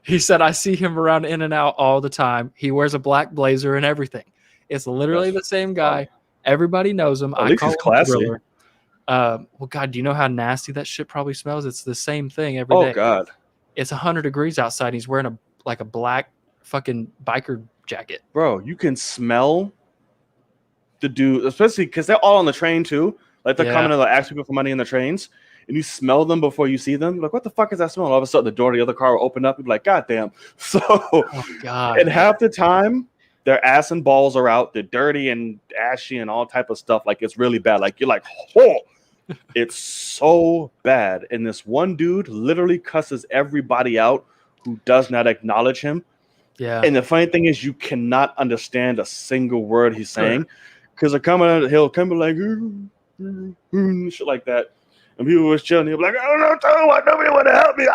He said, I see him around In and Out all the time. He wears a black blazer and everything. It's literally the same guy. Everybody knows him. At I least call he's him the classy. driller. Well, God, do you know how nasty that shit probably smells? It's the same thing every Oh day. god, It's 100 degrees outside. And he's wearing a black fucking biker jacket. bro, you can smell the dude, especially because they're all on the train too. Like they're Yeah. coming to like, ask people for money in the trains, and you smell them before you see them. Like, what the fuck is that smell? And all of a sudden, the door to the other car will open up. You'd be like, God damn. So, Oh God. and half the time, their ass and balls are out. They're dirty and ashy and all type of stuff. Like it's really bad. Like you're like, oh, it's so bad. And this one dude literally cusses everybody out who does not acknowledge him. Yeah. And the funny thing is, you cannot understand a single word he's saying because he'll come like shit like that, and people was chilling. He'll be like, I don't know, tell you what, nobody want to help me.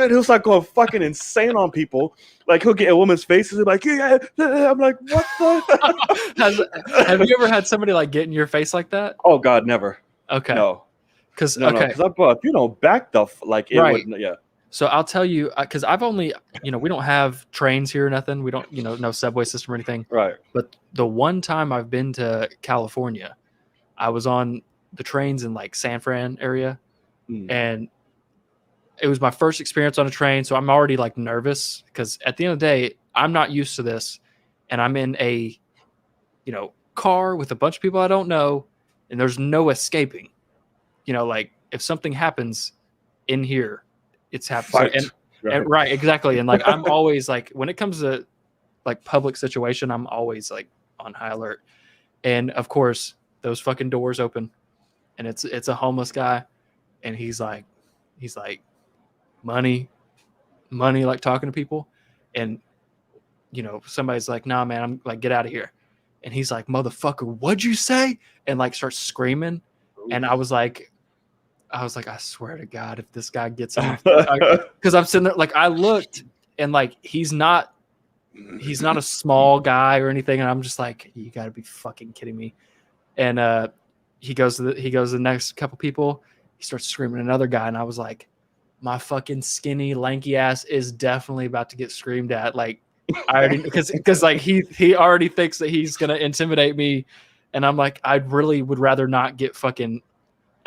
And he'll start going fucking insane on people. Like he'll get a woman's faces and be like, yeah. I'm like, what the? Have you ever had somebody like get in your face like that? Oh God, never. Okay. No. Because No, okay. because if you don't back the like it Right. would, yeah. So I'll tell you, because I've only, we don't have trains here or nothing. We don't, no subway system or anything. Right. But the one time I've been to California, I was on the trains in like San Fran area, and it was my first experience on a train. So I'm already like nervous because at the end of the day, I'm not used to this, and I'm in a, car with a bunch of people I don't know, and there's no escaping. Like if something happens in here, it's happening. So, and right, exactly. And like I'm always like when it comes to like public situation, I'm always like on high alert. And of course, those fucking doors open, and it's a homeless guy, and he's like money, like talking to people, and somebody's like, nah, man, I'm like, get out of here, and he's like, motherfucker, what'd you say? And like starts screaming, and I was like, I swear to God, if this guy gets on, because I'm sitting there, like I looked, and like he's not a small guy or anything, and I'm just like, you got to be fucking kidding me. And he goes to the next couple people, he starts screaming at another guy, and I was like, my fucking skinny lanky ass is definitely about to get screamed at. Like I already because like he already thinks that he's gonna intimidate me, and I'm like, I really would rather not get fucking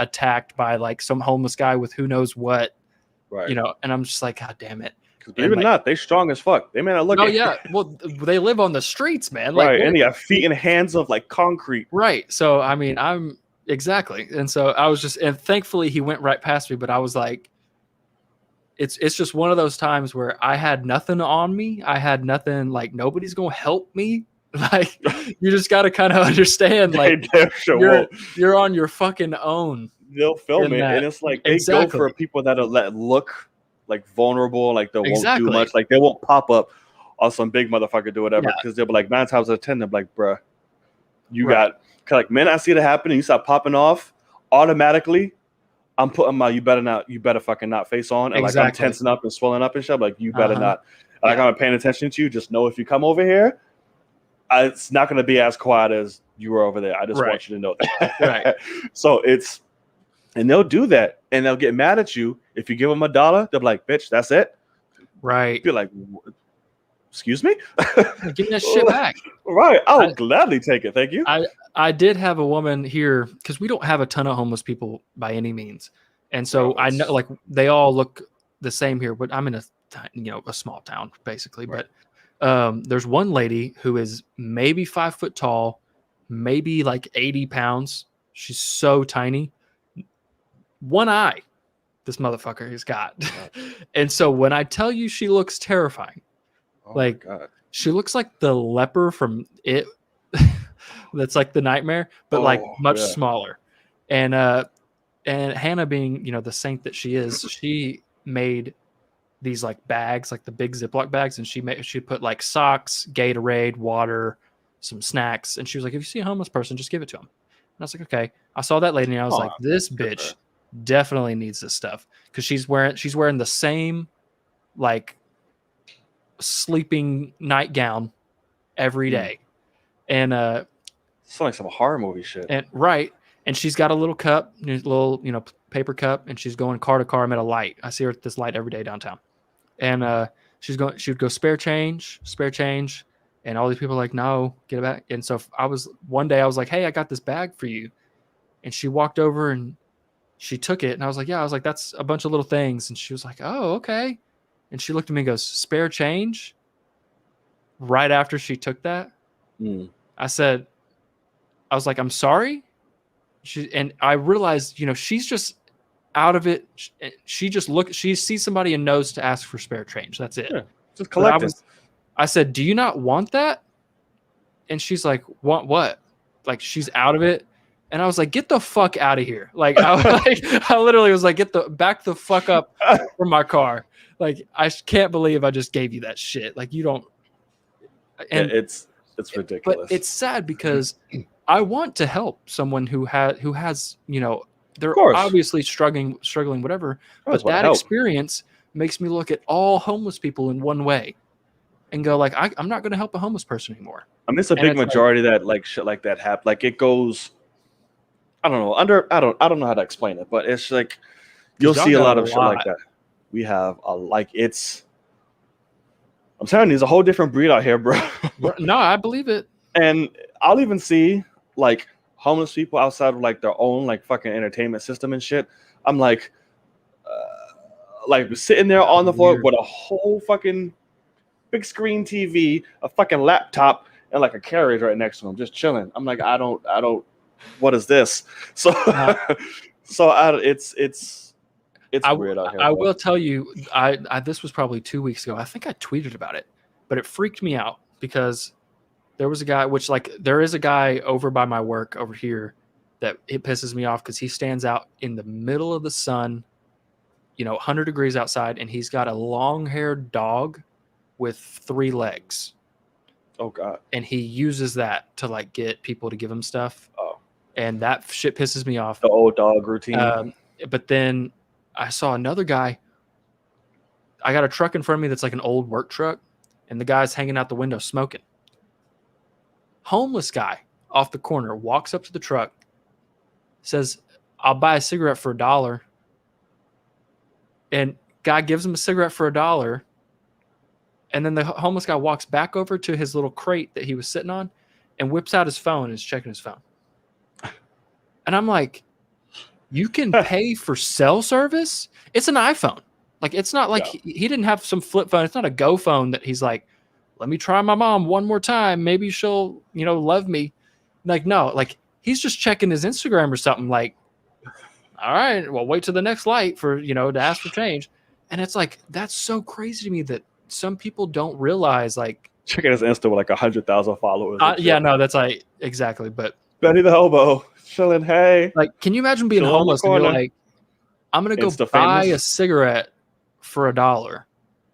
attacked by like some homeless guy with who knows what Right. And I'm just like, God damn it. Because And believe it or not, they strong as fuck. They may not look no, it. yeah. Well, they live on the streets, man. Like, Right. And they got feet and hands of like concrete. right. So, I mean, exactly. And so I was and thankfully he went right past me, but I was like, it's just one of those times where I had nothing on me. I had nothing, like nobody's going to help me. Like, you just got to kind of understand, like, you're on your fucking own. They'll film it, and it's like they go for people that look like vulnerable, like they won't do much, like they won't pop up on some big motherfucker do whatever, because they'll be like 9 times out of 10, they're like, bruh, you got like, man, I see it happening. You start popping off automatically. I'm putting my you better fucking not face on, and like I'm tensing up and swelling up and shit. Like, you better not. Like, I'm paying attention to you. Just know if you come over here, it's not going to be as quiet as you were over there. I just want you to know that. Right. So and they'll do that, and they'll get mad at you if you give them $1. They'll be like, "Bitch, that's it." Right. You're like, "Excuse me, give me that shit back." Right. I'll gladly take it. Thank you. I did have a woman here, because we don't have a ton of homeless people by any means, and so I know, like, they all look the same here. But I'm in a small town basically. Right. But there's one lady who is maybe 5 foot tall, maybe like 80 pounds. She's so tiny. One eye this motherfucker has got. And so when I tell you she looks terrifying, like, she looks like the leper from It. That's like the nightmare, but like much smaller. And Hannah, being the saint that she is, she made these like bags, like the big Ziploc bags, and she put like socks, Gatorade, water, some snacks, and she was like, if you see a homeless person, just give it to them. And I was like, okay. I saw that lady, and I was like, this bitch definitely needs this stuff, because she's wearing the same like sleeping nightgown every day. And it's like some horror movie shit. And she's got a little cup, little paper cup, and she's going car to car. I'm at a light. I see her at this light every day downtown. And she would go spare change, and all these people are like, no, get it back. And so one day I was like, hey, I got this bag for you. And she walked over and she took it, and I was like, yeah. I was like, that's a bunch of little things. And she was like, oh, okay. And she looked at me and goes, spare change? Right after she took that, I was like, I'm sorry. And I realized, she's just out of it. She sees somebody and knows to ask for spare change. That's it. Yeah, just collect it. I said, do you not want that? And she's like, want what? Like, she's out of it. And I was like, get the fuck out of here. Like, I literally was like, back the fuck up from my car. Like, I can't believe I just gave you that shit. Like, you don't. And it's ridiculous. But it's sad, because I want to help someone who has, they're obviously struggling, whatever. But that experience makes me look at all homeless people in one way and go like, I'm not going to help a homeless person anymore. I mean, it's a big majority that like shit like that happen. Like, it goes, I don't know, I don't know how to explain it, but it's like, you'll see a lot of shit like that. We have I'm telling you, there's a whole different breed out here, bro. No, I believe it. And I'll even see like homeless people outside of like their own like fucking entertainment system and shit. I'm like sitting there on the floor with a whole fucking big screen TV, a fucking laptop, and like a carriage right next to them, just chilling. I'm like, I don't. What is this? So, it's weird out here. I will tell you, this was probably 2 weeks ago. I think I tweeted about it, but it freaked me out, because there was a guy, there is a guy over by my work over here that it pisses me off, because he stands out in the middle of the sun, 100 degrees outside, and he's got a long-haired dog with 3 legs. Oh God. And he uses that to like get people to give him stuff. Oh. And that shit pisses me off. The old dog routine. But then I saw another guy. I got a truck in front of me that's like an old work truck, and the guy's hanging out the window smoking. Homeless guy off the corner walks up to the truck, says, I'll buy a cigarette for $1. And guy gives him a cigarette for $1. And then the homeless guy walks back over to his little crate that he was sitting on and whips out his phone and is checking his phone. And I'm like, you can pay for cell service? It's an iPhone. Like, it's not like Yeah. he didn't have some flip phone. It's not a Go phone that he's like, let me try my mom one more time. Maybe she'll, love me. Like, no, like he's just checking his Instagram or something. Like, all right, well, wait till the next light for, to ask for change. And it's like, that's so crazy to me that some people don't realize, like, Checking his Insta with like 100,000 followers. yeah, no, that's like, exactly. But Betty the hobo chilling. Hey, like, can you imagine being chill on the homeless and you're corner. like, I'm going to go Insta buy famous. a cigarette for $1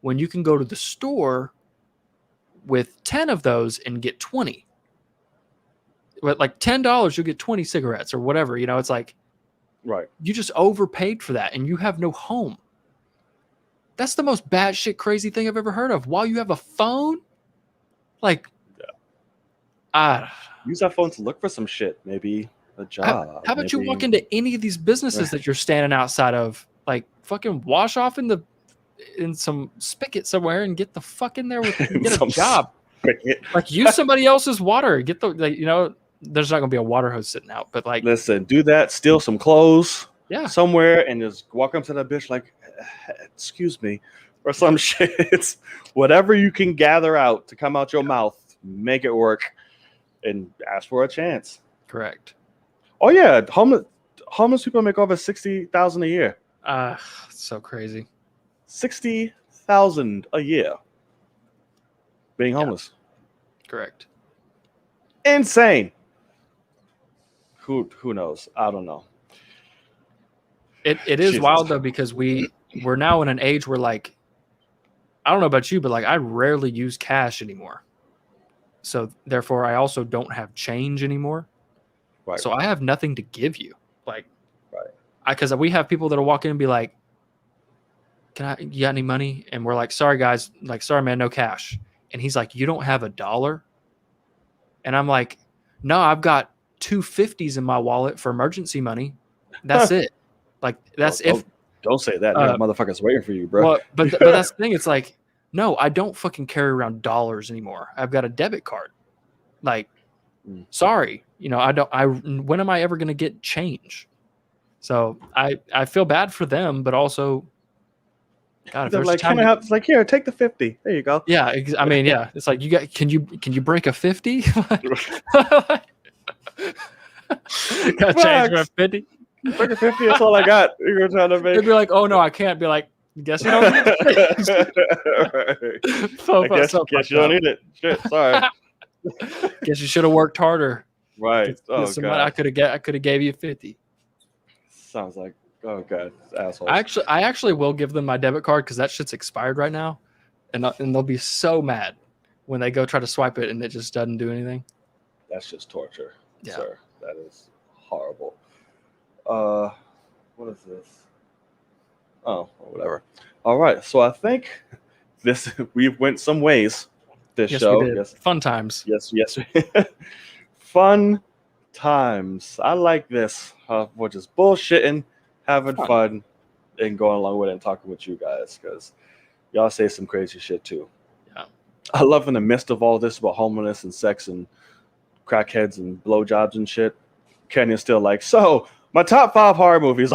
when you can go to the store with 10 of those and get 20. But like $10, you'll get 20 cigarettes or whatever. It's like, Right. you just overpaid for that and you have no home. That's the most batshit crazy thing I've ever heard of. While you have a phone, like, use that phone to look for some shit. Maybe a job. How about you walk into any of these businesses that you're standing outside of, like, fucking wash off in some spigot somewhere and get the fuck in there get a job. Like, use somebody else's water. Get there's not gonna be a water hose sitting out, but like, listen, do that. Steal some clothes. Yeah. Somewhere and just walk up to that bitch like, excuse me, or some shit. Whatever you can gather out to come out your mouth, make it work, and ask for a chance. Correct. Oh yeah, homeless people make over $60,000 a year. So crazy. 60,000 a year being homeless. Correct. Insane. Who knows? I don't know. It is Jesus. wild though, because we're now in an age where, like, I don't know about you, but like, I rarely use cash anymore. So therefore I also don't have change anymore. Right. So I have nothing to give you. Like, right. Because we have people that'll walk in and be like, you got any money? And we're like, sorry guys, like, sorry man, no cash. And he's like, you don't have $1? And I'm like, no, I've got 250s in my wallet for emergency money. That's it. Like, that's don't say that. Motherfuckers waiting for you, bro. Well, but that's the thing. It's like, no, I don't fucking carry around dollars anymore. I've got a debit card. Like, sorry, when am I ever going to get change? So I feel bad for them, but also, God, if they're there's like, time it's like, here, take the 50. There you go. Yeah, I mean, yeah, it's like, can you break a 50? Got change for 50. Break a 50. That's all I got. You're trying to make. They'd be like, oh no, I can't. Be like, guess you don't need it. Guess you don't need it. Shit, sorry. Guess you should have worked harder. Right. Oh god. I could have gave you 50. Sounds like, oh god, assholes. I actually will give them my debit card because that shit's expired right now, and they'll be so mad when they go try to swipe it and it just doesn't do anything. That's just torture, yeah. Sir. That is horrible. What is this? Oh, whatever. All right, so I think we went some ways this show. We did. Yes. Fun times. Yes. Fun times. I like this. We're just bullshitting, having fun, and going along with it and talking with you guys because y'all say some crazy shit too. Yeah. I love in the midst of all this about homelessness and sex and crackheads and blowjobs and shit, Kenya's still like, so my top 5 horror movies.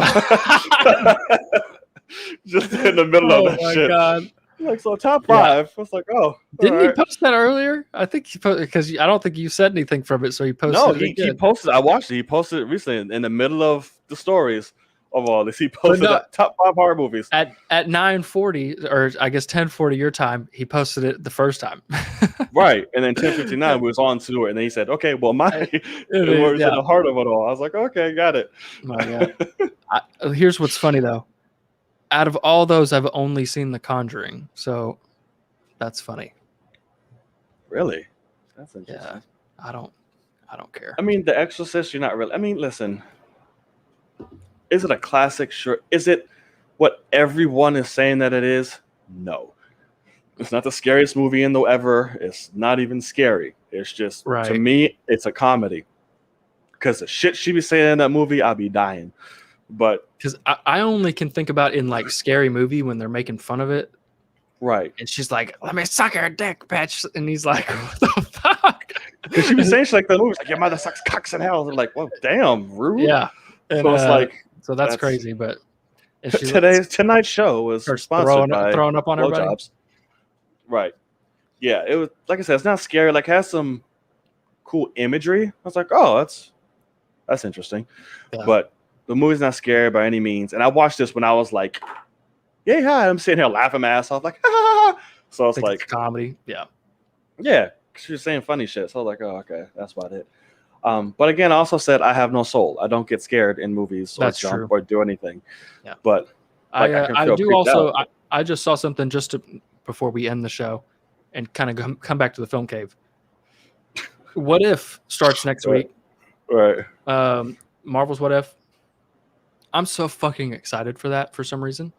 Just in the middle of that shit. Oh my god. Like, so top 5. Yeah. I was like, oh. Didn't he post that earlier? I think he posted, because I don't think you said anything from it, so he posted it. No, he posted. I watched it. He posted it recently in the middle of the stories of all this. He posted top 5 horror movies. At 9:40, or I guess 10:40 your time, he posted it the first time. Right. And then 10:59 we was on to it. And then he said, okay, well, it was in the heart of it all. I was like, okay, got it. My God. Here's what's funny, though. Out of all those, I've only seen The Conjuring. So that's funny. Really? That's interesting. Yeah. I don't care. I mean, The Exorcist, you're not really. I mean, listen. Is it a classic? Sure. Is it what everyone is saying that it is? No. It's not the scariest movie in the ever. It's not even scary. It's just, to me, it's a comedy. Because the shit she be saying in that movie, I'll be dying. But because I only can think about in like Scary Movie when they're making fun of it. Right. And she's like, let me suck her dick, bitch. And he's like, what the fuck? Because she was saying shit like the movie's like, your mother sucks cocks in hell. They're like, well, damn, rude. Yeah. And, so it's like, so that's crazy. But And she Tonight's show was starts sponsored by throwing up on everybody. blowjobs. Right. Yeah, it was like I said, it's not scary. Like, it has some cool imagery. I was like, oh, that's interesting. Yeah. But the movie's not scary by any means. And I watched this when I was like, yay, hi. I'm sitting here laughing my ass off, like, ha, ha, ha. So it's like, it's comedy. Yeah. yeah, she was saying funny shit. So I was like, oh, okay, that's about it. But again, I also said I have no soul. I don't get scared in movies or That's jump true. or do anything. Yeah. But like, I feel do creeped also. out. I just saw something before we end the show, and kind of come back to the film cave. What If starts next Right. week. Right. Marvel's What If. I'm so fucking excited for that for some reason,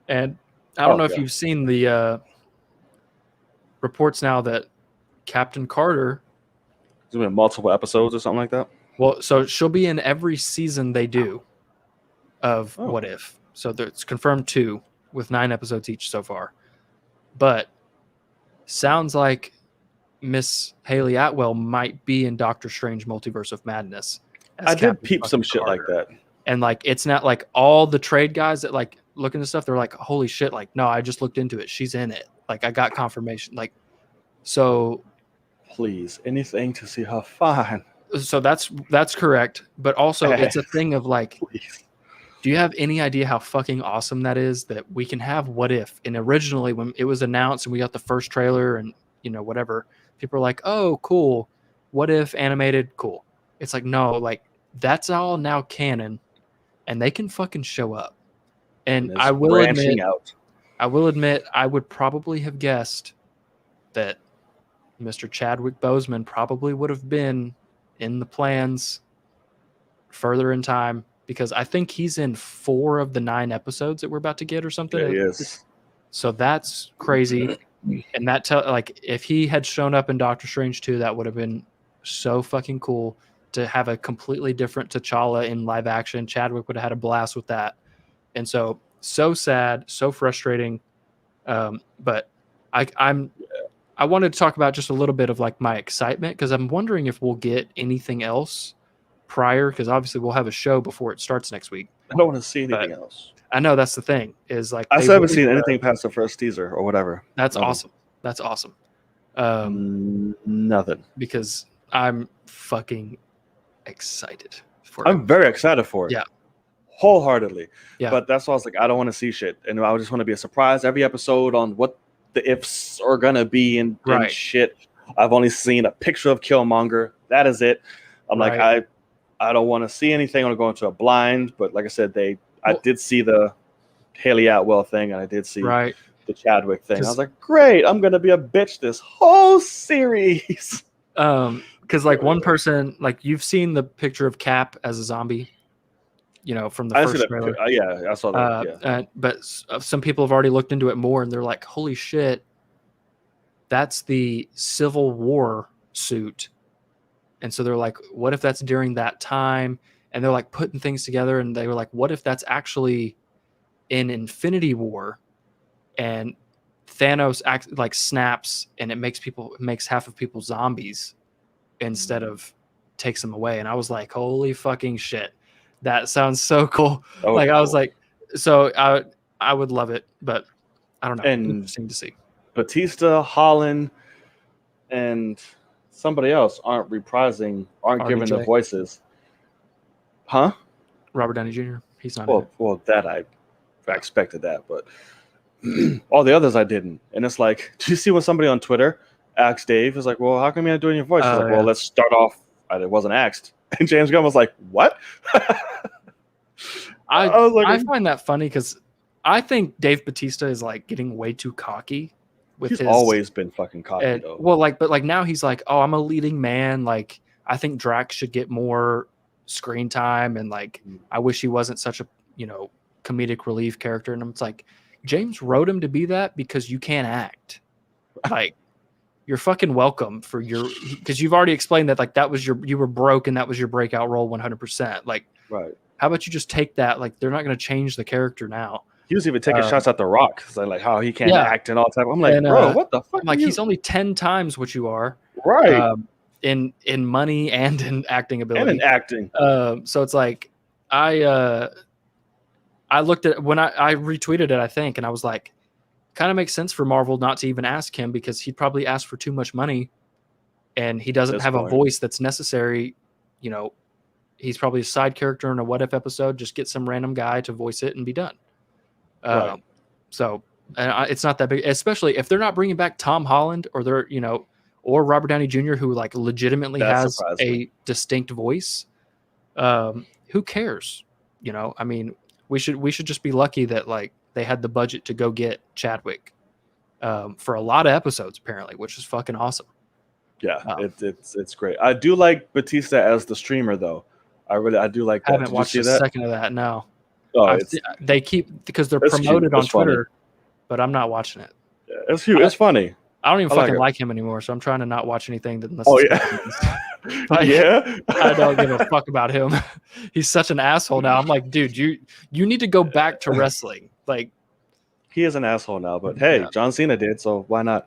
and I don't know if you've seen the reports now that Captain Carter. There's been multiple episodes or something like that. Well, so she'll be in every season they do of What If. So it's confirmed 2 with 9 episodes each so far. But sounds like Miss Haley Atwell might be in Doctor Strange Multiverse of Madness. I did peep some shit like that. And like, it's not like all the trade guys that like look into stuff, they're like, holy shit, like, no, I just looked into it. She's in it. Like, I got confirmation. Like, so please, anything to see her fine. So that's correct. But also it's a thing of like, please. Do you have any idea how fucking awesome that is that we can have What If? And originally when it was announced and we got the first trailer and, you know, whatever, people are like, oh, cool. What If animated? Cool. It's like, no, like that's all now canon and they can fucking show up. And I will admit, I would probably have guessed that Mr. Chadwick Boseman probably would have been in the plans further in time, because I think he's in 4 of the 9 episodes that we're about to get or something. Yeah, he is. So that's crazy. And that like if he had shown up in Doctor Strange 2, that would have been so fucking cool to have a completely different T'Challa in live action. Chadwick would have had a blast with that. And so sad, so frustrating. But I wanted to talk about just a little bit of like my excitement, because I'm wondering if we'll get anything else prior, because obviously we'll have a show before it starts next week. I don't want to see anything else. I know that's the thing is like I still haven't seen anything past the first teaser or whatever. That's awesome. That's awesome. Nothing. Because I'm fucking excited for it. I'm very excited for it. Yeah. Wholeheartedly. Yeah. But that's why I was like, I don't want to see shit. And I just want to be a surprise every episode on what the ifs are gonna be and shit. I've only seen a picture of Killmonger. That is it. I'm like, I don't want to see anything. I want to go into a blind. But like I said, I did see the Haley Atwell thing, and I did see the Chadwick thing. I was like, great, I'm gonna be a bitch this whole series. Because like one person, like you've seen the picture of Cap as a zombie, you know, from the first trailer. Yeah, I saw that. But some people have already looked into it more, and they're like, holy shit, that's the Civil War suit. And so they're like, what if that's during that time? And they're like putting things together, and they were like, what if that's actually in Infinity War and Thanos like snaps and it makes half of people zombies instead of takes them away. And I was like, holy fucking shit. That sounds so cool. Like I was like, so I would love it, but I don't know. And interesting to see. Batista, Holland, and somebody else aren't giving the voices. Huh? Robert Downey Jr. He's not. Well, that I expected that, but all the others I didn't. And it's like, did you see when somebody on Twitter asked Dave? It's like, well, how come you're not doing your voice? He's like, well, let's start off. It wasn't asked. And James Gunn was like, what? I find that funny because I think Dave Bautista is like getting way too cocky. He's always been fucking cocky, though. Well, but now he's like, oh, I'm a leading man. Like, I think Drax should get more screen time, and like, I wish he wasn't such a comedic relief character. And it's like, James wrote him to be that because you can't act. Like, you're fucking welcome for because you've already explained that like that was you were broke and that was your breakout role 100%. Like, right. How about you just take that? Like, they're not going to change the character now. He was even taking shots at The Rock, so like how he can't act and all that. I'm like, bro, what the fuck? I'm like, he's only 10 times what you are, right? In money and in acting ability, and in acting. So it's like, I I looked at when I retweeted it, I think, and I was like, kind of makes sense for Marvel not to even ask him because he'd probably ask for too much money, and he doesn't This have a point. voice that's necessary. You know, he's probably a side character in a What If episode. Just get some random guy to voice it and be done. Right. So it's not that big, especially if they're not bringing back Tom Holland or they're or Robert Downey Jr., who like legitimately That has surprised me. a distinct voice. Who cares? I mean, we should just be lucky that like they had the budget to go get Chadwick for a lot of episodes apparently, which is fucking awesome. Yeah, it's great. I do like Batista as the streamer though. I do like that. I haven't Did you watched see a that? second of that. No, Oh, they keep because they're it's cute. promoted on It's funny. Twitter, but I'm not watching it. Yeah, it's cute. It's funny. I don't even I like fucking it. like him anymore, so I'm trying to not watch anything that unless Oh it's yeah, like, yeah. I don't give a fuck about him. He's such an asshole now. I'm like, dude, you need to go back to wrestling. Like, He is an asshole now, but hey, Yeah. John Cena did, so why not?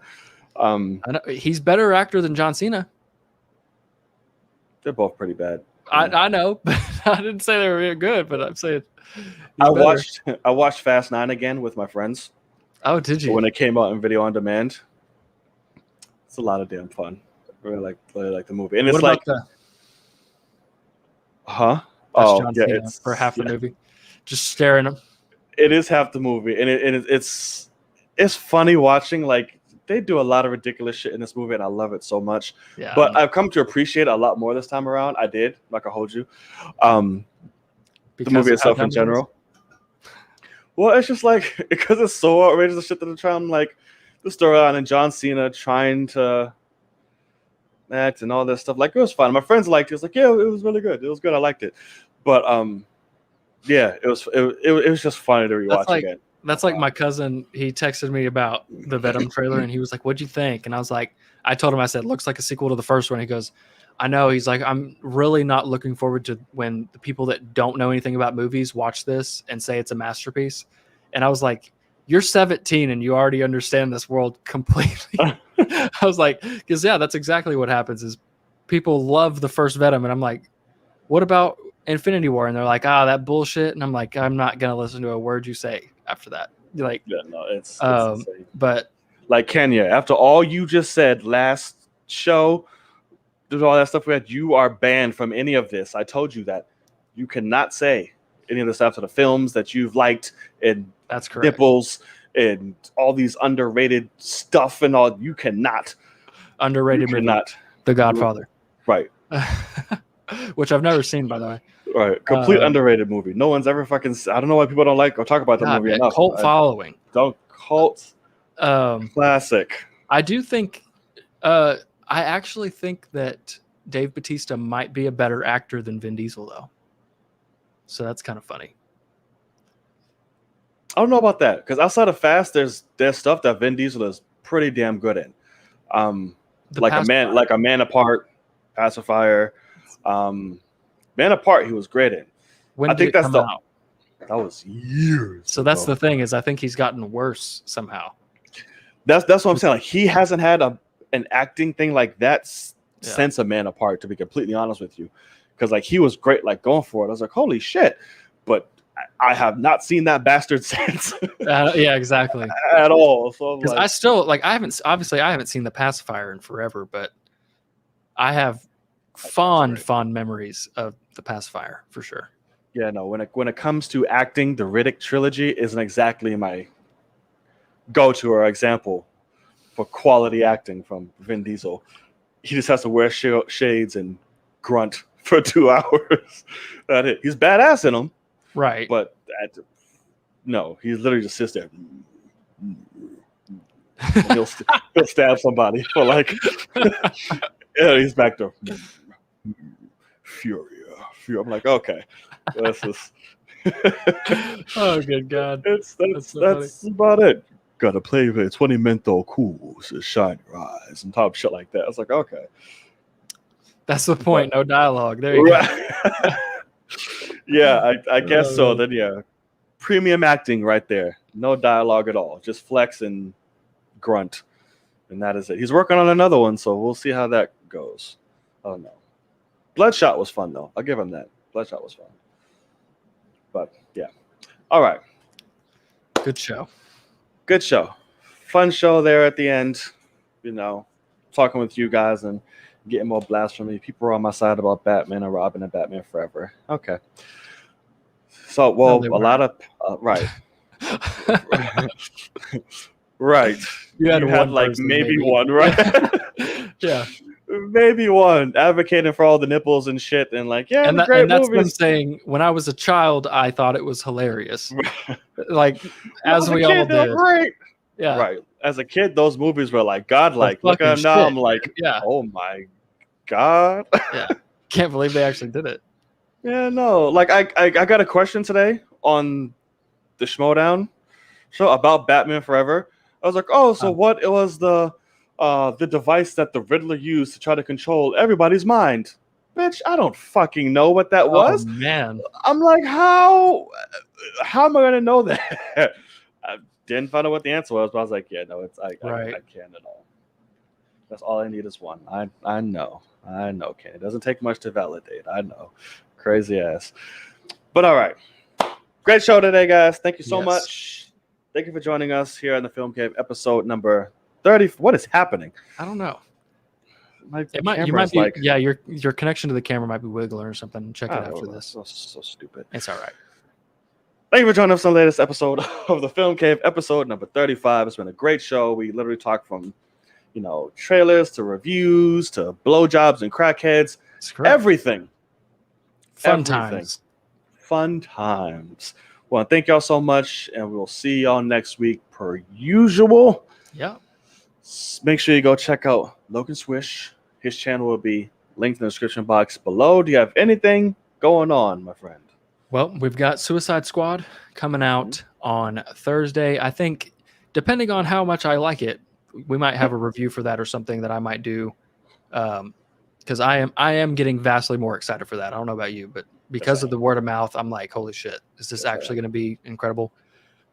I know, he's better actor than John Cena. They're both pretty bad. I know, but I didn't say they were really good. But I'm saying I he's better. watched Fast 9 again with my friends Oh, did you? when it came out in video on demand. It's a lot of damn fun. Really like the movie, and What it's about like, the huh? that's Oh John yeah, Cena for half the movie, just staring him. it is half the movie, and it's funny watching. Like they do a lot of ridiculous shit in this movie, and I love it so much. Yeah, But I've come to appreciate it a lot more this time around. I did, like I hold you. The movie of how itself in dumb it is? general. Well, it's just like because it's so outrageous the shit that they're trying, like the storyline and John Cena trying to act and all this stuff. Like it was fun. My friends liked it. It was like, yeah, it was really good. It was good. I liked it. But yeah, it was just funny to rewatch again. That's like my cousin. He texted me about the Venom trailer, and he was like, "What'd you think?" And I was like, I told him, I said, "Looks like a sequel to the first one." He goes, "I know." He's like, "I'm really not looking forward to when the people that don't know anything about movies watch this and say it's a masterpiece." And I was like, "You're 17 and you already understand this world completely." I was like, "Because yeah, that's exactly what happens. Is people love the first Venom, and I'm like, what about Infinity War?" And they're like, that bullshit. And I'm like, I'm not gonna listen to a word you say after that. Like, Yeah, no, it's insane. but Like Kenya, after all you just said last show, there's all that stuff we had. You are banned from any of this. I told you that. You cannot say any of the stuff to the films that you've liked and that's correct. nipples and all these underrated stuff and all. You cannot. Underrated You movie, cannot. The Godfather, Right. which I've never seen, by the way. Right. Complete underrated movie. No one's ever fucking. I don't know why people don't like or talk about the movie enough. Cult following. Cult. Classic. I do think. I actually think that Dave Bautista might be a better actor than Vin Diesel, though. So that's kind of funny. I don't know about that because outside of Fast, there's stuff that Vin Diesel is pretty damn good in. Like a Man Apart, Pacifier, Man Apart. He was great in. When did it come out? That was years. So that's the thing is I think he's gotten worse somehow. That's what I'm saying. Like he hasn't had an acting thing like that since A Man Apart. To be completely honest with you, because like he was great, like going for it. I was like, holy shit! But I have not seen that bastard since. Yeah, exactly. At all. So because I still like I haven't seen The Pacifier in forever, but I have fond memories of The Pacifier for sure. Yeah, no. When it comes to acting, the Riddick trilogy isn't exactly my go-to or example for quality acting from Vin Diesel. He just has to wear shades and grunt for 2 hours. That's it. He's badass in them, right? But no, he literally just sits there. He'll stab somebody for like. Yeah, he's back there. Fury. I'm like, okay, this is. Oh, good God! That's about it. Gotta play with 20 menthol cools to shine your eyes and top shit like that. I was like, okay, that's the point. No dialogue. There you go. Yeah, I guess so. Then yeah, premium acting right there. No dialogue at all. Just flex and grunt, and that is it. He's working on another one, so we'll see how that goes. I don't know. Bloodshot was fun though. I'll give him that. Bloodshot was fun. But yeah. All right. Good show. Good show. Fun show there at the end. Talking with you guys and getting more blasphemy. People are on my side about Batman and Robin and Batman Forever. Okay. So, well, they a lot of right. Right. You had had one like person, maybe maybe. one, right? Yeah. Maybe one advocating for all the nipples and shit, and like, yeah, And the great that's them movies. saying, when I was a child, I thought it was hilarious. Like, As as a we kid, all they were did. great. Yeah. Right. As a kid, those movies were like godlike. Look at fucking them now. shit, I'm like, man. Yeah. oh my god. Yeah. Can't believe they actually did it. Yeah, no. Like I got a question today on the Schmodown show about Batman Forever. I was like, oh, so what? It was the device that the Riddler used to try to control everybody's mind. Bitch, I don't fucking know what that was. Man. I'm like, how am I gonna know that? I didn't find out what the answer was, but I was like, yeah, no, I can't at all. That's all I need is one. I know, Ken. It doesn't take much to validate. I know, crazy ass. But all right, great show today, guys. Thank you so much. Thank you for joining us here in the Film Cave, episode number 30. What is happening? I don't know. You might be like, yeah, your connection to the camera might be wiggling or something. Check it after this. So stupid. It's all right. Thank you for joining us on the latest episode of the Film Cave, episode number 35. It's been a great show. We literally talked from, trailers to reviews to blowjobs and crackheads. Everything. Fun times. Well, thank y'all so much, and we'll see y'all next week per usual. Yeah. Make sure you go check out Logan Swish. His channel will be linked in the description box below. Do you have anything going on, my friend? Well, we've got Suicide Squad coming out on Thursday. I think, depending on how much I like it, we might have a review for that or something that I might do. Because I am getting vastly more excited for that. I don't know about you, but because of the word of mouth, I'm like, holy shit, is this actually going to be incredible?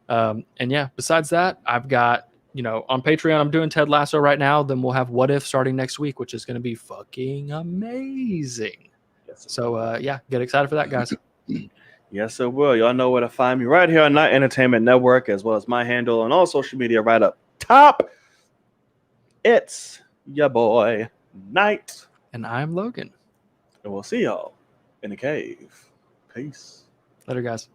And yeah, besides that, I've got, on Patreon, I'm doing Ted Lasso right now. Then we'll have What If starting next week, which is going to be fucking amazing. So yeah, get excited for that, guys. Yes, it will. Y'all know where to find me right here on Night Entertainment Network, as well as my handle on all social media right up top. It's your boy, Knight. And I'm Logan. And we'll see y'all in the cave. Peace. Later, guys.